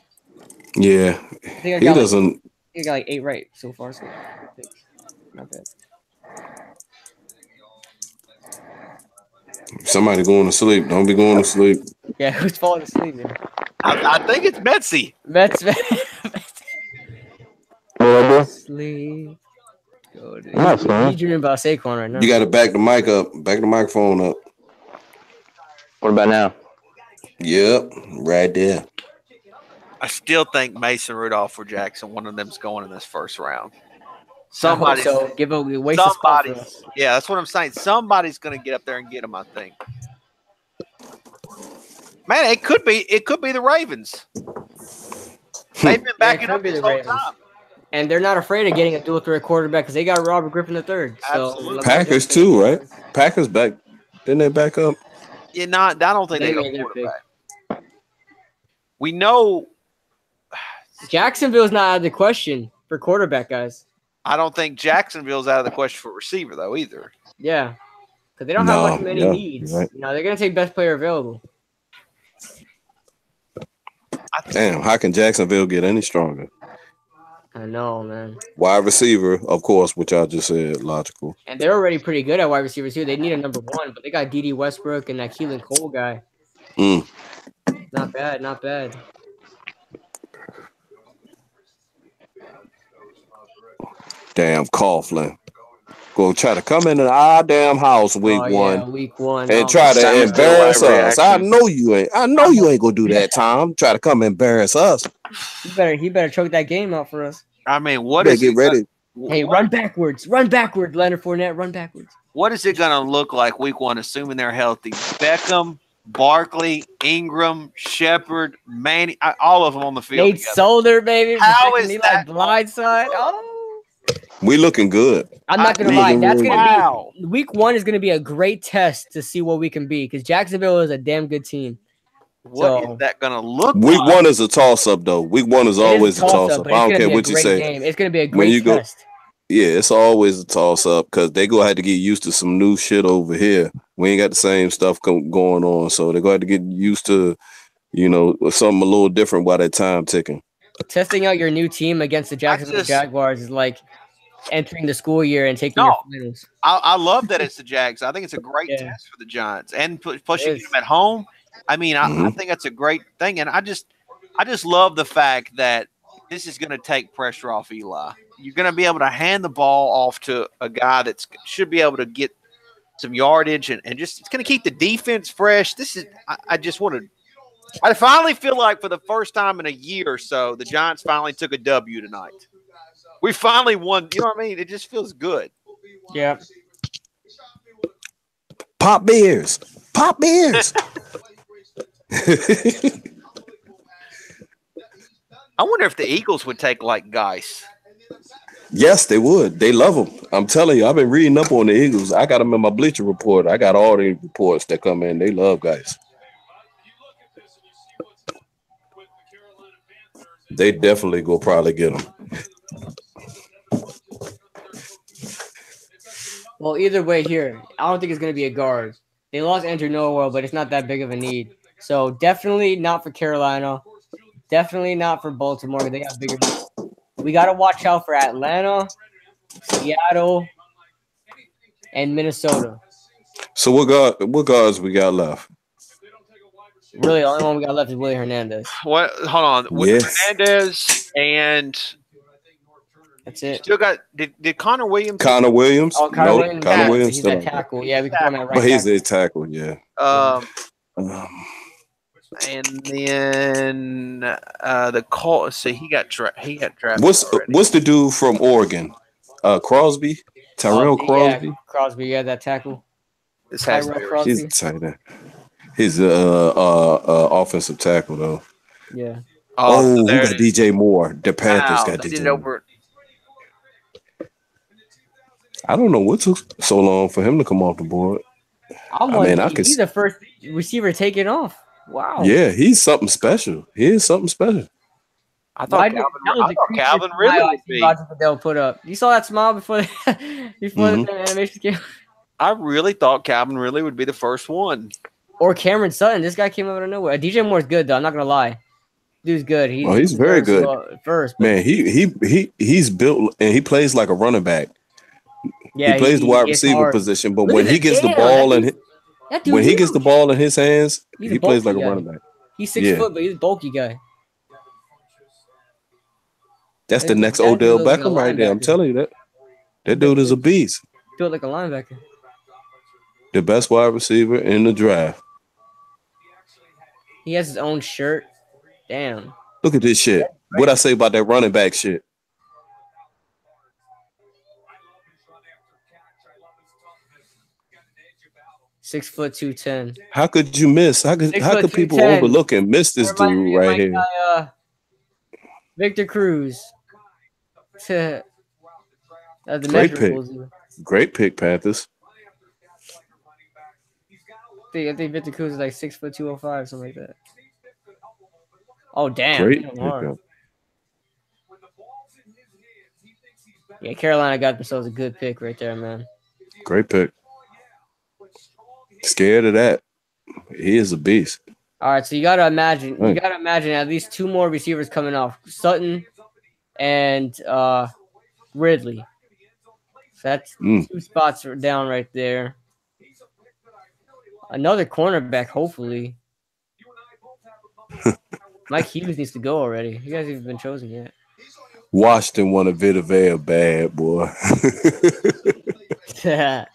Yeah, he doesn't. He got like 8 right so far, so not bad. Somebody going to sleep. Don't be going to sleep. Yeah, who's falling asleep, man? I think it's Betsy. Sleep. Nice, man. He's dreaming about Saquon right now. You got to back the mic up. Back the microphone up. What about now? Yep, right there. I still think Mason Rudolph or Jackson, one of them's going in this first round. Give a waste of spot for us. Yeah, that's what I'm saying. Somebody's going to get up there and get him, I think. Man, it could be the Ravens. They've been backing up this whole time. And they're not afraid of getting a dual threat quarterback because they got Robert Griffin III. So Packers too, right? Packers back. Didn't they back up? Yeah, I don't think they go quarterback. We know Jacksonville's not out of the question for quarterback, guys. I don't think Jacksonville's out of the question for receiver though either. Yeah, because they don't have many needs. Right. They're gonna take best player available. Damn, how can Jacksonville get any stronger? I know, man. Wide receiver, of course, which I just said, logical. And they're already pretty good at wide receivers too. They need a number 1, but they got D.D. Westbrook and that Keelan Cole guy. Not bad. Damn, Coughlin. Go try to come into our damn house week one and try to embarrass us. I know you ain't gonna do that, Tom. Try to come embarrass us. He better choke that game out for us. I mean, what is get ready? Hey, run backwards, Leonard Fournette, run backwards. What is it gonna look like week 1, assuming they're healthy? Beckham, Barkley, Ingram, Shepard, Manning, all of them on the field. Nate Solder, baby. How is that blindside? Oh. We looking good. I'm not gonna lie. That's gonna be week 1 is gonna be a great test to see what we can be because Jacksonville is a damn good team. What is that gonna look week like? 1 is a toss up though. Week 1 is always a toss up. I don't care what you say. It's gonna be a great test. Yeah, it's always a toss up because they're gonna have to get used to some new shit over here. We ain't got the same stuff going on, so they're gonna have to get used to, something a little different while that time ticking. Testing out your new team against the Jacksonville Jaguars is like entering the school year and taking your finals. I love that it's the Jags. I think it's a great test for the Giants, and plus you get them at home. I mean, I think that's a great thing, and I just love the fact that this is going to take pressure off Eli. You're going to be able to hand the ball off to a guy that should be able to get some yardage, and just it's going to keep the defense fresh. I finally feel like for the first time in a year or so, the Giants finally took a W tonight. We finally won. You know what I mean? It just feels good. Yeah. Pop beers. I wonder if the Eagles would take like Geis. Yes, they would. They love him. I'm telling you, I've been reading up on the Eagles. I got them in my Bleacher Report. I got all the reports that come in. They love Geis. They definitely go probably get him. Well, either way here, I don't think it's going to be a guard. They lost Andrew Norwell, but it's not that big of a need. So definitely not for Carolina. Definitely not for Baltimore. They got bigger needs. We got to watch out for Atlanta, Seattle, and Minnesota. So what guards we got left? Really, the only one we got left is Willie Hernandez. What? Hold on. Yes. Hernandez and that's it. Still got did Connor Williams? Connor Williams? Oh, Connor Williams. He's that tackle. Yeah, we can put him at right. But he's a tackle. Yeah. And then the call. See, he got drafted. What's the dude from Oregon? Crosby, Tyrell Crosby. Yeah, Crosby. Yeah, that tackle. Tyrell Crosby. He's tight end. He's offensive tackle though. Yeah. Oh, we got DJ Moore. The Panthers got DJ Moore. I don't know what took so long for him to come off the board. He's the first receiver taken off. Wow. Yeah, he's something special. He is something special. I thought Calvin Ridley would be. Roger Goodell put up. You saw that smile before the animation came. I really thought Calvin Ridley would be the first one. Or Cameron Sutton. This guy came out of nowhere. DJ Moore's good though. I'm not gonna lie. Dude's good. He's very good. First, man, he's built and he plays like a running back. Yeah, he plays the wide receiver position, but when he gets the ball in his hands, he plays like a running back. He's 6 foot, but he's a bulky guy. That's the next Odell Beckham right there. I'm telling you that. That dude is a beast. Do it like a linebacker. The best wide receiver in the draft. He has his own shirt. Damn. Look at this shit. What'd I say about that running back shit? Six foot 210. How could you miss? How could people overlook and miss this dude right here? Victor Cruz. Great pick, Panthers. I think Victor Cruz is like 6 foot 205, something like that. Oh damn! Great pick. Yeah, Carolina got themselves a good pick right there, man. Great pick. Scared of that. He is a beast. All right, so you gotta imagine at least 2 more receivers coming off. Sutton and Ridley. So that's 2 spots down right there. Another cornerback, hopefully. Mike Hughes needs to go already. You guys haven't been chosen yet. Washington won a Vita Vea bad, boy. Yeah,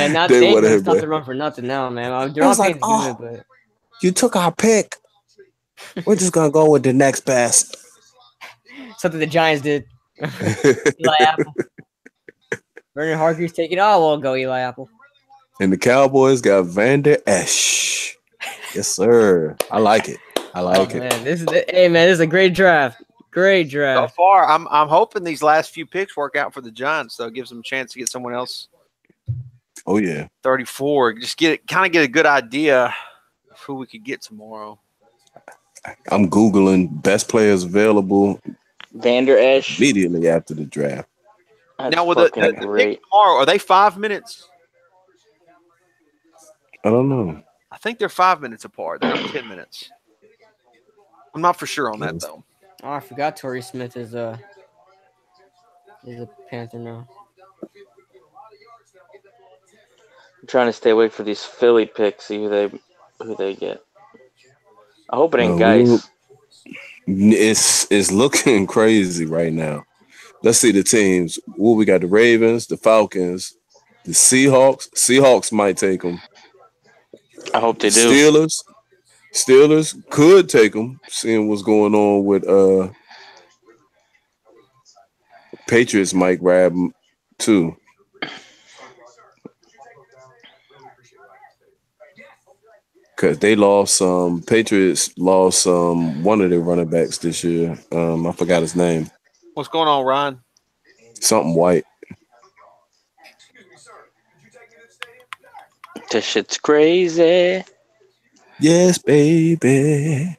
not to run for nothing now, man. But you took our pick. We're just gonna go with the next best. Something the Giants did. Eli Apple. Vernon Hargreaves taking. Oh, we'll go Eli Apple. And the Cowboys got Vander Esch. Yes, sir. I like it. Man, this is a great draft. Great draft. So far, I'm hoping these last few picks work out for the Giants, though. It gives them a chance to get someone else. Oh yeah. 34. Just get a good idea of who we could get tomorrow. I'm Googling best players available. Vander Esch. Immediately after the draft. That's now with the pick tomorrow, are they 5 minutes? I don't know. I think they're 5 minutes apart. They're 10 minutes. I'm not for sure on that though. Oh, I forgot Torrey Smith is a Panther now. I'm trying to stay away for these Philly picks, see who they get. I hope it ain't guys. It's looking crazy right now. Let's see the teams. Well, we got the Ravens, the Falcons, the Seahawks. Seahawks might take them. I hope they do. Steelers could take them, seeing what's going on with Patriots might grab them too. Because they lost Patriots lost one of their running backs this year. I forgot his name. What's going on, Ryan? Something white. This shit's crazy. Yes, baby.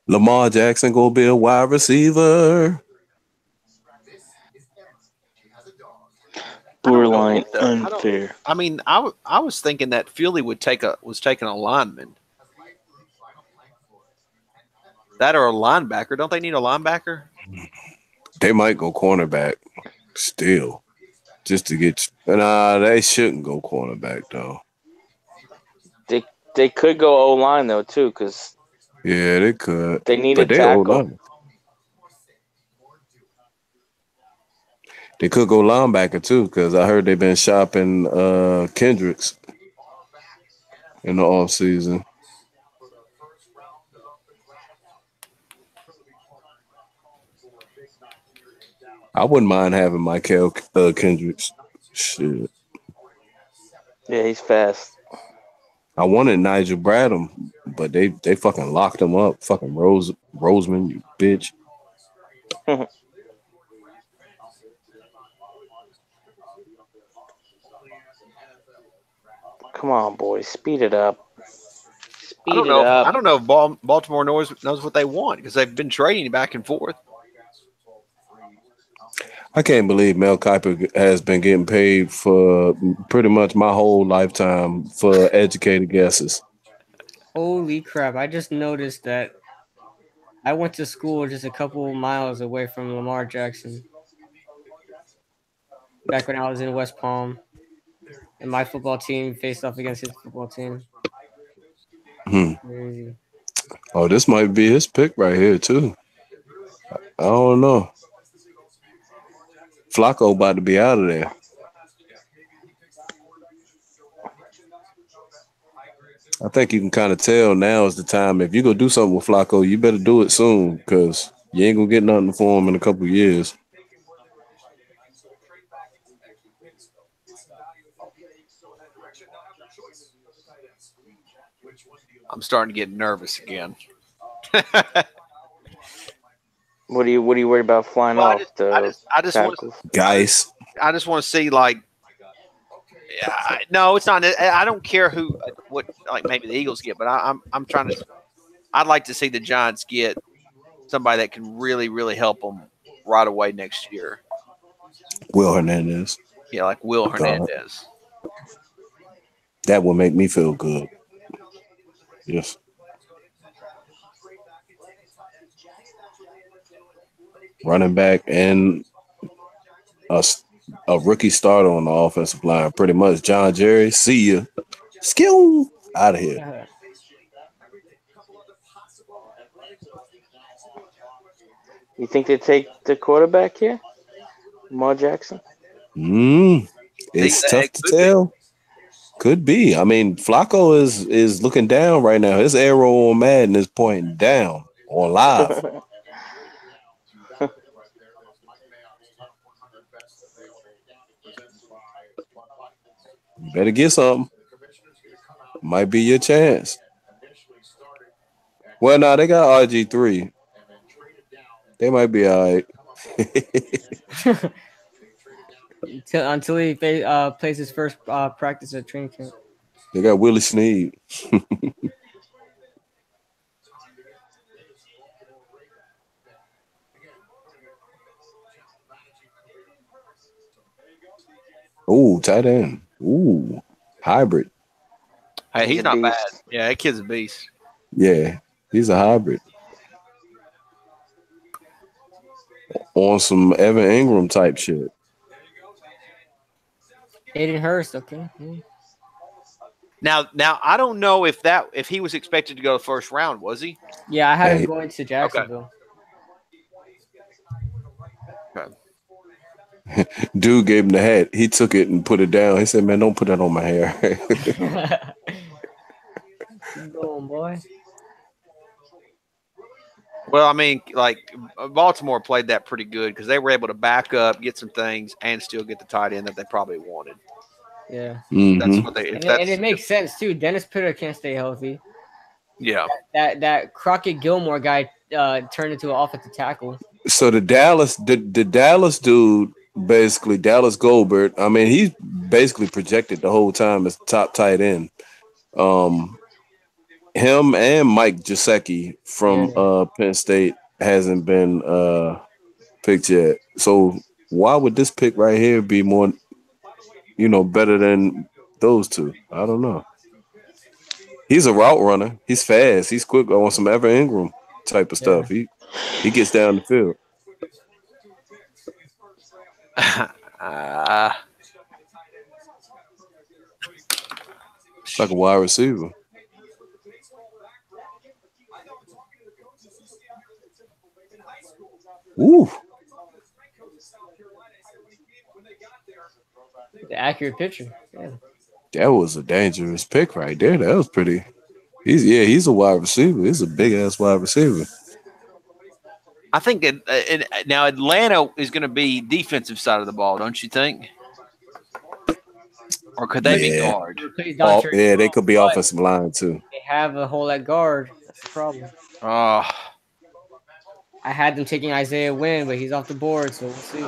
Lamar Jackson gonna be a wide receiver. Borderline unfair. I mean, I was thinking that Philly was taking a lineman. That or a linebacker. Don't they need a linebacker? They might go cornerback still. Just to get they shouldn't go cornerback though. They could go O-line though too, because they could. They need a tackle. They could go linebacker too, because I heard they've been shopping Kendricks in the offseason. I wouldn't mind having Michael Kendricks. Shit. Yeah, he's fast. I wanted Nigel Bradham, but they fucking locked him up. Fucking Roseman, you bitch. Come on, boys, speed it up. I don't know if Baltimore knows what they want, because they've been trading back and forth. I can't believe Mel Kiper has been getting paid for pretty much my whole lifetime for educated guesses. Holy crap. I just noticed that I went to school just a couple miles away from Lamar Jackson. Back when I was in West Palm. And my football team faced off against his football team. Crazy. Oh, this might be his pick right here, too. I don't know. Flacco about to be out of there. I think you can kind of tell now is the time. If you're going to do something with Flacco, you better do it soon, because you ain't going to get nothing for him in a couple of years. I'm starting to get nervous again. What are you worried about flying off? I just want guys. I just want to see, like, no, it's not. I don't care what like maybe the Eagles get, but I'm trying to. I'd like to see the Giants get somebody that can really, really help them right away next year. Will Hernandez. Yeah, like Will Hernandez. That will make me feel good. Yes. Running back and a rookie starter on the offensive line. Pretty much. John Jerry, see ya. Skill out of here. You think they take the quarterback here? Lamar Jackson? It's tough to tell. Could be. I mean, Flacco is looking down right now. His arrow on Madden is pointing down on live. You better get something. Might be your chance. Well, no, they got RG3. They might be all right. Until he plays his first practice at training camp. They got Willie Snead. Ooh, tight end. Ooh, hybrid. Hey, he's not bad. Yeah, that kid's a beast. Yeah, he's a hybrid. On some Evan Ingram type shit. Aiden Hurst, okay. Now I don't know if he was expected to go the first round, was he? Yeah, I had him going to Jacksonville. Okay. Dude gave him the hat. He took it and put it down. He said, "Man, don't put that on my hair." Keep going, boy. Well, I mean, like, Baltimore played that pretty good because they were able to back up, get some things, and still get the tight end that they probably wanted. Yeah. That's what they. And it makes sense too. Dennis Pitta can't stay healthy. Yeah. That Crockett Gilmore guy turned into an offensive tackle. So the Dallas dude, basically Dallas Goldberg. I mean, he's basically projected the whole time as top tight end. Him and Mike Gesicki from Penn State hasn't been picked yet. So why would this pick right here be more, better than those two? I don't know. He's a route runner. He's fast. He's quick on some Evan Ingram type of stuff. He gets down the field. It's like a wide receiver. Ooh. The accurate picture. Yeah. That was a dangerous pick right there. That was pretty. He's a wide receiver. He's a big ass wide receiver. I think now Atlanta is going to be defensive side of the ball, don't you think? Or could they be guard? They could be offensive line too. They have a hole at guard. That's the problem. Oh. I had them taking Isaiah Wynn, but he's off the board, so we'll see.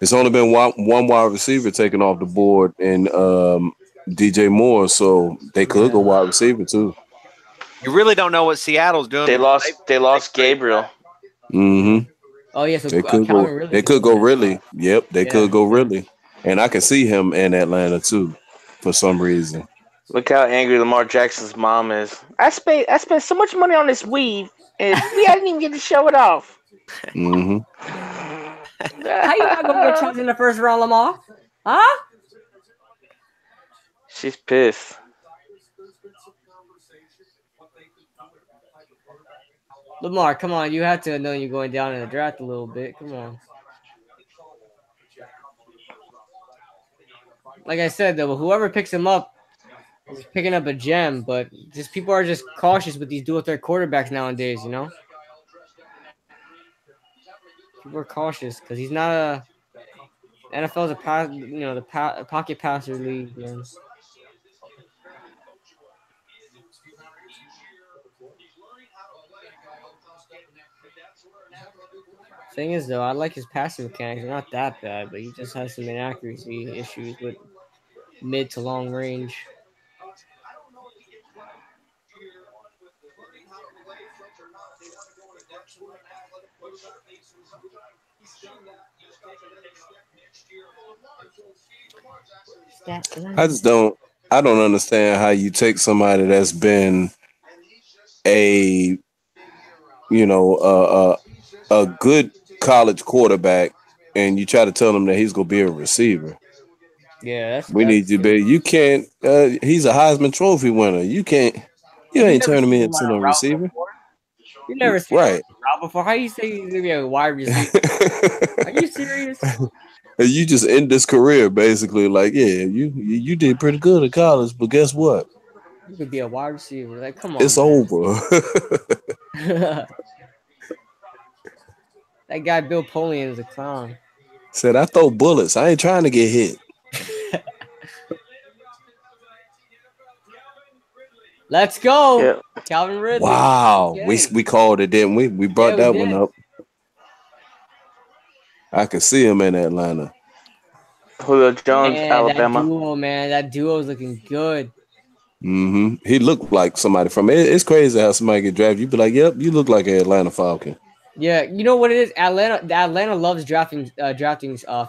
It's only been one wide receiver taken off the board, and DJ Moore, so they could go wide receiver too. You really don't know what Seattle's doing. They lost Gabriel. Mm-hmm. Oh yeah, so they could go Ridley. Yep, they could go Ridley, and I can see him in Atlanta too, for some reason. Look how angry Lamar Jackson's mom is. I spent so much money on this weave, and I didn't even get to show it off. Mm-hmm. How you not gonna get chosen in the first round, Lamar? Huh? She's pissed. Lamar, come on. You have to know you're going down in the draft a little bit. Come on. Like I said, though, whoever picks him up is picking up a gem, but just people are just cautious with these dual-threat quarterbacks nowadays, you know? People are cautious because he's not a NFL's a pocket passer league, man. Thing is, though, I like his passing mechanics. They're not that bad, but he just has some inaccuracy issues with mid to long range. I don't understand how you take somebody that's been a good college quarterback and you try to tell him that he's gonna be a receiver. Yeah, we need you, baby. You can't. He's a Heisman Trophy winner. You can't. You ain't turning me into a receiver. You never seen right route before. How you say he's gonna be a wide receiver? Are you serious? You just end this career basically. Like, yeah, you did pretty good in college, but guess what? You could be a wide receiver. Like, come on. It's over. That guy Bill Polian is a clown. Said I throw bullets. I ain't trying to get hit. Let's go, yeah. Calvin Ridley. Wow, we called it, didn't we? We brought that one up. I could see him in Atlanta. Julio Jones, Alabama. That duo is looking good. Mm-hmm. He looked like somebody from it. It's crazy how somebody get drafted. You be like, "Yep, you look like an Atlanta Falcon." Yeah, you know what it is? Atlanta loves drafting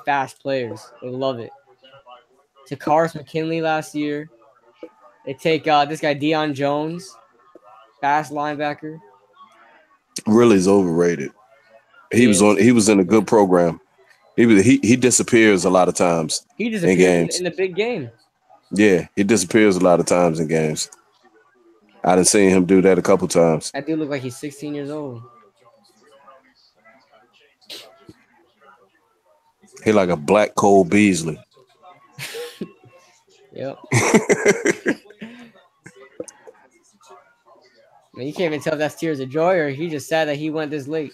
fast players. They love it. Takaris McKinley last year. They take this guy Deion Jones, fast linebacker. Really is overrated. He was in a good program. He disappears a lot of times. He disappears in the big game. Yeah, he disappears a lot of times in games. I done seen him do that a couple times. That dude look like he's 16 years old. He like a black Cole Beasley. Yep. Man, you can't even tell if that's tears of joy or he just sad that he went this late.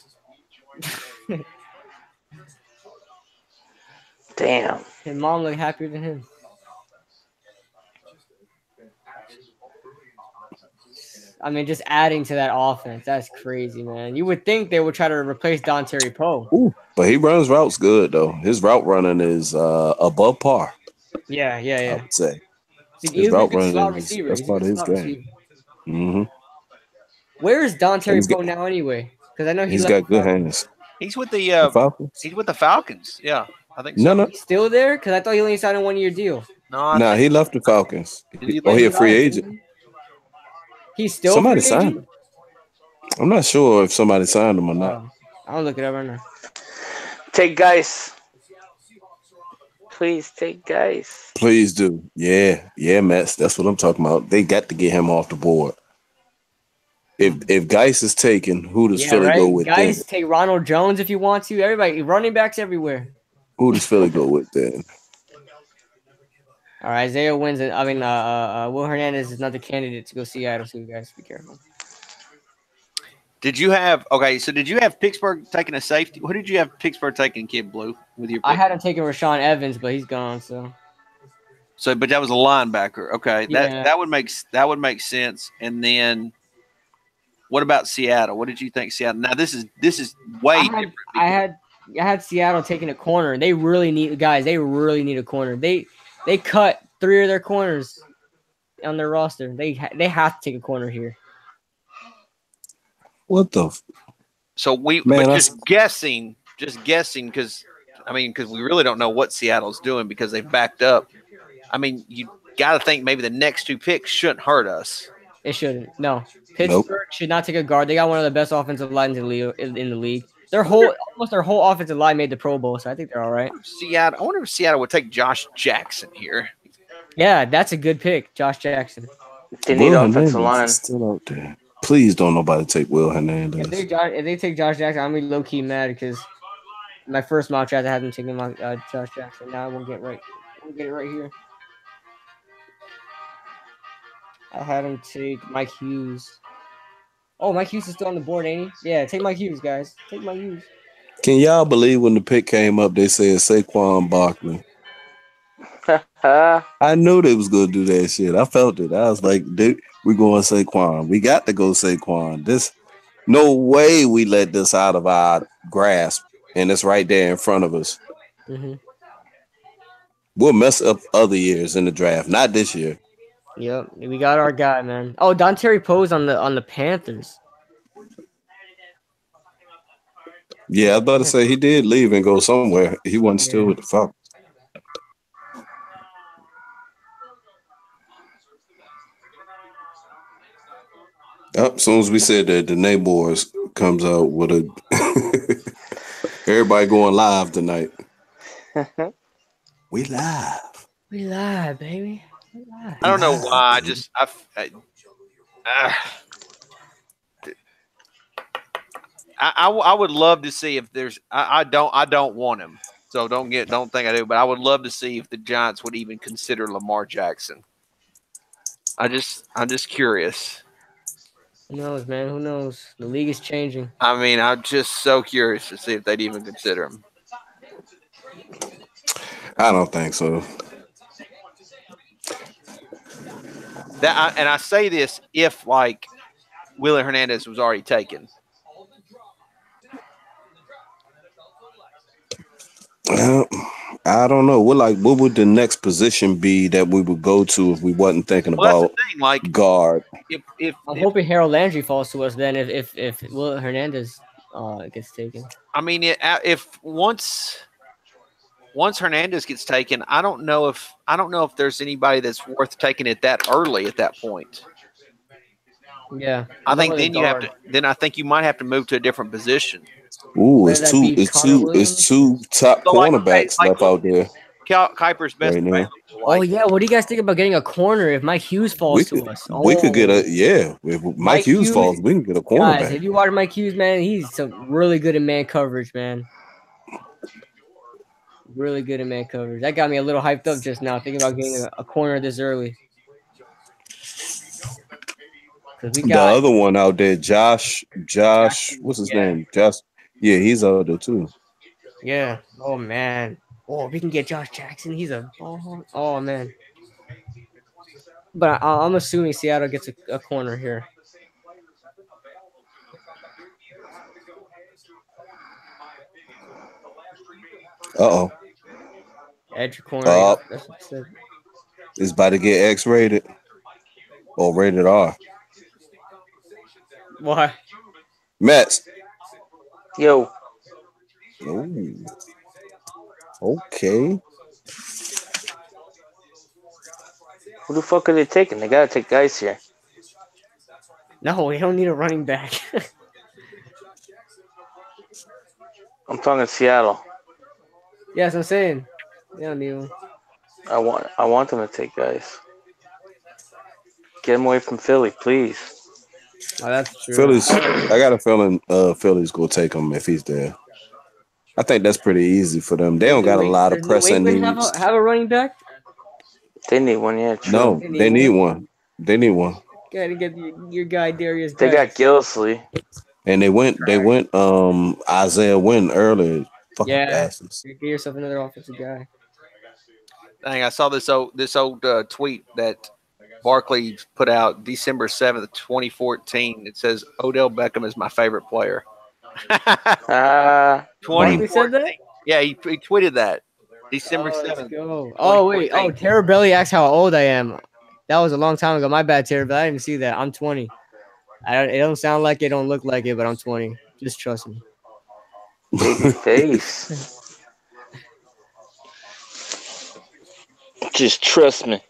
Damn. His mom looked happier than him. I mean, just adding to that offense, that's crazy, man. You would think they would try to replace Dontari Poe. Ooh, but he runs routes good though. His route running is above par. Yeah. I would say He's his a route good slot running receiver. that's He's a part good of his slot game. receiver. Mm-hmm. Where is And Dontari Poe now anyway? Because I know he's got good hands. He's with The Falcons. He's with the Falcons. Yeah, I think so. No. He's still there? Because I thought he only signed a 1-year deal. No, He left the Falcons. He a free agent. He's still Somebody free signed agent? him. I'm not sure if somebody signed him or not. I'll look it up right now. Take guys. Please take guys. Please do. Yeah, Mets. That's what I'm talking about. They got to get him off the board. If Geis is taken, who does Philly go with? Guys, take Ronald Jones if you want to. Everybody, running backs everywhere. Who does Philly go with then? All right, Isaiah wins it. I mean, Will Hernandez is another candidate to go Seattle, so you guys be careful. Did you have Pittsburgh taking a safety? Who did you have Pittsburgh taking, Kid Blue, with your pick? I had him taking Rashawn Evans, but he's gone. But that was a linebacker. Okay, Yeah. that would make sense. And then, what about Seattle? What did you think, Seattle? Now this is way different. I had Seattle taking a corner. They really need a corner. They cut 3 of their corners on their roster. They have to take a corner here. What the? So just guessing, because we really don't know what Seattle's doing because they've backed up. I mean, you got to think maybe the next 2 picks shouldn't hurt us. It shouldn't. No, Pittsburgh should not take a guard. They got one of the best offensive lines in the league. Almost their whole offensive line made the Pro Bowl, so I think they're all right. I wonder if Seattle would take Josh Jackson here. Yeah, that's a good pick, Josh Jackson. They need offensive line. Still out there. Please don't nobody take Will Hernandez. If they take Josh Jackson, I'm gonna be low key mad because my first mock draft I had them taking Josh Jackson. Now I won't get it right here. I had him take Mike Hughes. Oh, Mike Hughes is still on the board, ain't he? Yeah, take Mike Hughes, guys. Take Mike Hughes. Can y'all believe when the pick came up, they said Saquon Barkley? I knew they was gonna do that shit. I felt it. I was like, dude, we going Saquon. We got to go Saquon. This, no way we let this out of our grasp, and it's right there in front of us. Mm-hmm. We'll mess up other years in the draft, not this year. Yep, we got our guy, man. Oh, Dontari Poe's on the Panthers. Yeah, I was about to say he did leave and go somewhere. He wasn't still with the Falcons. As soon as we said that, the Neighbors comes out with a everybody going live tonight. We live. We live, baby. We live. I don't know why. I would love to see if there's. I don't want him, so don't think I do. But I would love to see if the Giants would even consider Lamar Jackson. I'm just curious. Who knows, man? Who knows? The league is changing. I mean, I'm just so curious to see if they'd even consider him. I don't think so. And I say this if like Willie Hernandez was already taken. I don't know. What would the next position be that we would go to if we wasn't thinking about guard? I'm hoping Harold Landry falls to us then if Will Hernandez gets taken. I mean, if once Hernandez gets taken, I don't know if there's anybody that's worth taking it that early at that point. Yeah, I think then I think you might have to move to a different position. Ooh, it's two top cornerbacks left out there. Kuiper's best right now. Oh yeah, what do you guys think about getting a corner if Mike Hughes falls to us? We could get if Mike Hughes falls, we can get a cornerback. Guys, if you watch Mike Hughes, man, he's really good in man coverage, man. Really good in man coverage. That got me a little hyped up just now, thinking about getting a corner this early. The other one out there, Josh, what's his name? Josh. Yeah, he's out there too. Yeah. Oh man. Oh, we can get Josh Jackson. He's a oh man. But I'm assuming Seattle gets a corner here. Uh-oh. Edge corner. Yep, that's what I said. It's about to get X-rated or rated R. Why? Mets. Yo. Ooh. Okay. Who the fuck are they taking? They gotta take guys here. No, we don't need a running back. I'm talking Seattle. Yes, I'm saying. They don't need one. I want them to take guys. Get them away from Philly, please. Oh, that's true. Phillies. I got a feeling Phillies gonna take him if he's there. I think that's pretty easy for them. They don't got a lot of pressing needs. Have a running back? They need one, yeah. True. No, they need one. They need one. Gotta get your guy Darius. They got Gillisley. And they went Isaiah Wynn earlier. Fucking bastards. Get yourself another offensive guy. Dang, I saw this old tweet that Barkley put out December 7th, 2014. It says Odell Beckham is my favorite player. 2014. Said that? Yeah, he tweeted that. December 7th. Go. Oh wait. Oh, Tara Belly asks how old I am. That was a long time ago. My bad, Tara, but I didn't see that. I'm 20. It don't sound like it, don't look like it, but I'm 20. Just trust me. Baby face. Just trust me.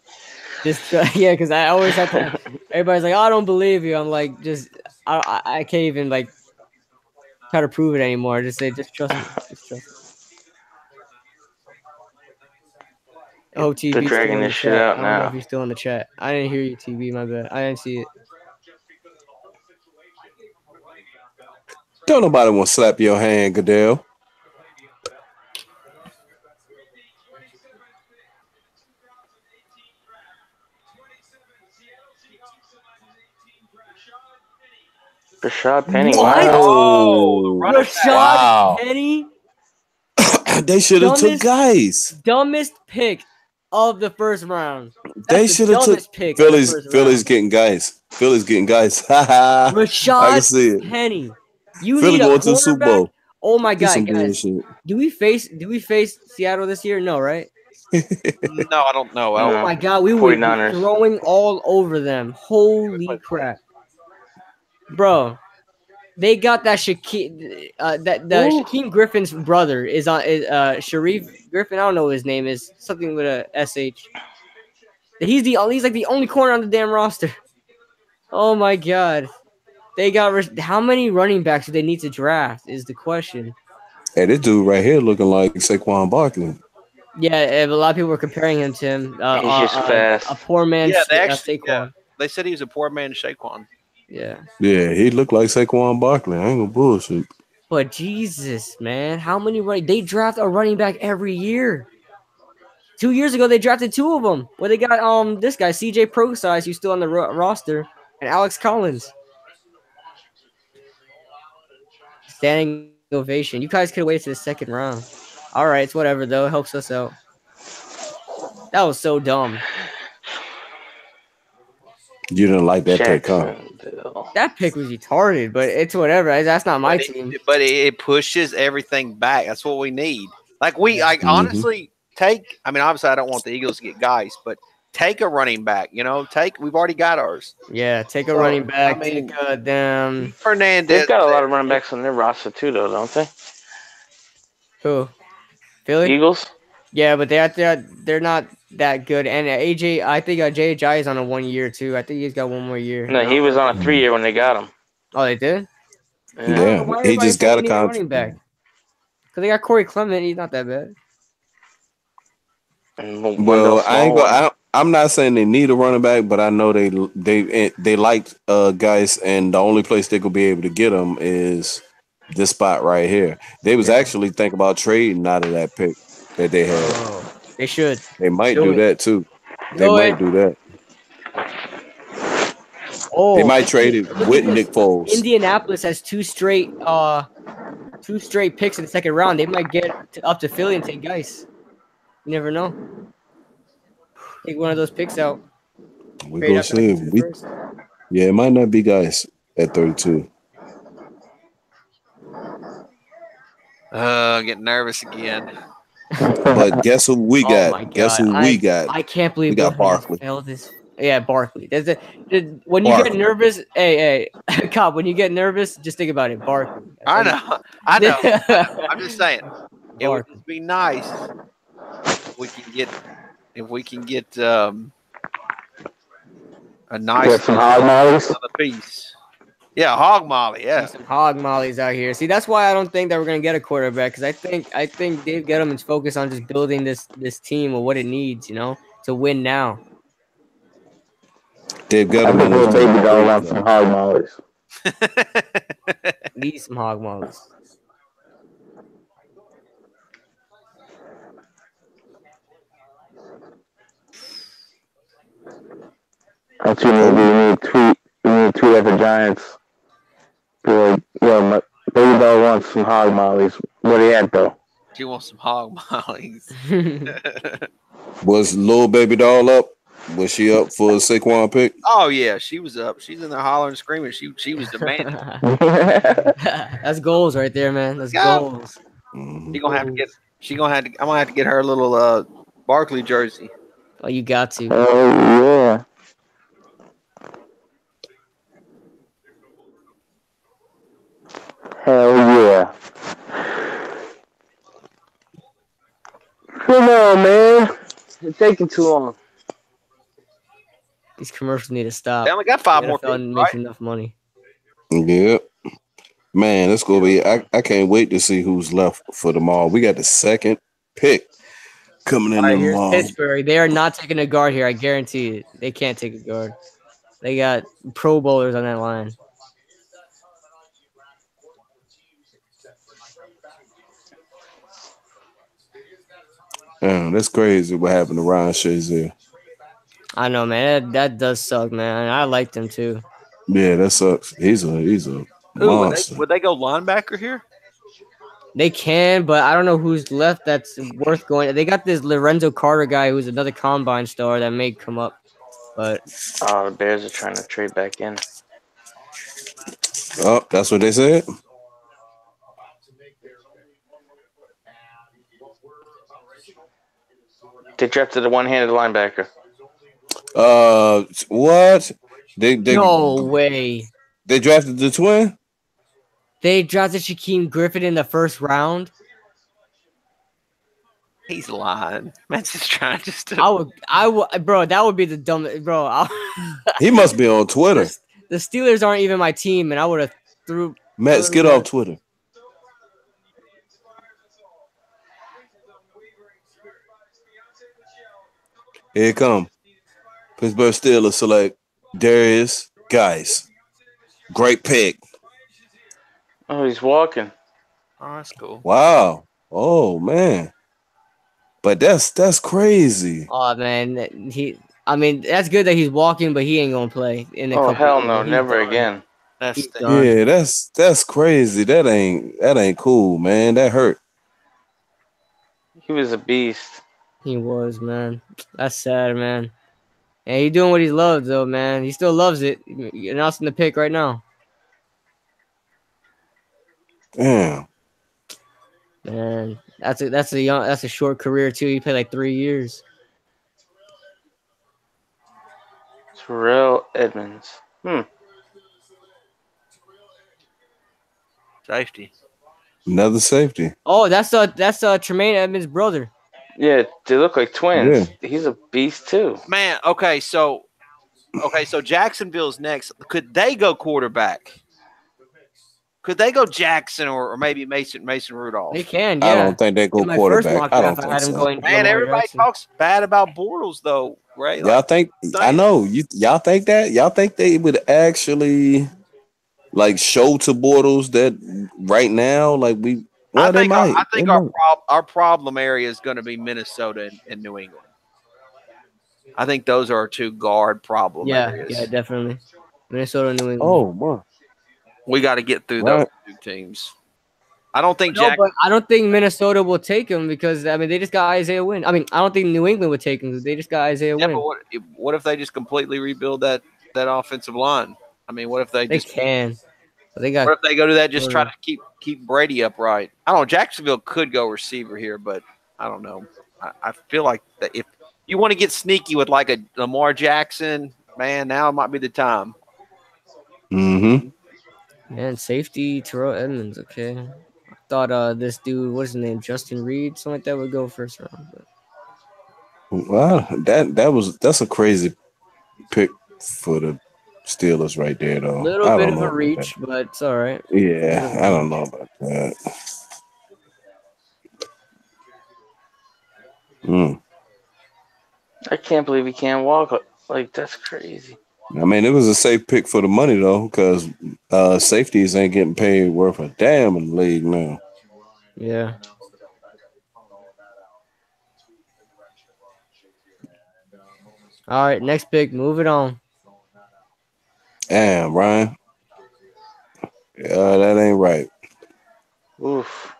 Yeah, because I always have to. Everybody's like, "Oh, I don't believe you." I'm like, I can't even like try to prove it anymore. Just say, just trust me. Just trust me. Oh, TB. They're dragging this shit out now. I don't know if he's still in the chat. I didn't hear you, TB. My bad. I didn't see it. Don't nobody want to slap your hand, Goodell. Rashad Penny. Wow. Rashad Penny. They should have took guys. Dumbest pick of the first round. They should have took Philly's getting guys. Philly's getting guys. Rashad Penny. You Philly need a going to the Super Bowl. Oh my god, guys! Do we face Seattle this year? No, right? No, I don't know. Oh my god, we were throwing all over them. Holy crap, bro! They got that Shaquem Griffin's brother is Sharif Griffin. I don't know what his name is. Something with a SH. He's like the only corner on the damn roster. Oh my god. They got how many running backs do they need to draft is the question. Hey, this dude right here looking like Saquon Barkley. Yeah, a lot of people were comparing him to him. He's just fast. A poor man. Yeah, Saquon. They said he was a poor man, Saquon. Yeah. Yeah, he looked like Saquon Barkley. I ain't gonna bullshit. But Jesus, man, how many they draft a running back every year? 2 years ago, they drafted two of them. Well, they got this guy CJ Prosise, who's still on the roster, and Alex Collins. Standing ovation. You guys could have waited to the second round. All right, it's whatever though. It helps us out. That was so dumb. You didn't like that pick, huh? That pick was retarded, but it's whatever. That's not my team. But it pushes everything back. That's what we need. Honestly, take. I mean, obviously, I don't want the Eagles to get guys, but take a running back. We've already got ours. Yeah, take a running back. Take a damn Fernandez. They've got a lot of running backs on their roster too, though, don't they? Who? Philly? Eagles? Yeah, but they're not that good. And AJ, I think JJ is on a 1 year too. I think he's got one more year. No, he was on a 3 year when they got him. Oh, they did? Yeah, he just got a running back. Because they got Corey Clement. He's not that bad. Well, I'm not saying they need a running back, but I know they like guys, and the only place they could be able to get them is this spot right here. They was actually thinking about trading out of that pick that they had. Oh, they should. They might do that too. They might do that. Oh, they might trade it with Nick Foles. Indianapolis has two straight picks in the second round. They might get up to Philly and take guys. You never know. Take one of those picks out. We Trade go up back see. into the first. Yeah, it might not be guys at 32. Getting nervous again. But guess who we got? Oh my Guess god! who we got? I can't believe We got Bill Hanna Barkley. failed this. Yeah, Barkley. When you Barkley. get nervous, hey, Cobb. When you get nervous, just think about it. Barkley. I know. I'm just saying. It would just be nice if we can get a nice some hog mollies. piece. Yeah, hog molly. Yeah, some hog mollies out here. See, that's why I don't think that we're gonna get a quarterback, because I think Dave Gettleman's focused on just building this team or what it needs, to win now. Dave Gettleman was baby doll on some hog mollies. Need some hog mollies. That's what you need to tweet. You need to tweet at the Giants. Be like, my baby doll wants some hog mollies. What do you at, though? She wants some hog mollies. Was little baby doll up? Was she up for a Saquon pick? Oh yeah, she was up. She's in there hollering and screaming. She was demanding. That's goals right there, man. That's goals. She gonna have to get. I'm gonna have to get her a little Barkley jersey. Oh, you got to. Oh yeah. Hell yeah. Come on, man. It's taking too long. These commercials need to stop. They only got 5 more picks, make enough money. Yeah. Man, it's gonna be. I can't wait to see who's left for tomorrow. We got the second pick coming in tomorrow. Pittsburgh. They are not taking a guard here. I guarantee it. They can't take a guard. They got Pro Bowlers on that line. Damn, that's crazy what happened to Ryan Shazier. I know, man. That does suck, man. I liked him too. Yeah, that sucks. He's a monster. Would they go linebacker here? They can, but I don't know who's left that's worth going. They got this Lorenzo Carter guy who's another combine star that may come up. But the Bears are trying to trade back in. Oh, that's what they said? They drafted a one-handed linebacker. What? They no way. They drafted the twin? They drafted Shaquem Griffin in the first round. He's lying. Man's just trying to. I would, bro. That would be the dumbest, bro. He must be on Twitter. The Steelers aren't even my team, and I would have threw. Matt, get off Twitter. Here it come. Pittsburgh Steelers select Darius Guice. Great pick. Oh, he's walking. Oh, that's cool. Wow. Oh man. But that's crazy. Oh man, that's good that he's walking, but he ain't gonna play in the. Oh hell no, never again. That's crazy. That ain't cool, man. That hurt. He was a beast. He was, man. That's sad, man. And he's doing what he loves, though, man. He still loves it. You're announcing the pick right now. Damn. Man, that's a short career too. He played like 3 years. Terrell Edmonds. Safety. Another safety. Oh, that's Tremaine Edmonds' brother. Yeah, they look like twins. Yeah. He's a beast too. Man, okay, so Jacksonville's next. Could they go quarterback? Could they go Jackson or maybe Mason Rudolph? They can, yeah. I don't think they go quarterback. I don't think so. Man, everybody talks bad about Bortles though, right? Y'all think I know y'all think that? Y'all think they would actually like show to Bortles that right now, like we I think our problem area is going to be Minnesota and New England. I think those are our two guard problem areas. Yeah, definitely. Minnesota and New England. Oh, man. We got to get through those two teams. I don't think but I don't think Minnesota will take him because they just got Isaiah Wynn. I don't think New England would take him because they just got Isaiah Wynn. But what if they just completely rebuild that offensive line? I mean, what if they can? What if they go to that? Just try to keep Brady upright. I don't know. Jacksonville could go receiver here, but I don't know. I feel like that if you want to get sneaky with like a Lamar Jackson, man, now might be the time. Mm-hmm. Man, safety Terrell Edmonds. Okay, I thought this dude, what's his name, Justin Reed, something like that, would go first round. But. Well, that's a crazy pick for the Steelers right there, though. Little bit of a reach, but it's all right. Yeah, I don't know about that. I can't believe he can't walk. Like, that's crazy. I mean, it was a safe pick for the money, though, because safeties ain't getting paid worth a damn in the league now. Yeah. All right, next pick. Move it on. Damn, Ryan. That ain't right. Oof.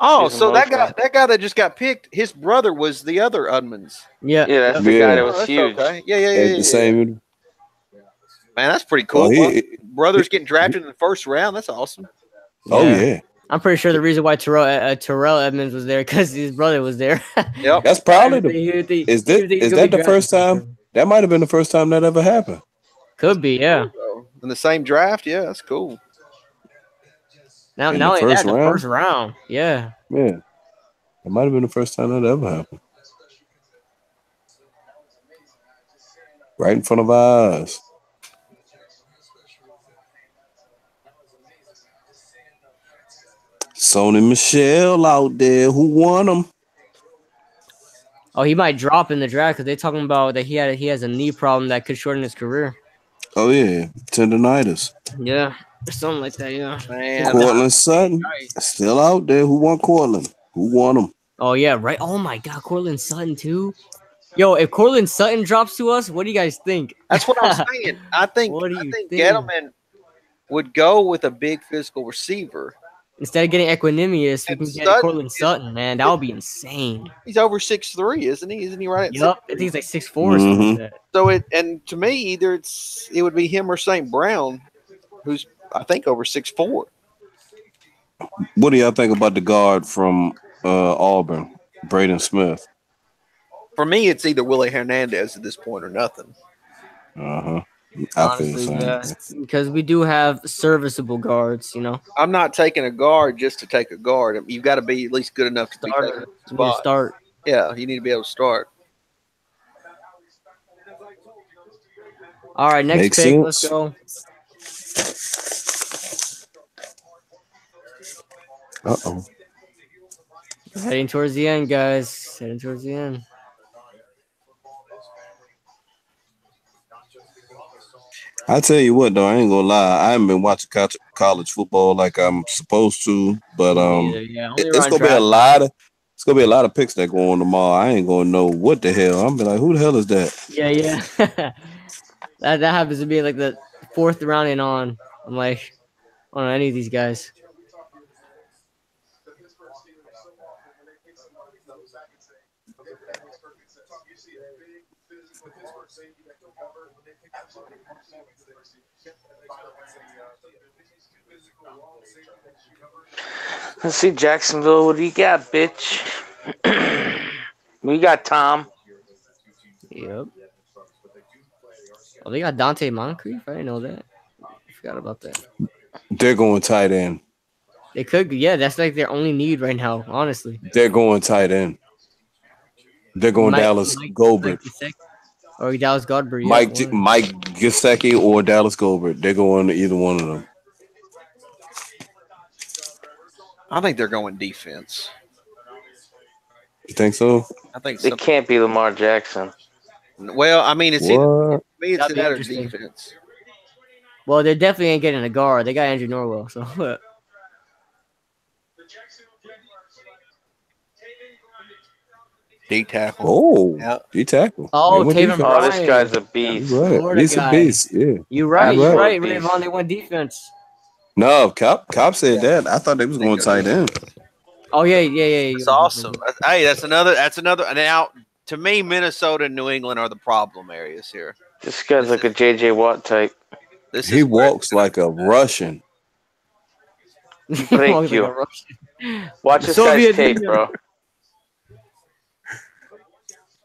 Oh, so that guy that just got picked, his brother was the other Udmans. Yeah, that's the guy that was huge. Okay. Yeah. The same. Man, that's pretty cool. Brother's getting drafted in the first round. That's awesome. Oh yeah. I'm pretty sure the reason why Terrell Edmonds was there because his brother was there. Yep. That's probably is that the first time? That might have been the first time that ever happened. Could be, yeah. In the same draft, yeah, that's cool. Now in the first round, yeah. Yeah. It might have been the first time that ever happened. Right in front of our eyes. Sony Michel out there. Who won him? Oh, he might drop in the draft because they're talking about that he has a knee problem that could shorten his career. Oh yeah, tendonitis. Yeah, something like that. Yeah. Man, Cortland Sutton still out there. Who won Cortland? Who won him? Oh yeah, right. Oh my God, Cortland Sutton too. Yo, if Cortland Sutton drops to us, what do you guys think? That's what I'm saying. I think Gettleman would go with a big physical receiver. Instead of getting Equanimous, we can get Cortland Sutton, man. That would be insane. He's over 6'3", isn't he? Isn't he right at 6'3"? I think he's like 6'4" or something like that. So to me, either it would be him or St. Brown, who's I think over 6'4". What do y'all think about the guard from Auburn, Braden Smith? For me, it's either Willie Hernandez at this point or nothing. Honestly, because we do have serviceable guards, you know. I'm not taking a guard just to take a guard. You've got to be at least good enough to start. Yeah, you need to be able to start. All right, next pick. Let's go. Uh-oh. Heading towards the end, guys. Heading towards the end. I tell you what, though, I ain't gonna lie. I haven't been watching college football like I'm supposed to, but it's gonna be a lot of picks that go on tomorrow. I ain't gonna know what the hell. I'm be like, who the hell is that? Yeah. that happens to be like the fourth round and on. I'm like, I don't know any of these guys. Let's see, Jacksonville. What do you got, bitch? We got Tom. Yep. Oh, they got Dante Moncrief? I didn't know that. I forgot about that. They're going tight end. They could, yeah. That's like their only need right now, honestly. They're going tight end. They're going Dallas Goedert. Or Dallas Goedert. Yeah, Mike Gesicki or Dallas Goedert. They're going to either one of them. I think they're going defense. You think so? I think it can't be Lamar Jackson. Well, I mean, it's either that or defense. Well, they definitely ain't getting a guard. They got Andrew Norwell, so. D tackle. Oh, Yep. D tackle. Oh, They went Taven defense. Oh, this Bryan. guy's a beast. Right. Florida He's a guy. beast. Yeah. You're right. Absolute You're right. beast. Rayvon, they went defense. No, Cop said that. I thought they was going tight end. Oh yeah. That's awesome. Hey, that's another. Now, to me, Minnesota and New England are the problem areas here. This guy's like a JJ Watt type. He walks like a Russian. Thank you. Watch this guy's tape, bro.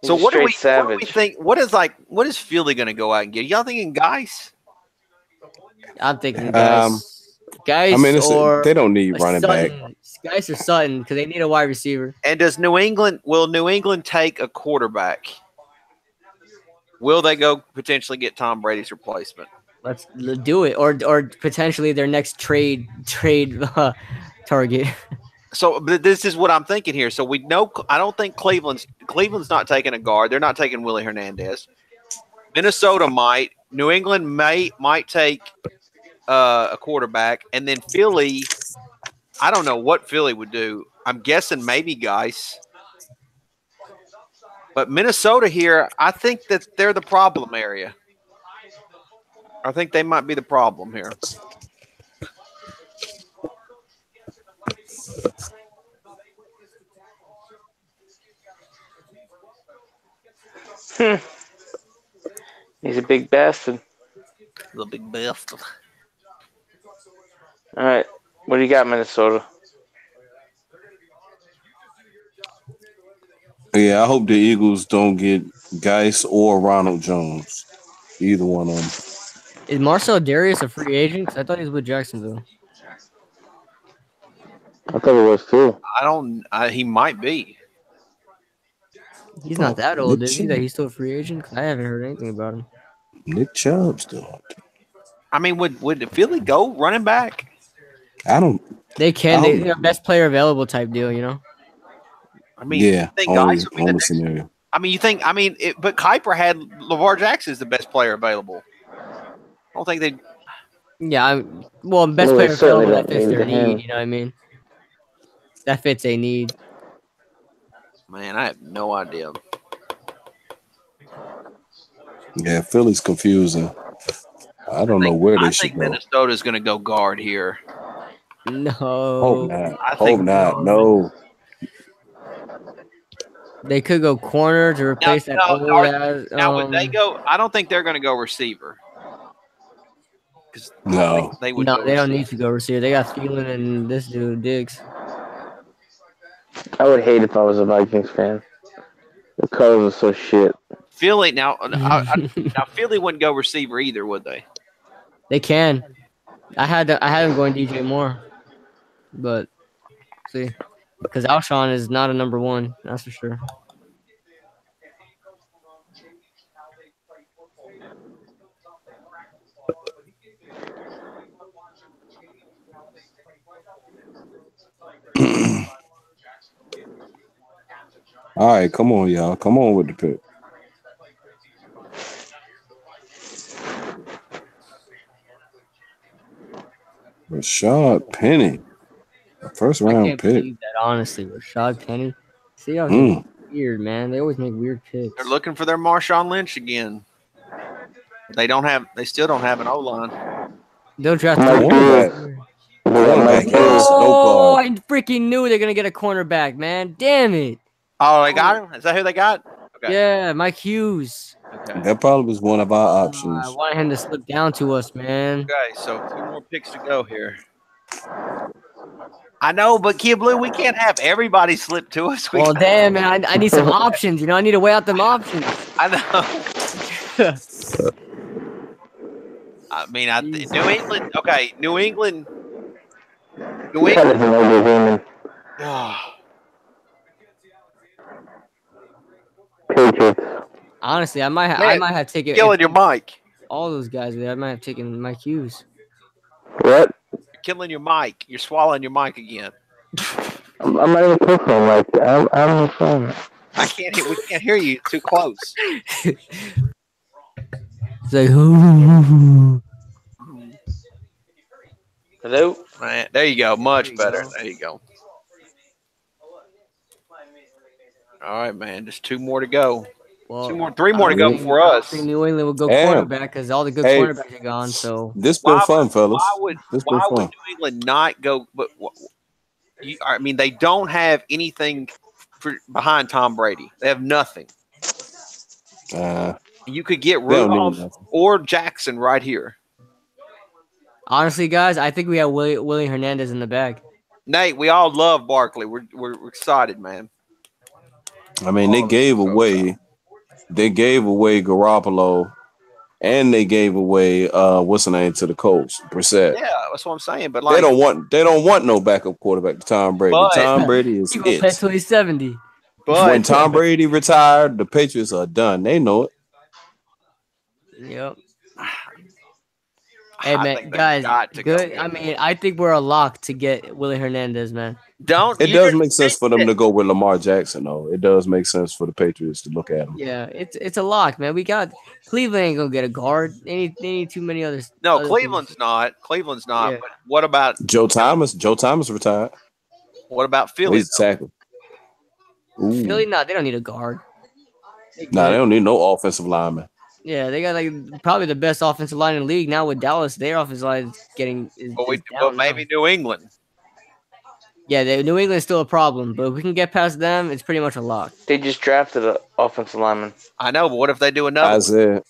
So what do we think? What is Philly going to go out and get? Y'all thinking guys? I'm thinking guys. Guys, I mean, or they don't need running back. Guys or Sutton because they need a wide receiver. And will New England take a quarterback? Will they go potentially get Tom Brady's replacement? Let's do it, or potentially their next trade target. So this is what I'm thinking here. So we know I don't think Cleveland's not taking a guard. They're not taking Willie Hernandez. Minnesota might. New England might take a quarterback, and then Philly. I don't know what Philly would do. I'm guessing maybe guys. But Minnesota here, I think that they're the problem area. I think they might be the problem here. He's a big bastard. The big bastard. All right. What do you got, Minnesota? Yeah, I hope the Eagles don't get Geis or Ronald Jones. Either one of them. Is Marcel Darius a free agent? 'Cause I thought he was with Jacksonville. I thought it was too. He might be. He's not that old, is he? That he's still a free agent? 'Cause I haven't heard anything about him. Nick Chubb still. I mean, would Philly go running back? I don't. They can. They're best player available type deal, you know. I mean, yeah. You think only, guys would be the next scenario. I mean, you think? I mean, but Kuiper had LeVar Jackson as the best player available. I don't think they. Yeah, best player available that fits their need. You know what I mean? That fits a need. Man, I have no idea. Yeah, Philly's confusing. I don't know where they should go. I think Minnesota's going to go guard here. No. Hope not. Hope not. No. They could go corner to replace that old ass. Now, would they go? I don't think they're going to go receiver. No. They don't need to go receiver. They got Thielen and this dude, Diggs. I would hate if I was a Vikings fan. The colors are so shit. Philly now Philly wouldn't go receiver either, would they? They can. I had them going DJ Moore, but see, because Alshon is not a number one, that's for sure. All right, come on, y'all. Come on with the pick. Rashad Penny, first round I can't pick. believe that, honestly, Rashad Penny. See how he's weird, man. They always make weird picks. They're looking for their Marshawn Lynch again. They still don't have an O-line. They'll draft cornerback. Oh, I freaking knew they're gonna get a cornerback, man. Damn it. Oh, they got him? Is that who they got? Okay. Yeah, Mike Hughes. Okay. That probably was one of our options. I wanted him to slip down to us, man. Okay, so 2 more picks to go here. I know, but Kid Blue, we can't have everybody slip to us. Well, damn, man, I need some options. You know, I need to weigh out them options. I know. I mean, New England. Okay, New England. Patriots. Honestly, I might have taken. Killing your mic. All those guys there, I might have taken Mike Hughes. What? You're killing your mic. You're swallowing your mic again. I'm not even close on like I'm on the phone. I can't hear. We can't hear you. Too close. It's like, hello. Right, there you go. Much better. There you go. All right, man. Just 2 more to go. Well, 3 more to go for I don't us. think New England will go Damn. cornerback because all the good Hey, cornerbacks are gone. So this been fun, fellas. This been Why would fun. New England not go? But I mean, they don't have anything behind Tom Brady. They have nothing. You could get Rudolph or Jackson right here. Honestly, guys, I think we have Willie Hernandez in the bag. Nate, we all love Barkley. We're excited, man. I mean, they gave away Garoppolo, and they gave away what's the name to the Colts, Brissett. Yeah, that's what I'm saying. But they don't want no backup quarterback to Tom Brady. Tom Brady is he will play till he's 70. But when Tom Brady retired, the Patriots are done. They know it. Yep. Hey man, guys, good. I mean, I think we're a lock to get Willie Hernandez, man. It does make sense for them to go with Lamar Jackson, though. It does make sense for the Patriots to look at him. Yeah, it's a lock, man. We got Cleveland ain't gonna get a guard. They need too many others. No, Cleveland's not. Yeah. But what about Joe Thomas? Joe Thomas retired. What about Philly? He's tackle. Philly, they don't need a guard. They don't need no offensive lineman. Yeah, they got probably the best offensive line in the league now with Dallas. Their offensive line is getting. But maybe New England. Yeah, New England's still a problem, but if we can get past them, it's pretty much a lock. They just drafted an offensive lineman. I know, but what if they do another? Isaiah.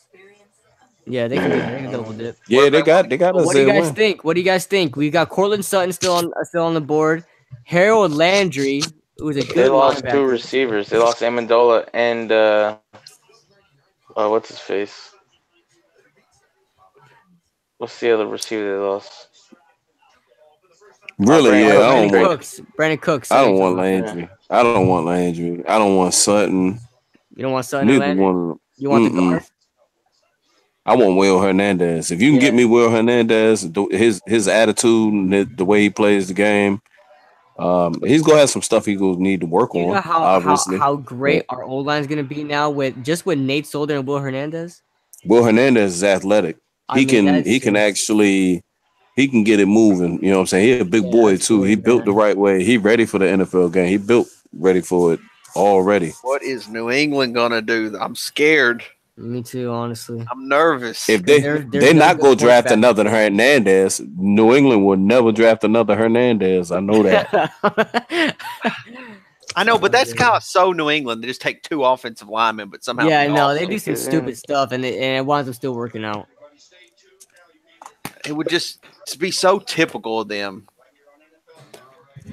Yeah, they can double dip. Yeah, they got What do you guys think? What do you guys think? We got Cortland Sutton still on the board. Harold Landry, who's a good. They lost 2 receivers. They lost Amendola and what's his face? What's the other receiver they lost? Really? Brandon Cooks. I don't want Landry. I don't want Sutton. You don't want Sutton? Neither one of them. You want the guard? I want Will Hernandez. If you can get me Will Hernandez, his attitude, the way he plays the game, he's gonna have some stuff he's gonna need to work on. Obviously, how great our O line is gonna be now with Nate Solder and Will Hernandez. Will Hernandez is athletic. He can actually get it moving. You know what I'm saying? He's a big boy too. He built the right way. He ready for the NFL game. He built ready for it already. What is New England gonna do? I'm scared. Me too, honestly. I'm nervous. If they're not going to draft another Hernandez, New England will never draft another Hernandez. I know that. I know, but that's kind of so New England. They just take 2 offensive linemen, but somehow they do some stupid stuff, and it winds up still working out. It would just be so typical of them.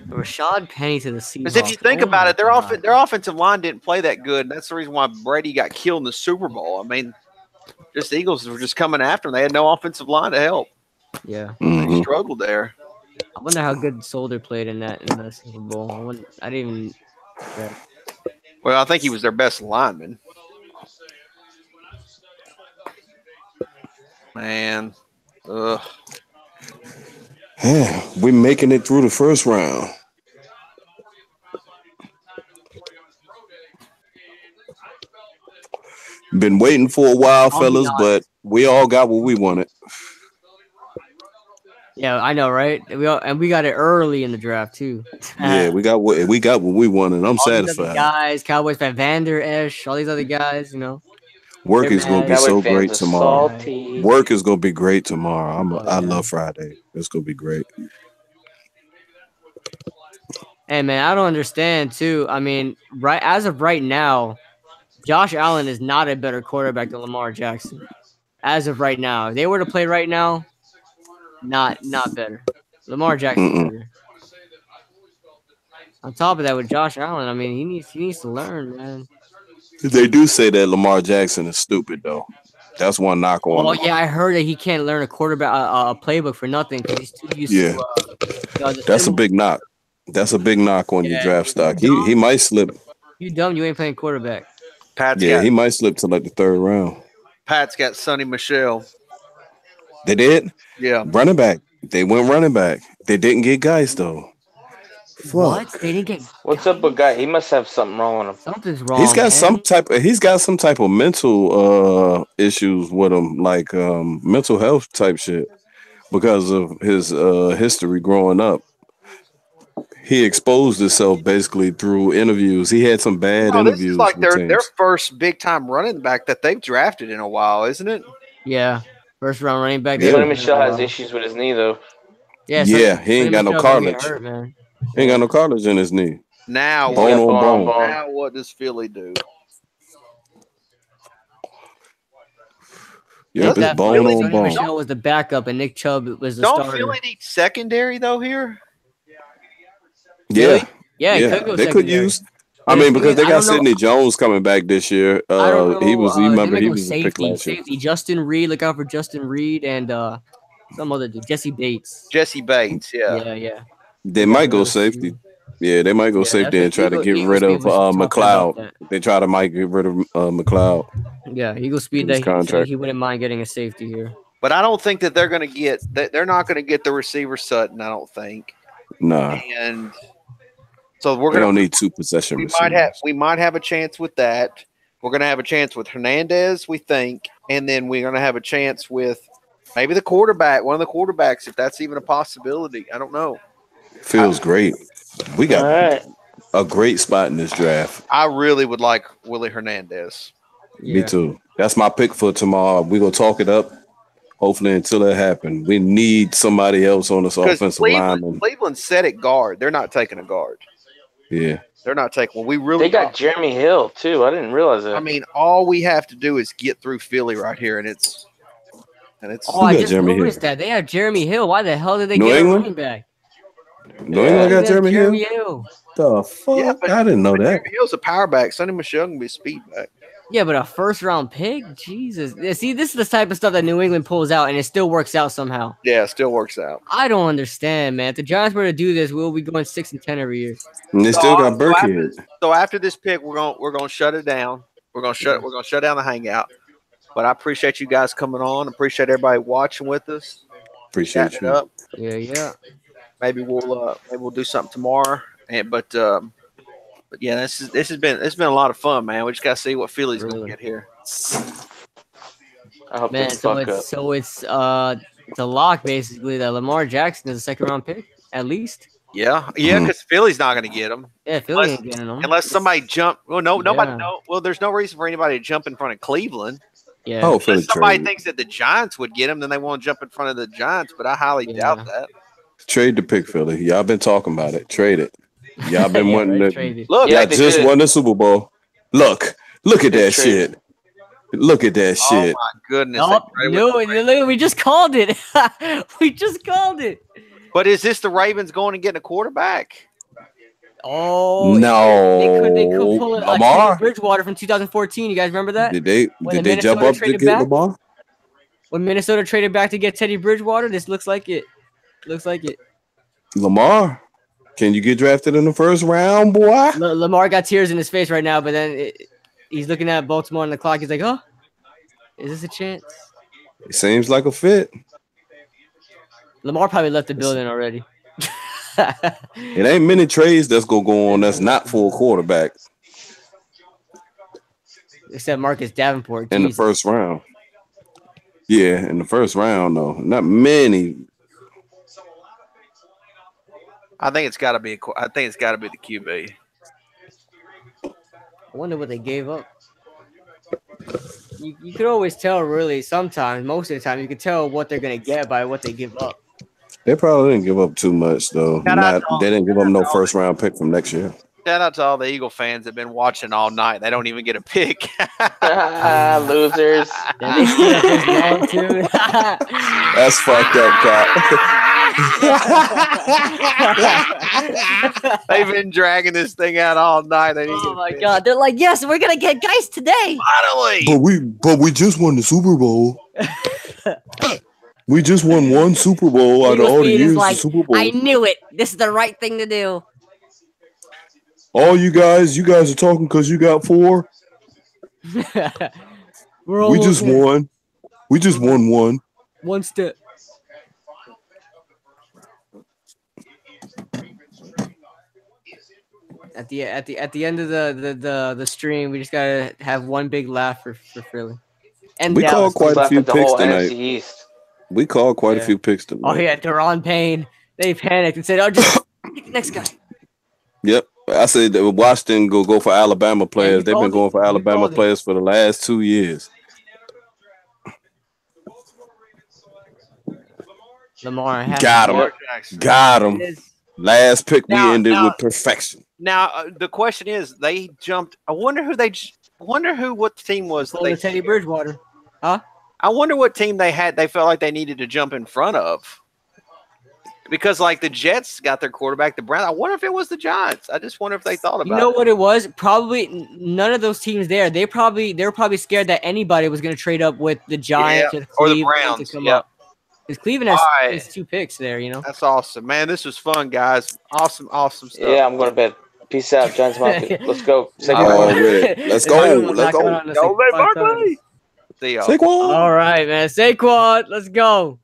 Rashad Penny to the Seahawks. Because if you think about it, their offensive line didn't play that good. And that's the reason why Brady got killed in the Super Bowl. I mean, just the Eagles were just coming after him. They had no offensive line to help. Yeah, they struggled there. I wonder how good Solder played in the Super Bowl. I didn't even. Yeah. Well, I think he was their best lineman. Man, ugh. Yeah, we're making it through the first round. Been waiting for a while, fellas, but we all got what we wanted. Yeah, I know, right? We got it early in the draft too. Yeah, we got what we wanted. I'm satisfied. Guys, Cowboys fan Vander Esch, all these other guys, Work is gonna be so great tomorrow. Work is gonna be great tomorrow. I love Friday. It's gonna be great. Hey man, I don't understand too. I mean, as of right now, Josh Allen is not a better quarterback than Lamar Jackson. As of right now, if they were to play right now, not better. Lamar Jackson better. On top of that, with Josh Allen, I mean, he needs to learn, man. They do say that Lamar Jackson is stupid, though. That's one knock on him. Oh, yeah, I heard that he can't learn a quarterback a playbook for nothing because he's too used to. That's a big knock. That's a big knock on your draft stock. He might slip. You dumb. You ain't playing quarterback. He might slip to like the 3rd round. Pat's got Sonny Michel. They did? Yeah. Running back. They went running back. They didn't get guys, though. What? They didn't get. What's up with Guy? He must have something wrong with him. Something's wrong. He's got some type of mental issues with him, like mental health type shit, because of his history growing up. he exposed himself basically through interviews. He had some bad interviews. This is like their first big time running back that they've drafted in a while, isn't it? Yeah, first round running back. Sonny Michel has issues with his knee though. Yeah, he ain't got no cartilage. Hurt, man. He ain't got no cartilage in his knee. Now, bone on bone. Now, what does Philly do? Yep, it's bone on bone. Michel was the backup, and Nick Chubb was the starter. Don't Philly need secondary though here? Yeah, they could use. I mean, because they got Sidney Jones coming back this year. He was pick last year. Justin Reed, look out for Justin Reed and some other dude, Jesse Bates. Yeah. They might go safety. Yeah, they might go safety and try to get rid of McLeod. They try to get rid of McLeod. Yeah, Eagle speed that he wouldn't mind getting a safety here. But I don't think that they're going to get – they're not going to get the receiver Sutton, I don't think. Nah. And so we don't need two possession receivers. We might have a chance with that. We're going to have a chance with Hernandez, we think, and then we're going to have a chance with maybe the quarterback, one of the quarterbacks, if that's even a possibility. I don't know. Feels great. We got a great spot in this draft. I really would like Willie Hernandez. Yeah. Me too. That's my pick for tomorrow. We're going to talk it up, hopefully, until it happens. We need somebody else on this offensive line. Cleveland set at guard. They're not taking a guard. Yeah. They're not taking one. They got Jeremy Hill, too. I didn't realize that. I mean, all we have to do is get through Philly right here, and it's. I just noticed that. They have Jeremy Hill. Why the hell did they get a running back? New England got Jeremy Hill? The fuck? Yeah, I didn't know that. Jeremy Hill's a power back. Sonny Michel can be a speed back. Yeah, but a first-round pick? Jesus. See, this is the type of stuff that New England pulls out, and it still works out somehow. Yeah, it still works out. I don't understand, man. If the Giants were to do this, we'll be going 6-10 every year. And they still got Burkhead. So after this pick, we're gonna shut it down. We're gonna shut down the Hangout. But I appreciate you guys coming on. Appreciate everybody watching with us. Appreciate you. Yeah. Maybe we'll do something tomorrow. But yeah, this has been a lot of fun, man. We just gotta see what Philly's gonna get here. I hope man, so it's a lock basically that Lamar Jackson is a second-round pick at least. Yeah, because Philly's not gonna get him. Yeah, Philly ain't getting him unless somebody jump. Well, nobody. No, well, there's no reason for anybody to jump in front of Cleveland. Yeah. Unless somebody thinks that the Giants would get him, then they want to jump in front of the Giants. But I highly doubt that. Trade the pick, Philly. Y'all been talking about it. Trade it. Y'all been wanting to. Look, y'all just won the Super Bowl. Look at that shit. Look at that shit. Oh my goodness! No, we just called it. We just called it. But is this the Ravens going and getting a quarterback? Oh no! They could pull Lamar Bridgewater from 2014. You guys remember that? Did they jump up to get Lamar? When Minnesota traded back to get Teddy Bridgewater, this looks like it. Lamar, can you get drafted in the first round, boy? Lamar got tears in his face right now, but then he's looking at Baltimore on the clock. He's like, "Oh, is this a chance?" It seems like a fit. Lamar probably left the building already. It ain't many trades that's gonna go on that's not for a quarterback. Except Marcus Davenport. In the first round. Yeah, in the first round, though. Not many. I think it's got to be the QB. I wonder what they gave up. You could always tell, really. Sometimes, most of the time, you can tell what they're gonna get by what they give up. They probably didn't give up too much, though. They didn't give up no first round pick from next year. Shout out to all the Eagle fans that have been watching all night. They don't even get a pick. Losers. That's fucked up, Cap. They've been dragging this thing out all night. Oh my god! They're like, yes, we're gonna get guys today. Finally. But we just won the Super Bowl. We just won one Super Bowl out of all the years. Like, Super Bowl. I knew it. This is the right thing to do. All you guys are talking because you got 4. We just won. We just won one. One step. At the end of the stream, we just gotta have one big laugh for Philly. And we called quite a few picks tonight. We called quite a few picks tonight. Oh yeah, Deron Payne. They panicked and said, "Oh, just pick the next guy." Yep. I said that Washington go for Alabama players. They've been going for Alabama players for the last 2 years. Lamar got him. Got him. Last pick, we ended with perfection. Now the question is, they jumped. I wonder what team was. They Teddy Bridgewater, huh? I wonder what team they had. They felt like they needed to jump in front of. Because like the Jets got their quarterback, the Browns. I wonder if it was the Giants. I just wonder if they thought about it. You know what it was? Probably none of those teams there. They were probably scared that anybody was going to trade up with the Giants or the Browns to come up. Because Cleveland has 2 picks there, you know. That's awesome, man. This was fun, guys. Awesome stuff. Yeah, I'm going to bed. Peace out, GiantsMafia. Let's go. Let's go. Barkley. See ya. All right, man. Saquon, let's go.